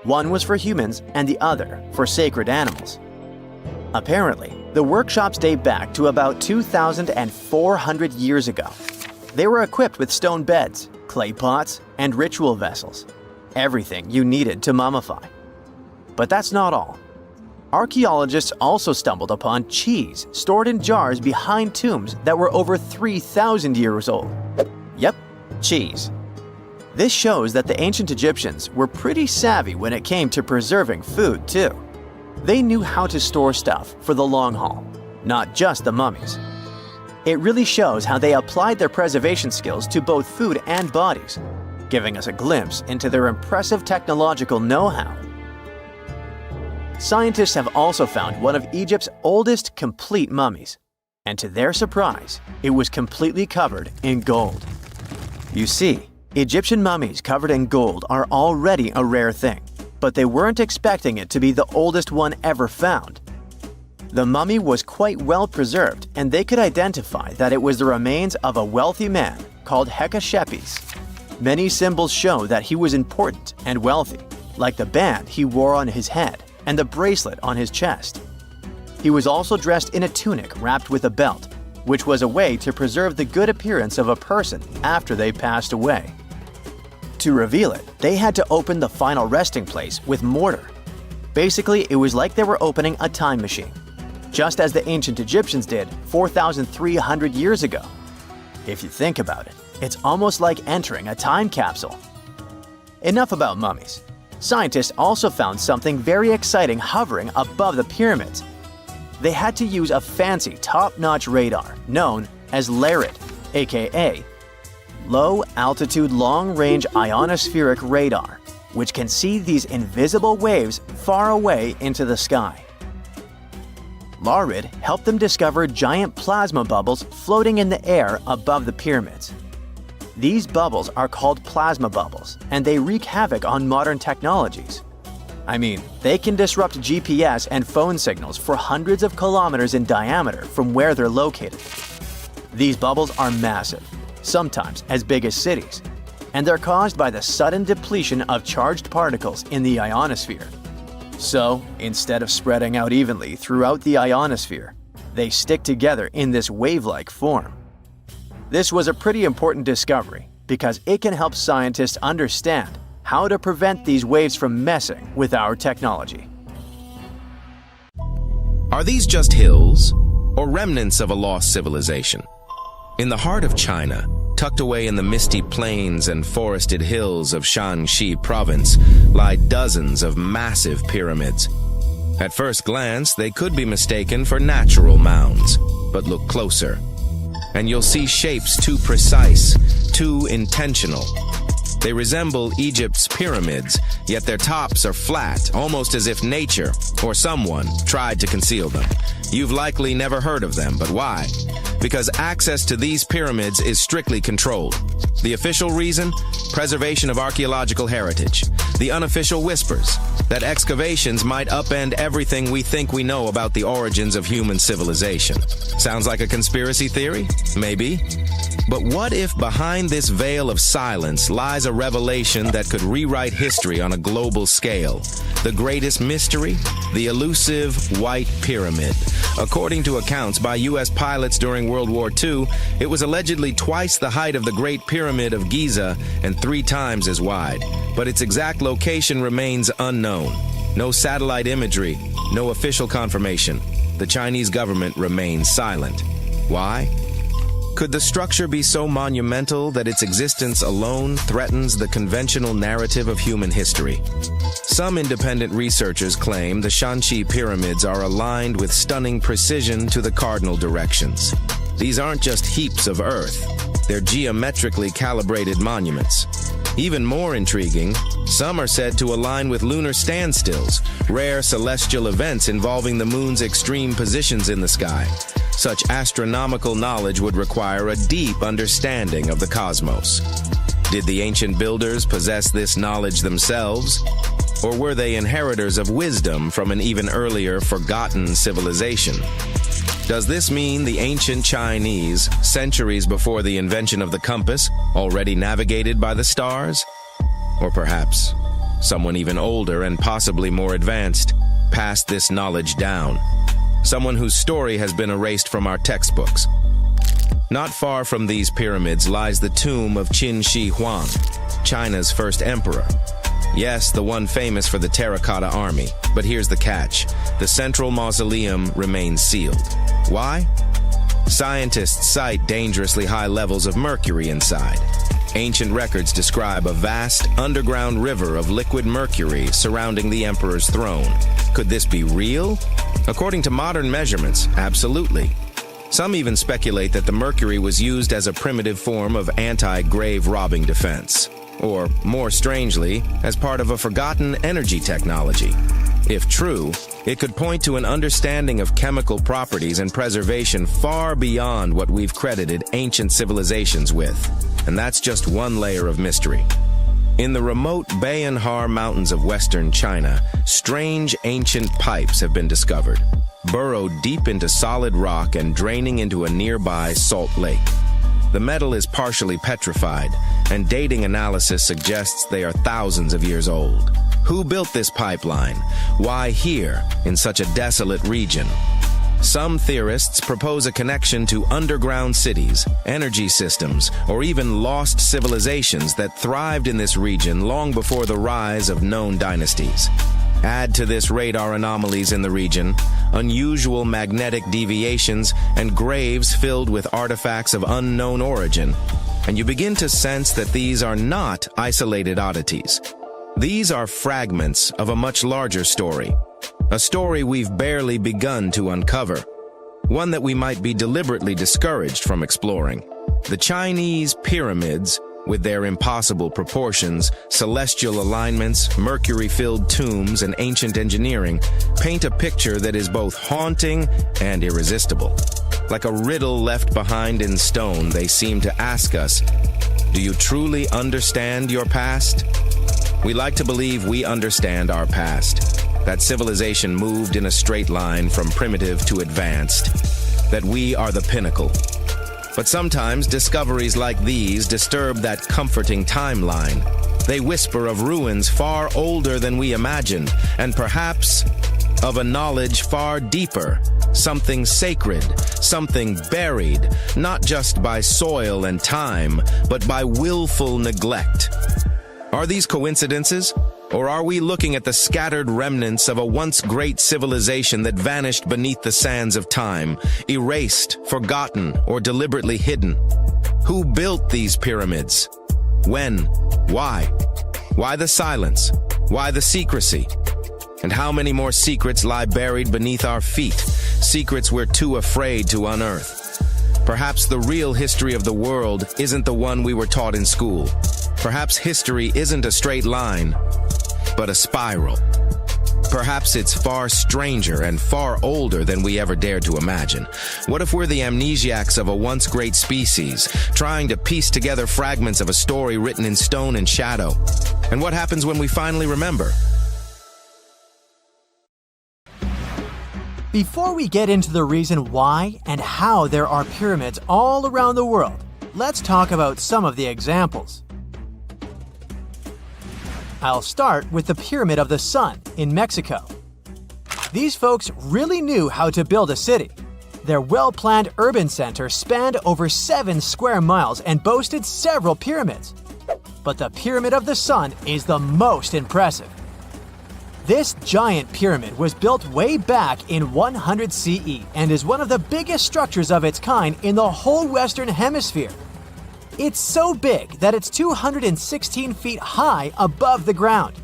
One was for humans and the other for sacred animals. Apparently, the workshops date back to about 2,400 years ago. They were equipped with stone beds, clay pots, and ritual vessels. Everything you needed to mummify. But that's not all. Archaeologists also stumbled upon cheese stored in jars behind tombs that were over 3,000 years old. Yep, cheese. This shows that the ancient Egyptians were pretty savvy when it came to preserving food, too. They knew how to store stuff for the long haul, not just the mummies. It really shows how they applied their preservation skills to both food and bodies, giving us a glimpse into their impressive technological know-how. Scientists have also found one of Egypt's oldest complete mummies, and to their surprise, it was completely covered in gold. You see, Egyptian mummies covered in gold are already a rare thing, but they weren't expecting it to be the oldest one ever found. The mummy was quite well preserved, and they could identify that it was the remains of a wealthy man called Hekashepes. Many symbols show that he was important and wealthy, like the band he wore on his head and the bracelet on his chest. He was also dressed in a tunic wrapped with a belt, which was a way to preserve the good appearance of a person after they passed away. To reveal it, they had to open the final resting place with mortar. Basically, it was like they were opening a time machine, just as the ancient Egyptians did 4,300 years ago. If you think about it, it's almost like entering a time capsule. Enough about mummies. Scientists also found something very exciting hovering above the pyramids. They had to use a fancy top-notch radar known as LARID, aka Low Altitude Long Range Ionospheric Radar, which can see these invisible waves far away into the sky. LARID helped them discover giant plasma bubbles floating in the air above the pyramids. These bubbles are called plasma bubbles, and they wreak havoc on modern technologies. I mean, they can disrupt GPS and phone signals for hundreds of kilometers in diameter from where they're located. These bubbles are massive, sometimes as big as cities, and they're caused by the sudden depletion of charged particles in the ionosphere. So, instead of spreading out evenly throughout the ionosphere, they stick together in this wave-like form. This was a pretty important discovery because it can help scientists understand how to prevent these waves from messing with our technology. Are these just hills or remnants of a lost civilization? In the heart of China, tucked away in the misty plains and forested hills of Shanxi province, lie dozens of massive pyramids. At first glance, they could be mistaken for natural mounds, but look closer, and you'll see shapes too precise, too intentional. They resemble Egypt's pyramids, yet their tops are flat, almost as if nature, or someone, tried to conceal them. You've likely never heard of them, but why? Because access to these pyramids is strictly controlled. The official reason? Preservation of archaeological heritage. The unofficial whispers that excavations might upend everything we think we know about the origins of human civilization. Sounds like a conspiracy theory? Maybe. But what if behind this veil of silence lies a revelation that could rewrite history on a global scale? The greatest mystery? The elusive White Pyramid. According to accounts by U.S. pilots during World War II, it was allegedly twice the height of the Great Pyramid of Giza and 3 times as wide. But its exact location remains unknown. No satellite imagery, no official confirmation. The Chinese government remains silent. Why? Could the structure be so monumental that its existence alone threatens the conventional narrative of human history? Some independent researchers claim the Shanxi pyramids are aligned with stunning precision to the cardinal directions. These aren't just heaps of earth, they're geometrically calibrated monuments. Even more intriguing, some are said to align with lunar standstills, rare celestial events involving the moon's extreme positions in the sky. Such astronomical knowledge would require a deep understanding of the cosmos. Did the ancient builders possess this knowledge themselves? Or were they inheritors of wisdom from an even earlier, forgotten civilization? Does this mean the ancient Chinese, centuries before the invention of the compass, already navigated by the stars? Or perhaps someone even older and possibly more advanced passed this knowledge down? Someone whose story has been erased from our textbooks. Not far from these pyramids lies the tomb of Qin Shi Huang, China's first emperor. Yes, the one famous for the terracotta army. But here's the catch. The central mausoleum remains sealed. Why? Scientists cite dangerously high levels of mercury inside. Ancient records describe a vast underground river of liquid mercury surrounding the emperor's throne. Could this be real? According to modern measurements, absolutely. Some even speculate that the mercury was used as a primitive form of anti-grave robbing defense. Or, more strangely, as part of a forgotten energy technology. If true, it could point to an understanding of chemical properties and preservation far beyond what we've credited ancient civilizations with. And that's just one layer of mystery. In the remote Bayanhar Mountains of western China, strange ancient pipes have been discovered, burrowed deep into solid rock and draining into a nearby salt lake. The metal is partially petrified, and dating analysis suggests they are thousands of years old. Who built this pipeline? Why here, in such a desolate region? Some theorists propose a connection to underground cities, energy systems, or even lost civilizations that thrived in this region long before the rise of known dynasties. Add to this radar anomalies in the region, unusual magnetic deviations, and graves filled with artifacts of unknown origin, and you begin to sense that these are not isolated oddities. These are fragments of a much larger story. A story we've barely begun to uncover. One that we might be deliberately discouraged from exploring. The Chinese pyramids, with their impossible proportions, celestial alignments, mercury-filled tombs, and ancient engineering, paint a picture that is both haunting and irresistible. Like a riddle left behind in stone, they seem to ask us, do you truly understand your past? We like to believe we understand our past. That civilization moved in a straight line from primitive to advanced. That we are the pinnacle. But sometimes discoveries like these disturb that comforting timeline. They whisper of ruins far older than we imagined, and perhaps of a knowledge far deeper, something sacred, something buried, not just by soil and time, but by willful neglect. Are these coincidences? Or are we looking at the scattered remnants of a once great civilization that vanished beneath the sands of time, erased, forgotten, or deliberately hidden? Who built these pyramids? When? Why? Why the silence? Why the secrecy? And how many more secrets lie buried beneath our feet? Secrets we're too afraid to unearth. Perhaps the real history of the world isn't the one we were taught in school. Perhaps history isn't a straight line, but a spiral. Perhaps it's far stranger and far older than we ever dared to imagine. What if we're the amnesiacs of a once great species, trying to piece together fragments of a story written in stone and shadow? And what happens when we finally remember? Before we get into the reason why and how there are pyramids all around the world, let's talk about some of the examples. I'll start with the Pyramid of the Sun in Mexico. These folks really knew how to build a city. Their well-planned urban center spanned over 7 square miles and boasted several pyramids. But the Pyramid of the Sun is the most impressive. This giant pyramid was built way back in 100 CE and is one of the biggest structures of its kind in the whole Western Hemisphere. It's so big that it's 216 feet high above the ground.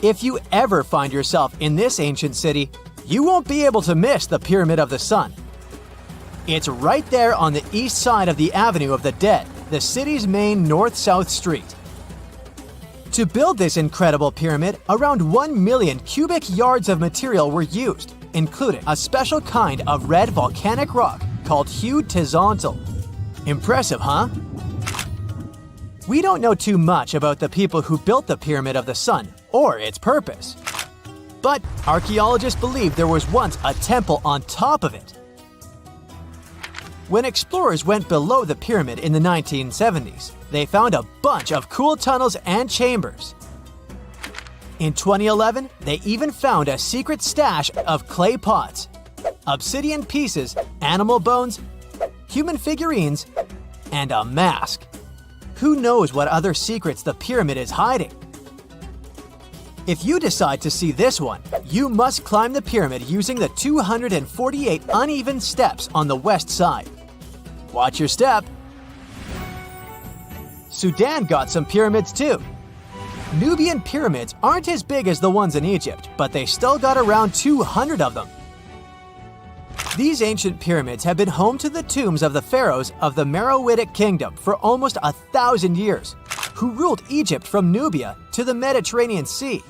If you ever find yourself in this ancient city, you won't be able to miss the Pyramid of the Sun. It's right there on the east side of the Avenue of the Dead, the city's main north-south street. To build this incredible pyramid, around 1 million cubic yards of material were used, including a special kind of red volcanic rock called hued tizontle. Impressive, huh? We don't know too much about the people who built the Pyramid of the Sun or its purpose. But archaeologists believe there was once a temple on top of it. When explorers went below the pyramid in the 1970s, they found a bunch of cool tunnels and chambers. In 2011, they even found a secret stash of clay pots, obsidian pieces, animal bones, human figurines, and a mask. Who knows what other secrets the pyramid is hiding? If you decide to see this one, you must climb the pyramid using the 248 uneven steps on the west side. Watch your step. Sudan got some pyramids too. Nubian pyramids aren't as big as the ones in Egypt, but they still got around 200 of them. These ancient pyramids have been home to the tombs of the pharaohs of the Meroitic Kingdom for almost 1,000 years, who ruled Egypt from Nubia to the Mediterranean Sea.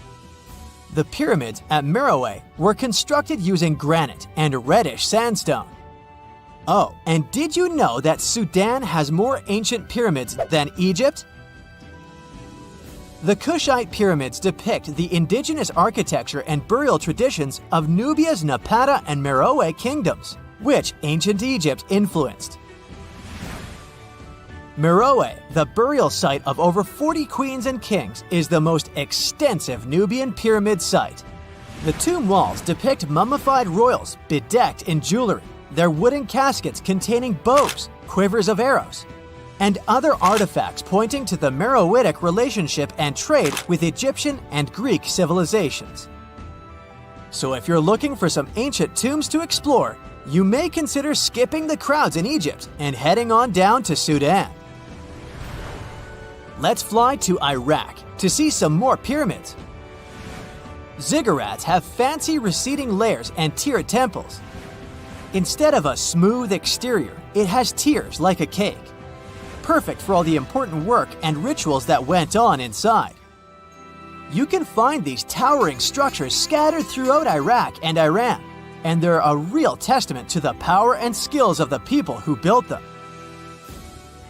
The pyramids at Meroe were constructed using granite and reddish sandstone. Oh, and did you know that Sudan has more ancient pyramids than Egypt? The Kushite pyramids depict the indigenous architecture and burial traditions of Nubia's Napata and Meroe kingdoms, which ancient Egypt influenced. Meroe, the burial site of over 40 queens and kings, is the most extensive Nubian pyramid site. The tomb walls depict mummified royals bedecked in jewelry, their wooden caskets containing bows, quivers of arrows, and other artifacts pointing to the Meroitic relationship and trade with Egyptian and Greek civilizations. So if you're looking for some ancient tombs to explore, you may consider skipping the crowds in Egypt and heading on down to Sudan. Let's fly to Iraq to see some more pyramids. Ziggurats have fancy receding layers and tiered temples. Instead of a smooth exterior, it has tiers like a cake. Perfect for all the important work and rituals that went on inside. You can find these towering structures scattered throughout Iraq and Iran, and they're a real testament to the power and skills of the people who built them.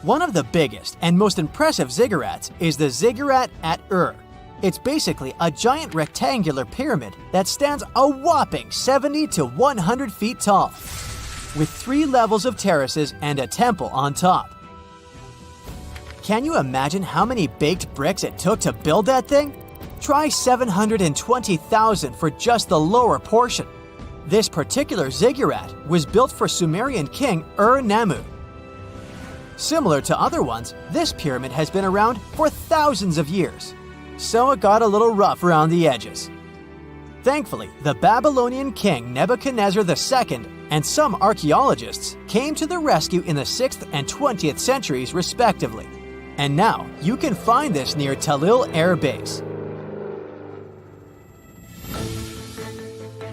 One of the biggest and most impressive ziggurats is the ziggurat at Ur. It's basically a giant rectangular pyramid that stands a whopping 70 to 100 feet tall, with 3 levels of terraces and a temple on top. Can you imagine how many baked bricks it took to build that thing? Try 720,000 for just the lower portion. This particular ziggurat was built for Sumerian king Ur-Nammu. Similar to other ones, this pyramid has been around for thousands of years, so it got a little rough around the edges. Thankfully, the Babylonian king Nebuchadnezzar II and some archaeologists came to the rescue in the 6th and 20th centuries respectively, and now you can find this near Talil Air Base.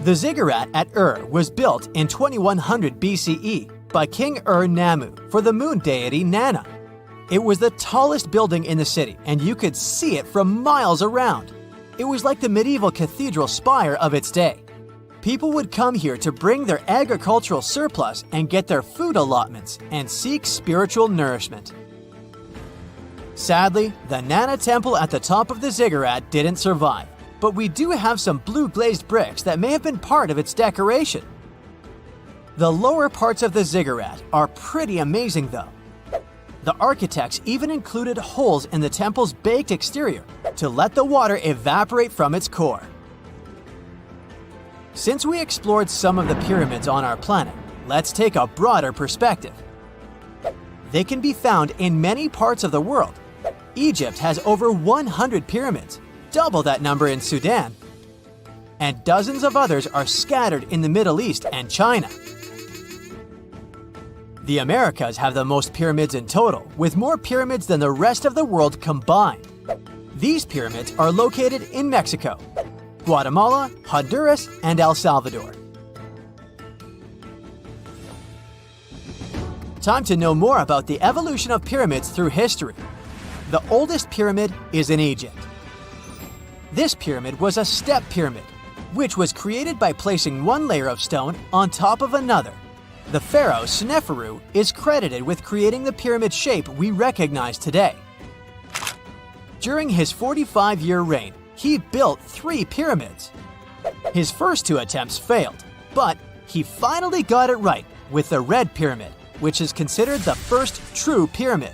The ziggurat at Ur was built in 2100 BCE by King Ur-Nammu for the moon deity Nana. It was the tallest building in the city, and you could see it from miles around. It was like the medieval cathedral spire of its day. People would come here to bring their agricultural surplus and get their food allotments and seek spiritual nourishment. Sadly, the Nana temple at the top of the ziggurat didn't survive, but we do have some blue glazed bricks that may have been part of its decoration. The lower parts of the ziggurat are pretty amazing though. The architects even included holes in the temple's baked exterior to let the water evaporate from its core. Since we explored some of the pyramids on our planet, let's take a broader perspective. They can be found in many parts of the world. Egypt has over 100 pyramids, double that number in Sudan, and dozens of others are scattered in the Middle East and China. The Americas have the most pyramids in total, with more pyramids than the rest of the world combined. These pyramids are located in Mexico, Guatemala, Honduras, and El Salvador. Time to know more about the evolution of pyramids through history. The oldest pyramid is in Egypt. This pyramid was a step pyramid, which was created by placing one layer of stone on top of another. The pharaoh Sneferu is credited with creating the pyramid shape we recognize today. During his 45-year reign, he built 3 pyramids. His first 2 attempts failed, but he finally got it right with the Red Pyramid, which is considered the first true pyramid.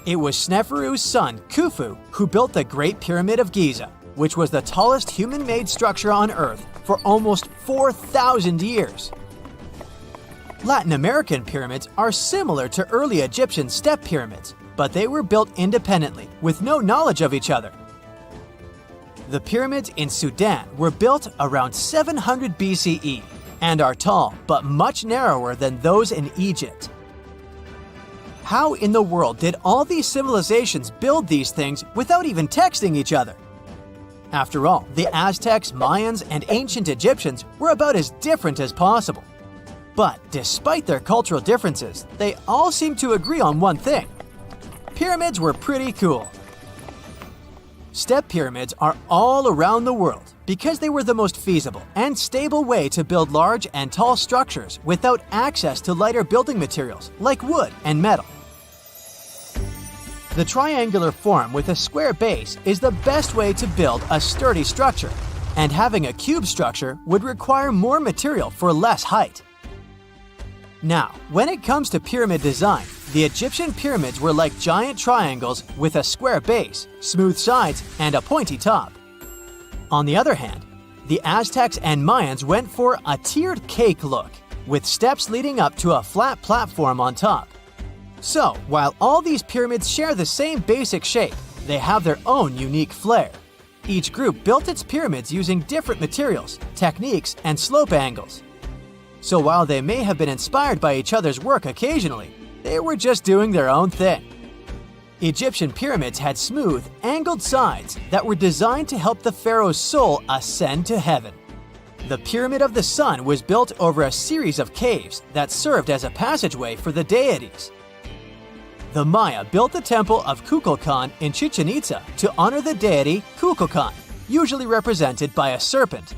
It was Sneferu's son, Khufu, who built the Great Pyramid of Giza, which was the tallest human-made structure on Earth for almost 4,000 years. Latin American pyramids are similar to early Egyptian step pyramids, but they were built independently, with no knowledge of each other. The pyramids in Sudan were built around 700 BCE and are tall, but much narrower than those in Egypt. How in the world did all these civilizations build these things without even texting each other? After all, the Aztecs, Mayans, and ancient Egyptians were about as different as possible. But despite their cultural differences, they all seem to agree on one thing. Pyramids were pretty cool. Step pyramids are all around the world because they were the most feasible and stable way to build large and tall structures without access to lighter building materials like wood and metal. The triangular form with a square base is the best way to build a sturdy structure, and having a cube structure would require more material for less height. Now, when it comes to pyramid design, the Egyptian pyramids were like giant triangles with a square base, smooth sides, and a pointy top. On the other hand, the Aztecs and Mayans went for a tiered cake look, with steps leading up to a flat platform on top. So, while all these pyramids share the same basic shape, they have their own unique flair. Each group built its pyramids using different materials, techniques, and slope angles. So while they may have been inspired by each other's work occasionally, they were just doing their own thing. Egyptian pyramids had smooth, angled sides that were designed to help the pharaoh's soul ascend to heaven. The Pyramid of the Sun was built over a series of caves that served as a passageway for the deities. The Maya built the temple of Kukulkan in Chichen Itza to honor the deity Kukulkan, usually represented by a serpent.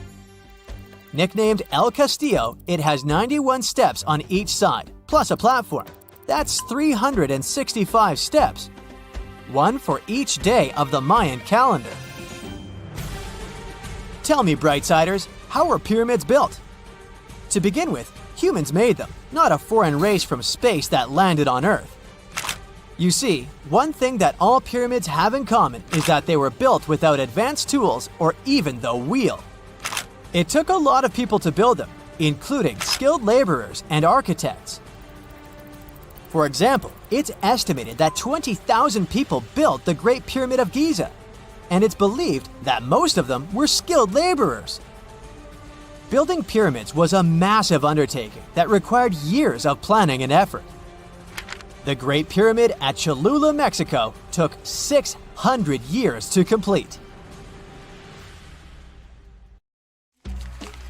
Nicknamed El Castillo, it has 91 steps on each side, plus a platform. That's 365 steps, one for each day of the Mayan calendar. Tell me, Brightsiders, how were pyramids built? To begin with, humans made them, not a foreign race from space that landed on Earth. You see, one thing that all pyramids have in common is that they were built without advanced tools or even the wheel. It took a lot of people to build them, including skilled laborers and architects. For example, it's estimated that 20,000 people built the Great Pyramid of Giza, and it's believed that most of them were skilled laborers. Building pyramids was a massive undertaking that required years of planning and effort. The Great Pyramid at Cholula, Mexico, took 600 years to complete.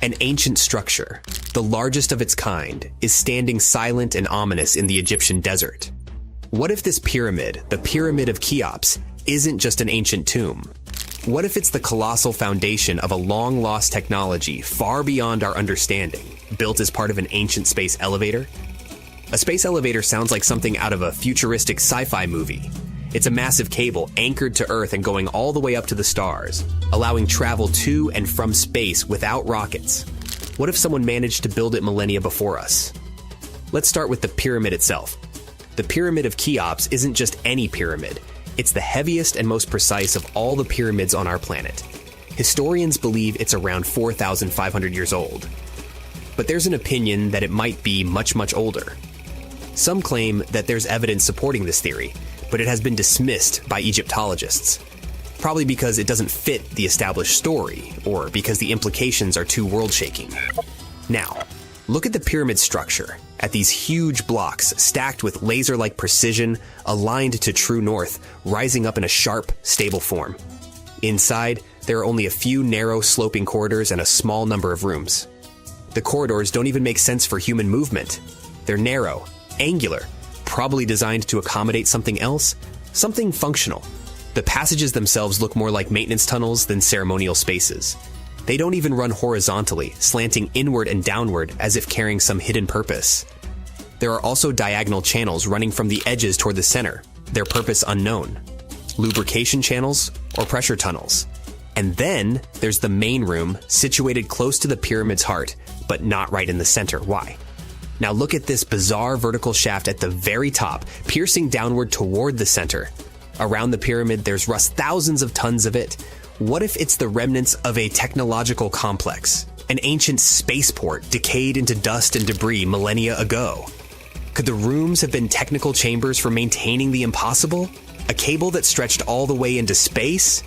An ancient structure, the largest of its kind, is standing silent and ominous in the Egyptian desert. What if this pyramid, the Pyramid of Cheops, isn't just an ancient tomb? What if it's the colossal foundation of a long-lost technology far beyond our understanding, built as part of an ancient space elevator? A space elevator sounds like something out of a futuristic sci-fi movie. It's a massive cable anchored to Earth and going all the way up to the stars, allowing travel to and from space without rockets. What if someone managed to build it millennia before us? Let's start with the pyramid itself. The Pyramid of Cheops isn't just any pyramid. It's the heaviest and most precise of all the pyramids on our planet. Historians believe it's around 4,500 years old. But there's an opinion that it might be much, much older. Some claim that there's evidence supporting this theory, but it has been dismissed by Egyptologists. Probably because it doesn't fit the established story, or because the implications are too world-shaking. Now, look at the pyramid structure, at these huge blocks stacked with laser-like precision, aligned to true north, rising up in a sharp, stable form. Inside, there are only a few narrow, sloping corridors and a small number of rooms. The corridors don't even make sense for human movement. They're narrow, angular, probably designed to accommodate something else, something functional. The passages themselves look more like maintenance tunnels than ceremonial spaces. They don't even run horizontally, slanting inward and downward as if carrying some hidden purpose. There are also diagonal channels running from the edges toward the center, their purpose unknown. Lubrication channels or pressure tunnels. And then there's the main room, situated close to the pyramid's heart, but not right in the center. Why? Now look at this bizarre vertical shaft at the very top, piercing downward toward the center. Around the pyramid, there's rust, thousands of tons of it. What if it's the remnants of a technological complex? An ancient spaceport decayed into dust and debris millennia ago? Could the rooms have been technical chambers for maintaining the impossible? A cable that stretched all the way into space?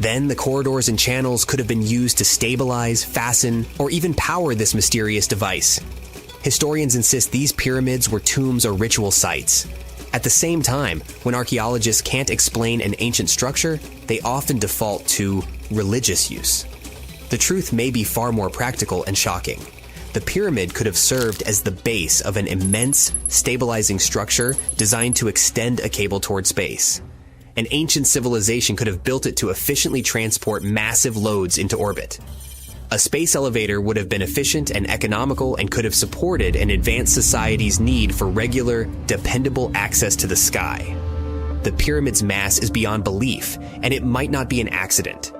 Then the corridors and channels could have been used to stabilize, fasten, or even power this mysterious device. Historians insist these pyramids were tombs or ritual sites. At the same time, when archaeologists can't explain an ancient structure, they often default to religious use. The truth may be far more practical and shocking. The pyramid could have served as the base of an immense, stabilizing structure designed to extend a cable toward space. An ancient civilization could have built it to efficiently transport massive loads into orbit. A space elevator would have been efficient and economical and could have supported an advanced society's need for regular, dependable access to the sky. The pyramid's mass is beyond belief, and it might not be an accident.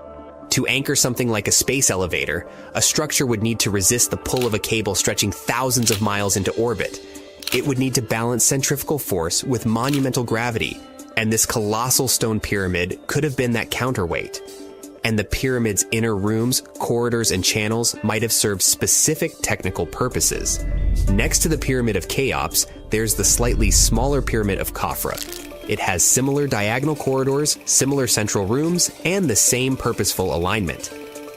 To anchor something like a space elevator, a structure would need to resist the pull of a cable stretching thousands of miles into orbit. It would need to balance centrifugal force with monumental gravity, and this colossal stone pyramid could have been that counterweight. And the pyramid's inner rooms, corridors, and channels might have served specific technical purposes. Next to the Pyramid of Cheops, there's the slightly smaller Pyramid of Khafra. It has similar diagonal corridors, similar central rooms, and the same purposeful alignment.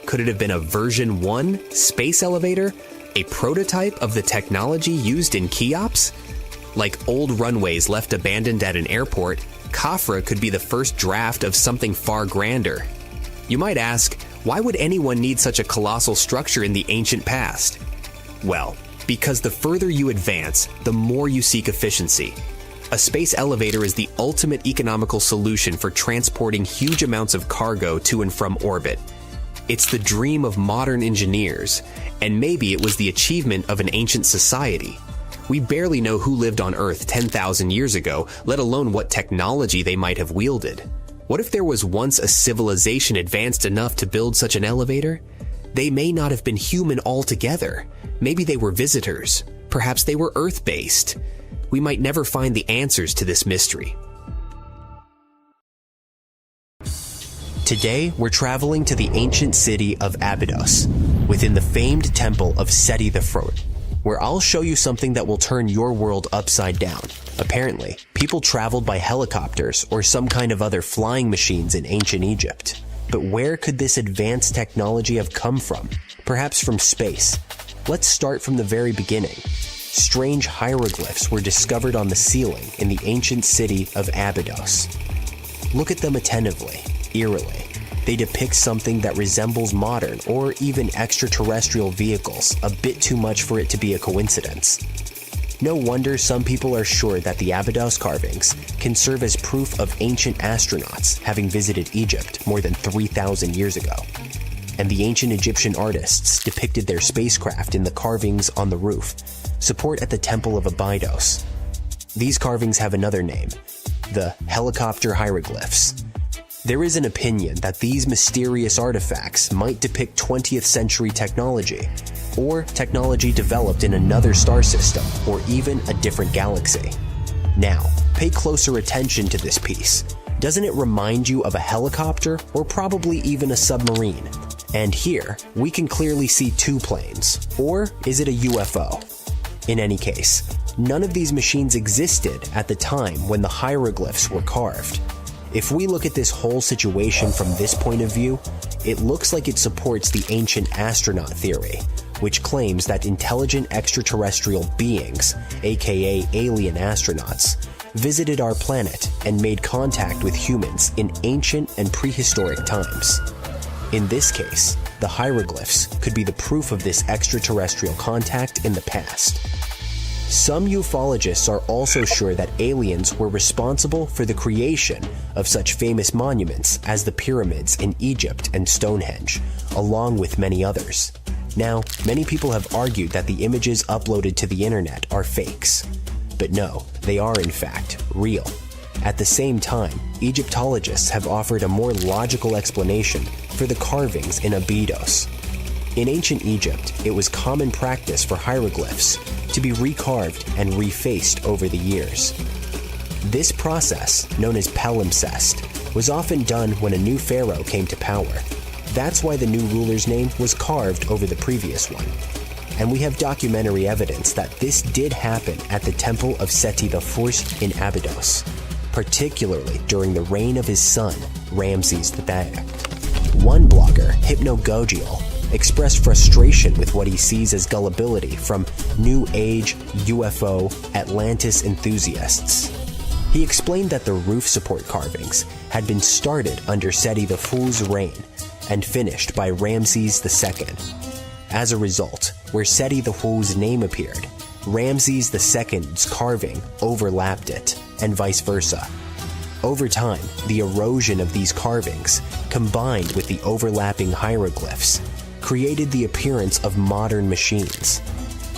Could it have been a version 1 space elevator? A prototype of the technology used in Cheops? Like old runways left abandoned at an airport, Khafra could be the first draft of something far grander. You might ask, why would anyone need such a colossal structure in the ancient past? Well, because the further you advance, the more you seek efficiency. A space elevator is the ultimate economical solution for transporting huge amounts of cargo to and from orbit. It's the dream of modern engineers, and maybe it was the achievement of an ancient society. We barely know who lived on Earth 10,000 years ago, let alone what technology they might have wielded. What if there was once a civilization advanced enough to build such an elevator? They may not have been human altogether. Maybe they were visitors. Perhaps they were Earth-based. We might never find the answers to this mystery. Today, we're traveling to the ancient city of Abydos, within the famed temple of Seti the First, where I'll show you something that will turn your world upside down. Apparently, people traveled by helicopters or some kind of other flying machines in ancient Egypt. But where could this advanced technology have come from? Perhaps from space. Let's start from the very beginning. Strange hieroglyphs were discovered on the ceiling in the ancient city of Abydos. Look at them attentively, eerily. They depict something that resembles modern or even extraterrestrial vehicles, a bit too much for it to be a coincidence. No wonder some people are sure that the Abydos carvings can serve as proof of ancient astronauts having visited Egypt more than 3,000 years ago. And the ancient Egyptian artists depicted their spacecraft in the carvings on the roof, support at the Temple of Abydos. These carvings have another name, the helicopter hieroglyphs. There is an opinion that these mysterious artifacts might depict 20th century technology, or technology developed in another star system, or even a different galaxy. Now, pay closer attention to this piece. Doesn't it remind you of a helicopter, or probably even a submarine? And here, we can clearly see two planes. Or is it a UFO? In any case, none of these machines existed at the time when the hieroglyphs were carved. If we look at this whole situation from this point of view, it looks like it supports the ancient astronaut theory, which claims that intelligent extraterrestrial beings, aka alien astronauts, visited our planet and made contact with humans in ancient and prehistoric times. In this case, the hieroglyphs could be the proof of this extraterrestrial contact in the past. Some ufologists are also sure that aliens were responsible for the creation of such famous monuments as the pyramids in Egypt and Stonehenge, along with many others. Now, many people have argued that the images uploaded to the internet are fakes. But no, they are in fact real. At the same time, Egyptologists have offered a more logical explanation for the carvings in Abydos. In ancient Egypt, it was common practice for hieroglyphs to be recarved and refaced over the years. This process, known as palimpsest, was often done when a new pharaoh came to power. That's why the new ruler's name was carved over the previous one. And we have documentary evidence that this did happen at the Temple of Seti the First in Abydos, particularly during the reign of his son, Ramses III. One blogger, Hypnogogial, expressed frustration with what he sees as gullibility from New Age, UFO, Atlantis enthusiasts. He explained that the roof support carvings had been started under Seti the First's reign and finished by Ramses II. As a result, where Seti the First's name appeared, Ramses II's carving overlapped it, and vice versa. Over time, the erosion of these carvings, combined with the overlapping hieroglyphs, created the appearance of modern machines.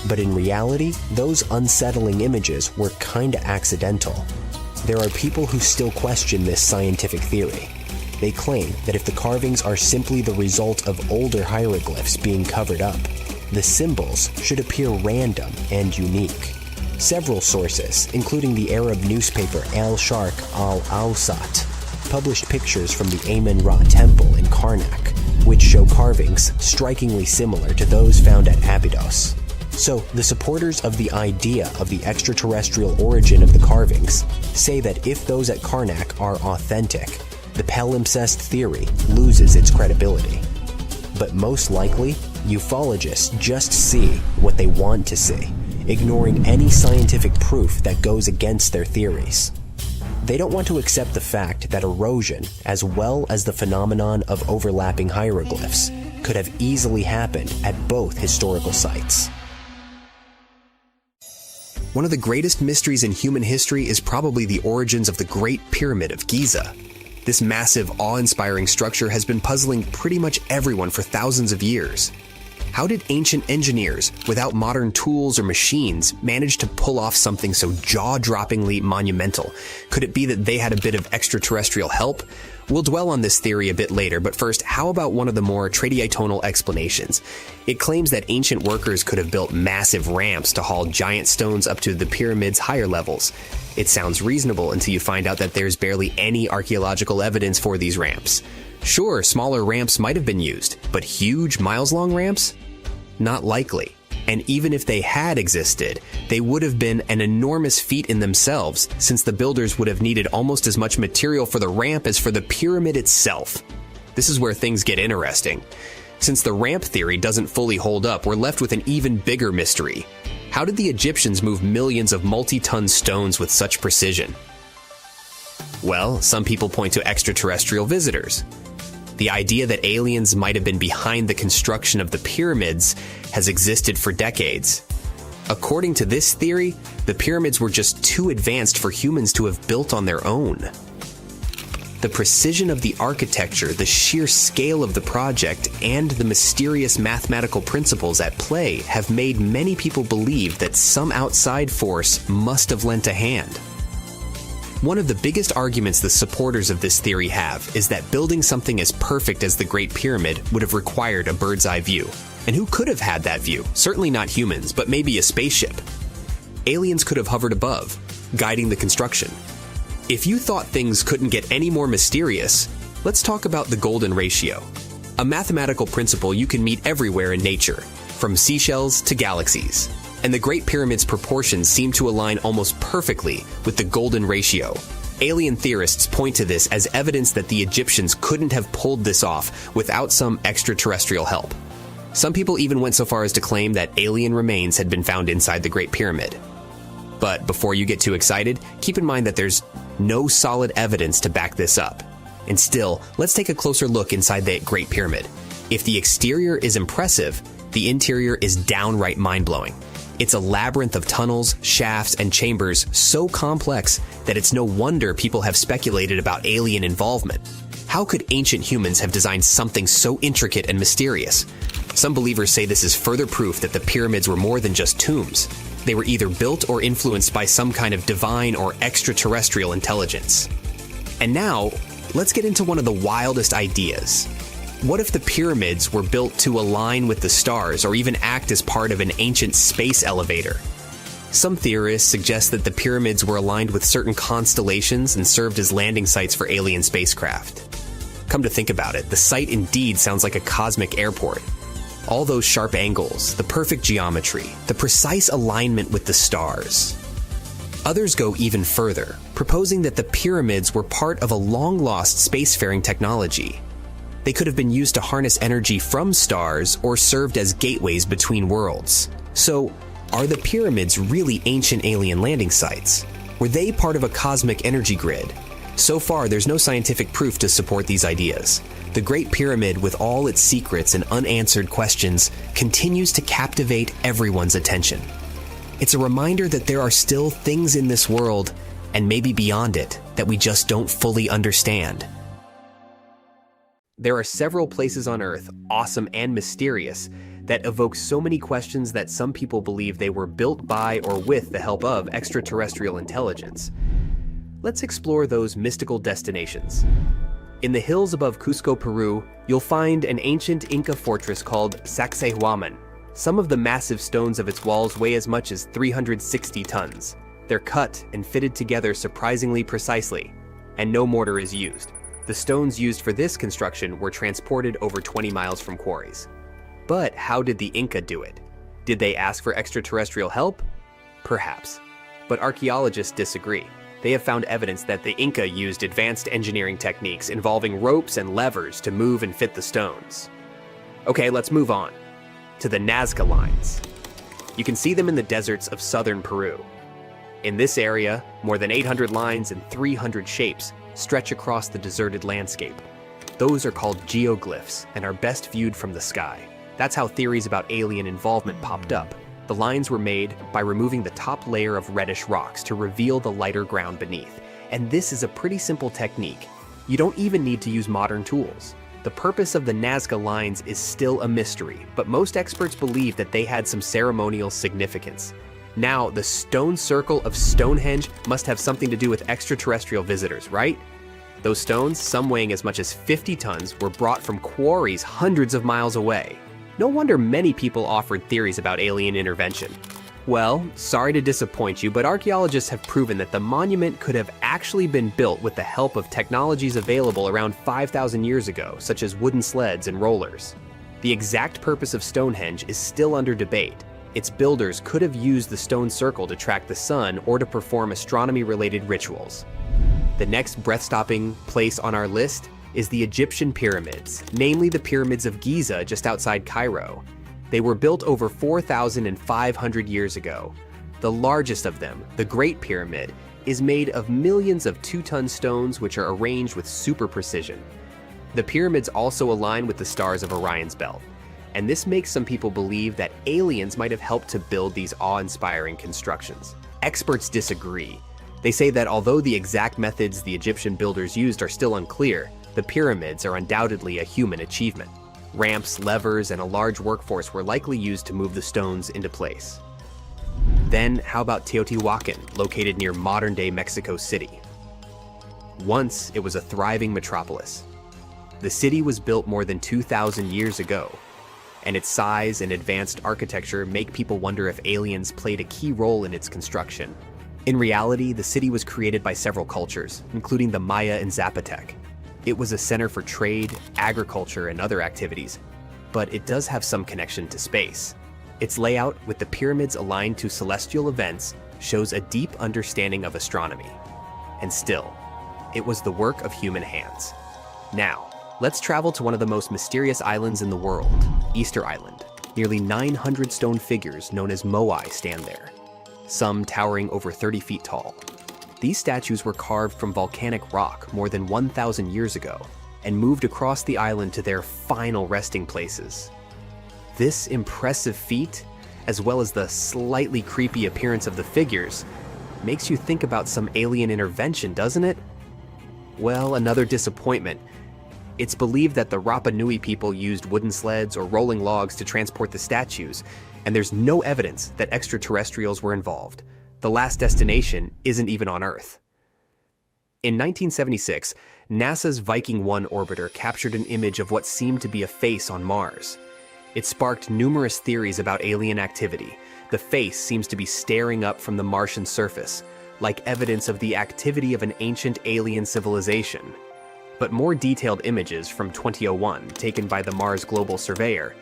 But in reality, those unsettling images were kinda accidental. There are people who still question this scientific theory. They claim that if the carvings are simply the result of older hieroglyphs being covered up, the symbols should appear random and unique. Several sources, including the Arab newspaper Al-Sharq al-Awsat, published pictures from the Amun-Ra temple in Karnak, which show carvings strikingly similar to those found at Abydos. So, the supporters of the idea of the extraterrestrial origin of the carvings say that if those at Karnak are authentic, the palimpsest theory loses its credibility. But most likely, ufologists just see what they want to see, ignoring any scientific proof that goes against their theories. They don't want to accept the fact that erosion, as well as the phenomenon of overlapping hieroglyphs, could have easily happened at both historical sites. One of the greatest mysteries in human history is probably the origins of the Great Pyramid of Giza. This massive, awe-inspiring structure has been puzzling pretty much everyone for thousands of years. How did ancient engineers, without modern tools or machines, manage to pull off something so jaw-droppingly monumental? Could it be that they had a bit of extraterrestrial help? We'll dwell on this theory a bit later, but first, how about one of the more tradiatonal explanations? It claims that ancient workers could have built massive ramps to haul giant stones up to the pyramid's higher levels. It sounds reasonable until you find out that there's barely any archaeological evidence for these ramps. Sure, smaller ramps might have been used, but huge, miles-long ramps? Not likely. And even if they had existed, they would have been an enormous feat in themselves, since the builders would have needed almost as much material for the ramp as for the pyramid itself. This is where things get interesting. Since the ramp theory doesn't fully hold up, we're left with an even bigger mystery. How did the Egyptians move millions of multi-ton stones with such precision? Well, some people point to extraterrestrial visitors. The idea that aliens might have been behind the construction of the pyramids has existed for decades. According to this theory, the pyramids were just too advanced for humans to have built on their own. The precision of the architecture, the sheer scale of the project, and the mysterious mathematical principles at play have made many people believe that some outside force must have lent a hand. One of the biggest arguments the supporters of this theory have is that building something as perfect as the Great Pyramid would have required a bird's eye view. And who could have had that view? Certainly not humans, but maybe a spaceship. Aliens could have hovered above, guiding the construction. If you thought things couldn't get any more mysterious, let's talk about the golden ratio. A mathematical principle you can meet everywhere in nature, from seashells to galaxies. And the Great Pyramid's proportions seem to align almost perfectly with the golden ratio. Alien theorists point to this as evidence that the Egyptians couldn't have pulled this off without some extraterrestrial help. Some people even went so far as to claim that alien remains had been found inside the Great Pyramid. But before you get too excited, keep in mind that there's no solid evidence to back this up. And still, let's take a closer look inside the Great Pyramid. If the exterior is impressive, the interior is downright mind-blowing. It's a labyrinth of tunnels, shafts, and chambers so complex that it's no wonder people have speculated about alien involvement. How could ancient humans have designed something so intricate and mysterious? Some believers say this is further proof that the pyramids were more than just tombs. They were either built or influenced by some kind of divine or extraterrestrial intelligence. And now, let's get into one of the wildest ideas. What if the pyramids were built to align with the stars or even act as part of an ancient space elevator? Some theorists suggest that the pyramids were aligned with certain constellations and served as landing sites for alien spacecraft. Come to think about it, the site indeed sounds like a cosmic airport. All those sharp angles, the perfect geometry, the precise alignment with the stars. Others go even further, proposing that the pyramids were part of a long-lost spacefaring technology. They could have been used to harness energy from stars or served as gateways between worlds. So, are the pyramids really ancient alien landing sites? Were they part of a cosmic energy grid? So far, there's no scientific proof to support these ideas. The Great Pyramid, with all its secrets and unanswered questions, continues to captivate everyone's attention. It's a reminder that there are still things in this world, and maybe beyond it, that we just don't fully understand. There are several places on Earth, awesome and mysterious, that evoke so many questions that some people believe they were built by or with the help of extraterrestrial intelligence. Let's explore those mystical destinations. In the hills above Cusco, Peru, you'll find an ancient Inca fortress called Sacsayhuaman. Some of the massive stones of its walls weigh as much as 360 tons. They're cut and fitted together surprisingly precisely, and no mortar is used. The stones used for this construction were transported over 20 miles from quarries. But how did the Inca do it? Did they ask for extraterrestrial help? Perhaps. But archaeologists disagree. They have found evidence that the Inca used advanced engineering techniques involving ropes and levers to move and fit the stones. Okay, let's move on to the Nazca lines. You can see them in the deserts of southern Peru. In this area, more than 800 lines and 300 shapes stretch across the deserted landscape. Those are called geoglyphs and are best viewed from the sky. That's how theories about alien involvement popped up. The lines were made by removing the top layer of reddish rocks to reveal the lighter ground beneath. And this is a pretty simple technique. You don't even need to use modern tools. The purpose of the Nazca lines is still a mystery, but most experts believe that they had some ceremonial significance. Now, the stone circle of Stonehenge must have something to do with extraterrestrial visitors, right? Those stones, some weighing as much as 50 tons, were brought from quarries hundreds of miles away. No wonder many people offered theories about alien intervention. Well, sorry to disappoint you, but archaeologists have proven that the monument could have actually been built with the help of technologies available around 5,000 years ago, such as wooden sleds and rollers. The exact purpose of Stonehenge is still under debate. Its builders could have used the stone circle to track the sun or to perform astronomy-related rituals. The next breath-stopping place on our list is the Egyptian pyramids, namely the pyramids of Giza just outside Cairo. They were built over 4,500 years ago. The largest of them, the Great Pyramid, is made of millions of 2-ton stones which are arranged with super precision. The pyramids also align with the stars of Orion's belt, and this makes some people believe that aliens might have helped to build these awe-inspiring constructions. Experts disagree. They say that although the exact methods the Egyptian builders used are still unclear, the pyramids are undoubtedly a human achievement. Ramps, levers, and a large workforce were likely used to move the stones into place. Then, how about Teotihuacan, located near modern-day Mexico City? Once, it was a thriving metropolis. The city was built more than 2,000 years ago, and its size and advanced architecture make people wonder if aliens played a key role in its construction. In reality, the city was created by several cultures, including the Maya and Zapotec. It was a center for trade, agriculture, and other activities, but it does have some connection to space. Its layout, with the pyramids aligned to celestial events, shows a deep understanding of astronomy. And still, it was the work of human hands. Now, let's travel to one of the most mysterious islands in the world, Easter Island. Nearly 900 stone figures known as moai stand there, some towering over 30 feet tall. These statues were carved from volcanic rock more than 1,000 years ago and moved across the island to their final resting places. This impressive feat, as well as the slightly creepy appearance of the figures, makes you think about some alien intervention, doesn't it? Well, another disappointment. It's believed that the Rapa Nui people used wooden sleds or rolling logs to transport the statues, and there's no evidence that extraterrestrials were involved. The last destination isn't even on Earth. In 1976, NASA's Viking 1 orbiter captured an image of what seemed to be a face on Mars. It sparked numerous theories about alien activity. The face seems to be staring up from the Martian surface, like evidence of the activity of an ancient alien civilization. But more detailed images from 2001, taken by the Mars Global Surveyor,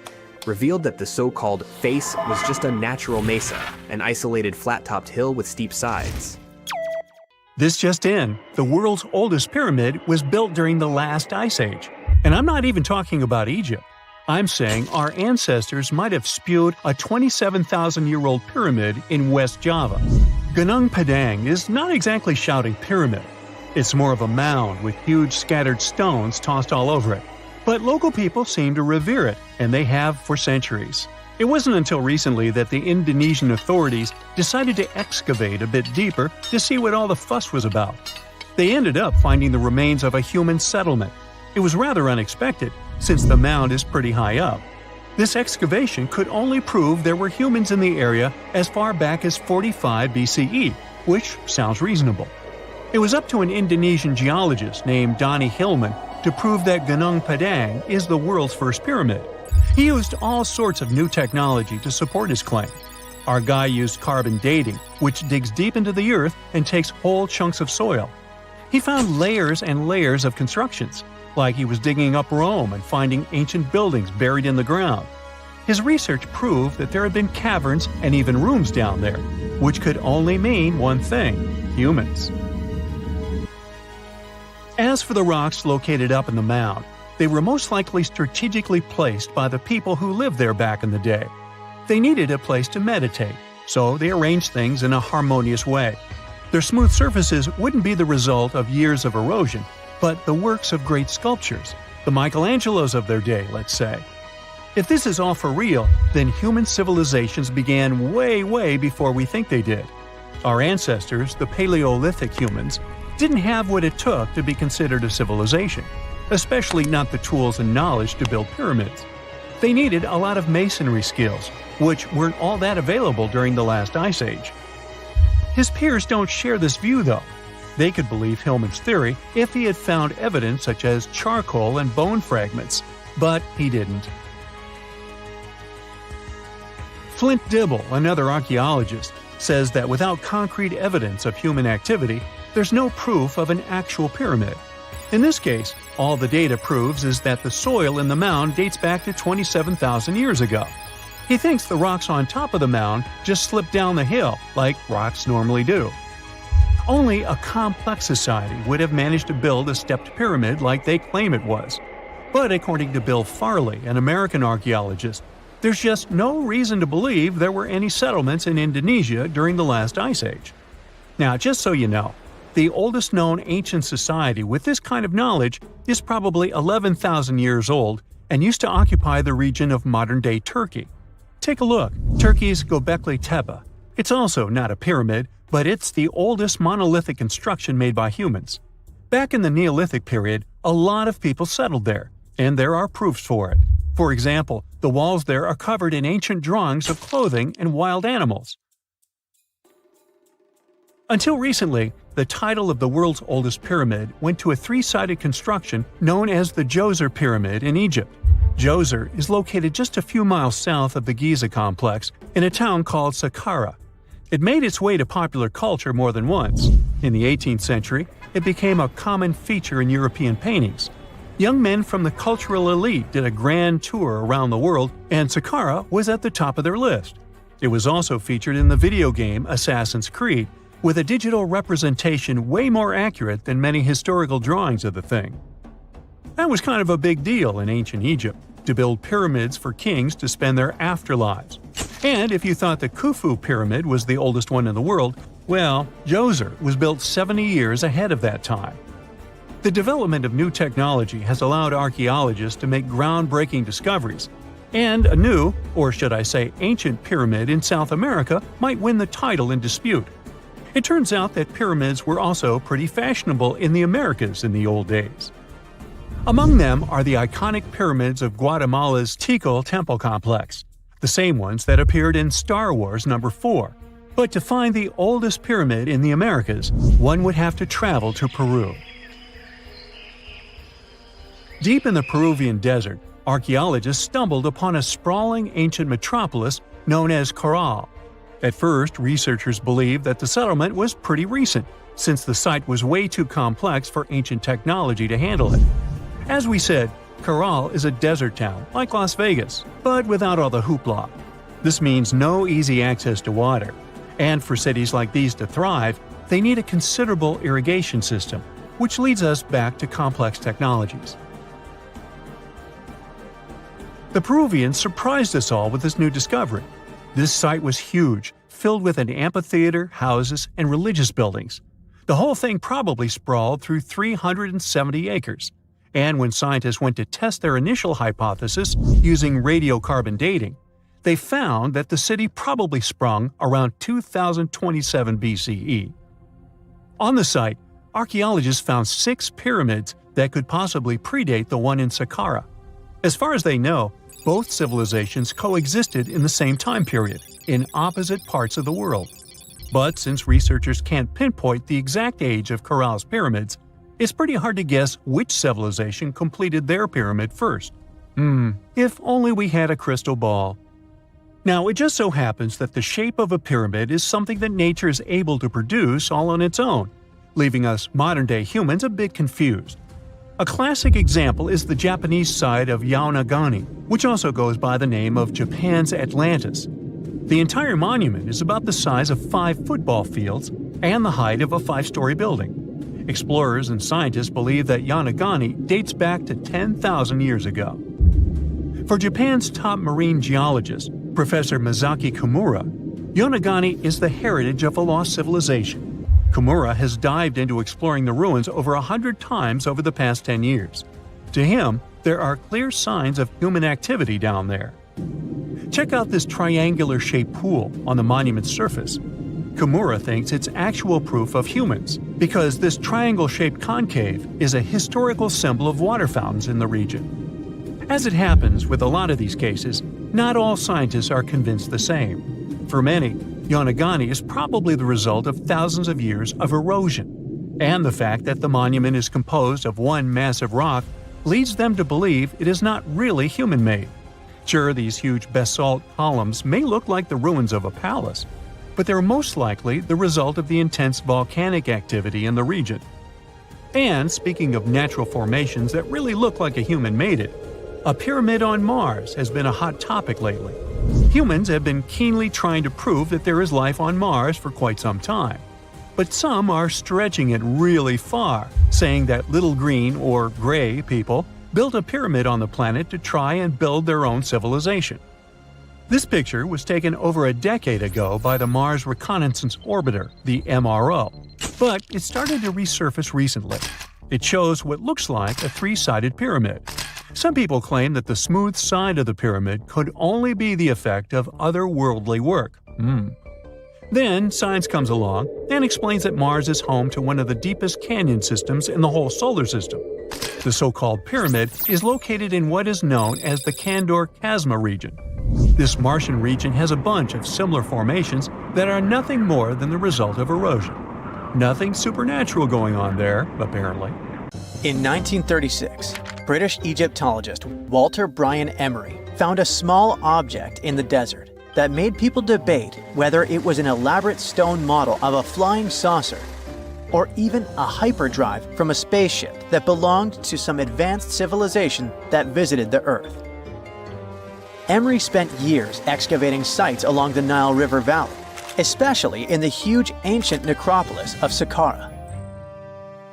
revealed that the so-called face was just a natural mesa, an isolated flat-topped hill with steep sides. This just in, the world's oldest pyramid was built during the last ice age. And I'm not even talking about Egypt. I'm saying our ancestors might have spewed a 27,000-year-old pyramid in West Java. Gunung Padang is not exactly shouting pyramid. It's more of a mound with huge scattered stones tossed all over it. But local people seem to revere it, and they have for centuries. It wasn't until recently that the Indonesian authorities decided to excavate a bit deeper to see what all the fuss was about. They ended up finding the remains of a human settlement. It was rather unexpected, since the mound is pretty high up. This excavation could only prove there were humans in the area as far back as 45 BCE, which sounds reasonable. It was up to an Indonesian geologist named Donnie Hillman to prove that Gunung Padang is the world's first pyramid. He used all sorts of new technology to support his claim. Our guy used carbon dating, which digs deep into the earth and takes whole chunks of soil. He found layers and layers of constructions, like he was digging up Rome and finding ancient buildings buried in the ground. His research proved that there had been caverns and even rooms down there, which could only mean one thing: humans. As for the rocks located up in the mound, they were most likely strategically placed by the people who lived there back in the day. They needed a place to meditate, so they arranged things in a harmonious way. Their smooth surfaces wouldn't be the result of years of erosion, but the works of great sculptures, the Michelangelos of their day, let's say. If this is all for real, then human civilizations began way before we think they did. Our ancestors, the Paleolithic humans, didn't have what it took to be considered a civilization, especially not the tools and knowledge to build pyramids. They needed a lot of masonry skills, which weren't all that available during the last ice age. His peers don't share this view, though. They could believe Hillman's theory if he had found evidence such as charcoal and bone fragments, but he didn't. Flint Dibble, another archaeologist, says that without concrete evidence of human activity, there's no proof of an actual pyramid. In this case, all the data proves is that the soil in the mound dates back to 27,000 years ago. He thinks the rocks on top of the mound just slipped down the hill, like rocks normally do. Only a complex society would have managed to build a stepped pyramid like they claim it was. But according to Bill Farley, an American archaeologist, there's just no reason to believe there were any settlements in Indonesia during the last ice age. Now, just so you know, the oldest known ancient society with this kind of knowledge is probably 11,000 years old and used to occupy the region of modern-day Turkey. Take a look, Turkey's Göbekli Tepe. It's also not a pyramid, but it's the oldest monolithic construction made by humans. Back in the Neolithic period, a lot of people settled there, and there are proofs for it. For example, the walls there are covered in ancient drawings of clothing and wild animals. Until recently, the title of the world's oldest pyramid went to a three-sided construction known as the Djoser Pyramid in Egypt. Djoser is located just a few miles south of the Giza complex in a town called Saqqara. It made its way to popular culture more than once. In the 18th century, it became a common feature in European paintings. Young men from the cultural elite did a grand tour around the world, and Saqqara was at the top of their list. It was also featured in the video game Assassin's Creed, with a digital representation way more accurate than many historical drawings of the thing. That was kind of a big deal in ancient Egypt, to build pyramids for kings to spend their afterlives. And if you thought the Khufu pyramid was the oldest one in the world, well, Djoser was built 70 years ahead of that time. The development of new technology has allowed archaeologists to make groundbreaking discoveries, and a new, or should I say ancient pyramid in South America might win the title in dispute. It turns out that pyramids were also pretty fashionable in the Americas in the old days. Among them are the iconic pyramids of Guatemala's Tikal Temple Complex, the same ones that appeared in Star Wars No. 4. But to find the oldest pyramid in the Americas, one would have to travel to Peru. Deep in the Peruvian desert, archaeologists stumbled upon a sprawling ancient metropolis known as Caral. At first, researchers believed that the settlement was pretty recent, since the site was way too complex for ancient technology to handle it. As we said, Caral is a desert town, like Las Vegas, but without all the hoopla. This means no easy access to water, and for cities like these to thrive, they need a considerable irrigation system, which leads us back to complex technologies. The Peruvians surprised us all with this new discovery. This site was huge, filled with an amphitheater, houses, and religious buildings. The whole thing probably sprawled through 370 acres. And when scientists went to test their initial hypothesis using radiocarbon dating, they found that the city probably sprung around 2027 BCE. On the site, archaeologists found 6 pyramids that could possibly predate the one in Saqqara. As far as they know, both civilizations coexisted in the same time period, in opposite parts of the world. But since researchers can't pinpoint the exact age of Caral's pyramids, it's pretty hard to guess which civilization completed their pyramid first. If only we had a crystal ball. Now, it just so happens that the shape of a pyramid is something that nature is able to produce all on its own, leaving us modern-day humans a bit confused. A classic example is the Japanese side of Yaonagani, which also goes by the name of Japan's Atlantis. The entire monument is about the size of 5 football fields and the height of a 5-story building. Explorers and scientists believe that Yaonagani dates back to 10,000 years ago. For Japan's top marine geologist, Professor Masaki Kimura, Yaonagani is the heritage of a lost civilization. Kimura has dived into exploring the ruins over 100 times over the past 10 years. To him, there are clear signs of human activity down there. Check out this triangular-shaped pool on the monument's surface. Kimura thinks it's actual proof of humans, because this triangle-shaped concave is a historical symbol of water fountains in the region. As it happens with a lot of these cases, not all scientists are convinced the same. For many, Yaonagani is probably the result of thousands of years of erosion, and the fact that the monument is composed of one massive rock leads them to believe it is not really human-made. Sure, these huge basalt columns may look like the ruins of a palace, but they're most likely the result of the intense volcanic activity in the region. And speaking of natural formations that really look like a human made it, a pyramid on Mars has been a hot topic lately. Humans have been keenly trying to prove that there is life on Mars for quite some time. But some are stretching it really far, saying that little green or gray people built a pyramid on the planet to try and build their own civilization. This picture was taken over a decade ago by the Mars Reconnaissance Orbiter, the MRO, but it started to resurface recently. It shows what looks like a three-sided pyramid. Some people claim that the smooth side of the pyramid could only be the effect of otherworldly work. Then science comes along and explains that Mars is home to one of the deepest canyon systems in the whole solar system. The so-called pyramid is located in what is known as the Kandor-Chasma region. This Martian region has a bunch of similar formations that are nothing more than the result of erosion. Nothing supernatural going on there, apparently. In 1936, British Egyptologist Walter Bryan Emery found a small object in the desert that made people debate whether it was an elaborate stone model of a flying saucer or even a hyperdrive from a spaceship that belonged to some advanced civilization that visited the Earth. Emery spent years excavating sites along the Nile River Valley, especially in the huge ancient necropolis of Saqqara.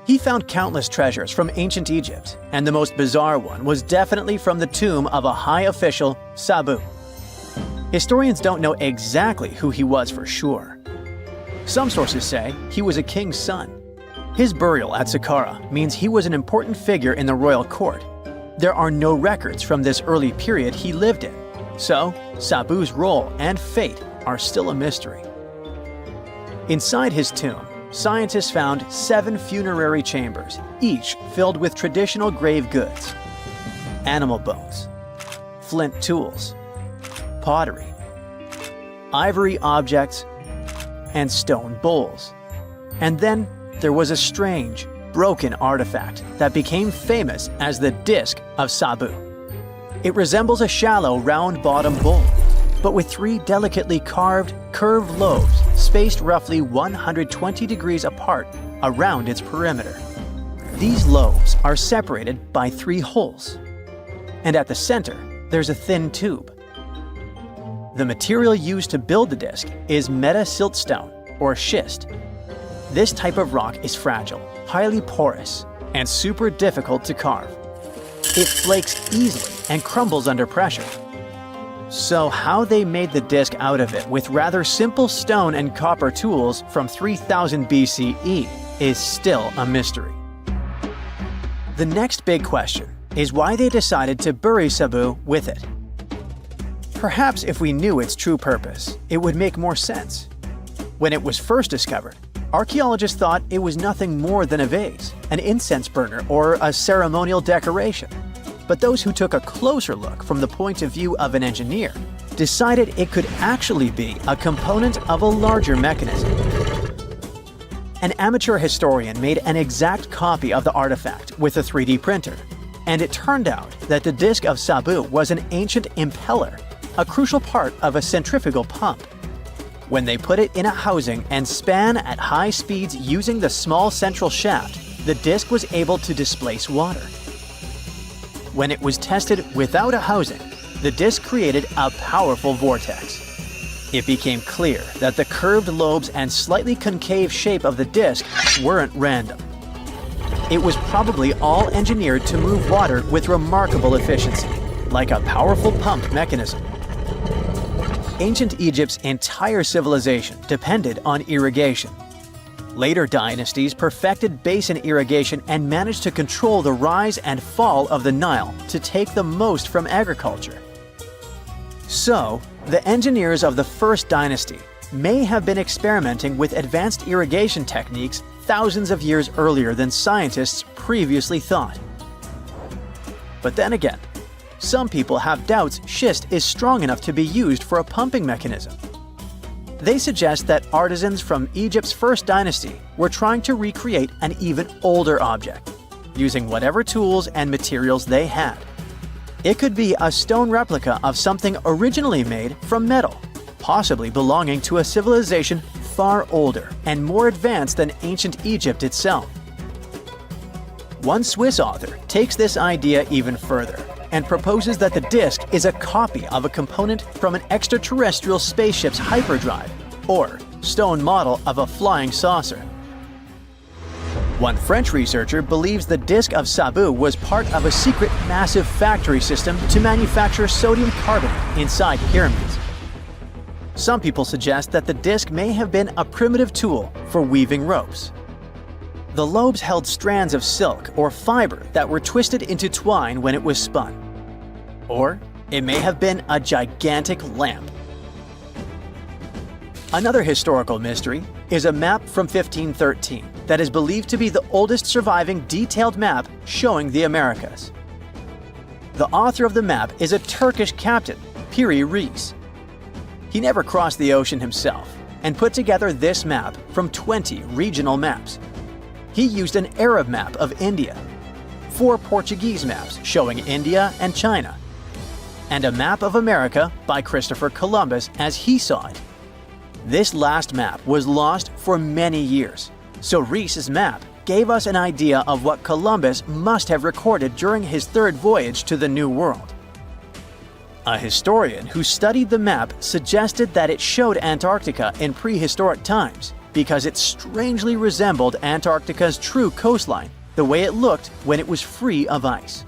He found countless treasures from ancient Egypt, and the most bizarre one was definitely from the tomb of a high official, Sabu. Historians don't know exactly who he was for sure. Some sources say he was a king's son. His burial at Saqqara means he was an important figure in the royal court. There are no records from this early period he lived in, so Sabu's role and fate are still a mystery. Inside his tomb, scientists found 7 funerary chambers, each filled with traditional grave goods: animal bones, flint tools, pottery, ivory objects, and stone bowls. And then there was a strange, broken artifact that became famous as the Disc of Sabu. It resembles a shallow, round-bottomed bowl, but with 3 delicately carved, curved lobes spaced roughly 120 degrees apart around its perimeter. These lobes are separated by 3 holes, and at the center, there's a thin tube. The material used to build the disc is meta-siltstone, or schist. This type of rock is fragile, highly porous, and super difficult to carve. It flakes easily and crumbles under pressure. So how they made the disc out of it with rather simple stone and copper tools from 3000 BCE is still a mystery. The next big question is why they decided to bury Sabu with it. Perhaps if we knew its true purpose, it would make more sense. When it was first discovered, archaeologists thought it was nothing more than a vase, an incense burner, or a ceremonial decoration. But those who took a closer look from the point of view of an engineer decided it could actually be a component of a larger mechanism. An amateur historian made an exact copy of the artifact with a 3D printer, and it turned out that the disc of Sabu was an ancient impeller, a crucial part of a centrifugal pump. When they put it in a housing and span at high speeds using the small central shaft, the disc was able to displace water. When it was tested without a housing, the disc created a powerful vortex. It became clear that the curved lobes and slightly concave shape of the disc weren't random. It was probably all engineered to move water with remarkable efficiency, like a powerful pump mechanism. Ancient Egypt's entire civilization depended on irrigation. Later dynasties perfected basin irrigation and managed to control the rise and fall of the Nile to take the most from agriculture. So, the engineers of the first dynasty may have been experimenting with advanced irrigation techniques thousands of years earlier than scientists previously thought. But then again, some people have doubts schist is strong enough to be used for a pumping mechanism. They suggest that artisans from Egypt's first dynasty were trying to recreate an even older object, using whatever tools and materials they had. It could be a stone replica of something originally made from metal, possibly belonging to a civilization far older and more advanced than ancient Egypt itself. One Swiss author takes this idea even further and proposes that the disc is a copy of a component from an extraterrestrial spaceship's hyperdrive, or stone model of a flying saucer. One French researcher believes the disc of Sabu was part of a secret massive factory system to manufacture sodium carbonate inside pyramids. Some people suggest that the disc may have been a primitive tool for weaving ropes. The lobes held strands of silk or fiber that were twisted into twine when it was spun. Or it may have been a gigantic lamp. Another historical mystery is a map from 1513 that is believed to be the oldest surviving detailed map showing the Americas. The author of the map is a Turkish captain, Piri Reis. He never crossed the ocean himself and put together this map from 20 regional maps. He used an Arab map of India, 4 Portuguese maps showing India and China, and a map of America by Christopher Columbus as he saw it. This last map was lost for many years, so Reis's map gave us an idea of what Columbus must have recorded during his third voyage to the New World. A historian who studied the map suggested that it showed Antarctica in prehistoric times because it strangely resembled Antarctica's true coastline, the way it looked when it was free of ice.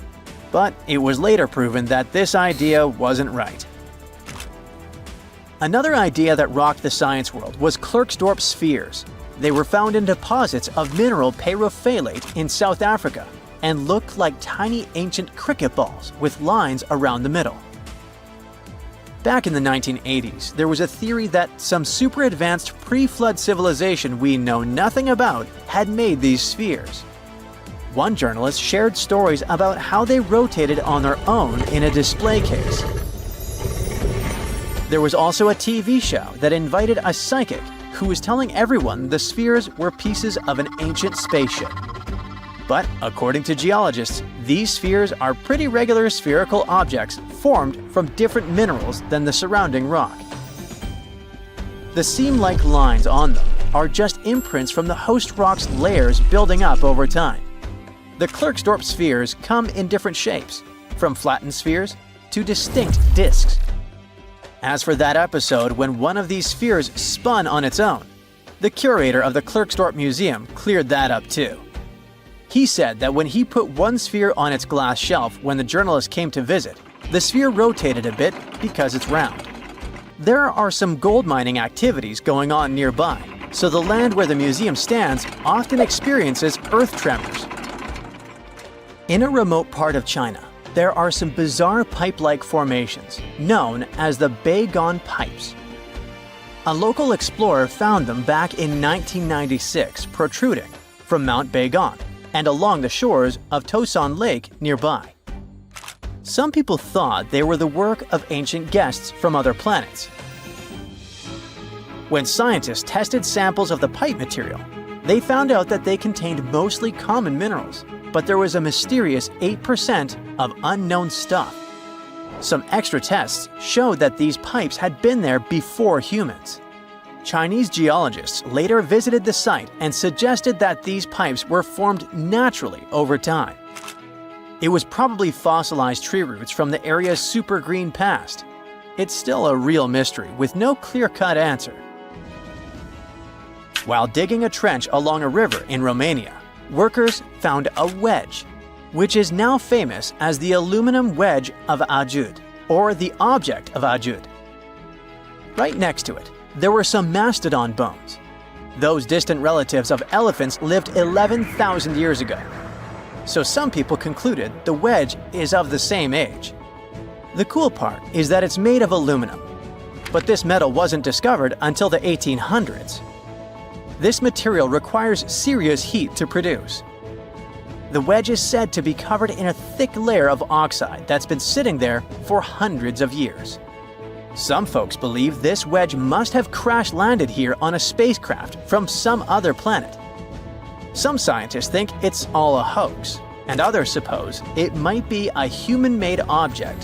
But it was later proven that this idea wasn't right. Another idea that rocked the science world was Klerksdorp spheres. They were found in deposits of mineral pyrophyllite in South Africa and looked like tiny ancient cricket balls with lines around the middle. Back in the 1980s, there was a theory that some super advanced pre-flood civilization we know nothing about had made these spheres. One journalist shared stories about how they rotated on their own in a display case. There was also a TV show that invited a psychic who was telling everyone the spheres were pieces of an ancient spaceship. But according to geologists, these spheres are pretty regular spherical objects formed from different minerals than the surrounding rock. The seam-like lines on them are just imprints from the host rock's layers building up over time. The Klerksdorp spheres come in different shapes, from flattened spheres to distinct discs. As for that episode when one of these spheres spun on its own, the curator of the Klerksdorp Museum cleared that up too. He said that when he put one sphere on its glass shelf when the journalist came to visit, the sphere rotated a bit because it's round. There are some gold mining activities going on nearby, so the land where the museum stands often experiences earth tremors. In a remote part of China, there are some bizarre pipe-like formations known as the Beigon Pipes. A local explorer found them back in 1996 protruding from Mount Beigon and along the shores of Tosan Lake nearby. Some people thought they were the work of ancient guests from other planets. When scientists tested samples of the pipe material, they found out that they contained mostly common minerals, but there was a mysterious 8% of unknown stuff. Some extra tests showed that these pipes had been there before humans. Chinese geologists later visited the site and suggested that these pipes were formed naturally over time. It was probably fossilized tree roots from the area's super green past. It's still a real mystery with no clear-cut answer. While digging a trench along a river in Romania, workers found a wedge, which is now famous as the aluminum wedge of Ajud, or the object of Ajud. Right next to it, there were some mastodon bones. Those distant relatives of elephants lived 11,000 years ago. So some people concluded the wedge is of the same age. The cool part is that it's made of aluminum, but this metal wasn't discovered until the 1800s. This material requires serious heat to produce. The wedge is said to be covered in a thick layer of oxide that's been sitting there for hundreds of years. Some folks believe this wedge must have crash-landed here on a spacecraft from some other planet. Some scientists think it's all a hoax, and others suppose it might be a human-made object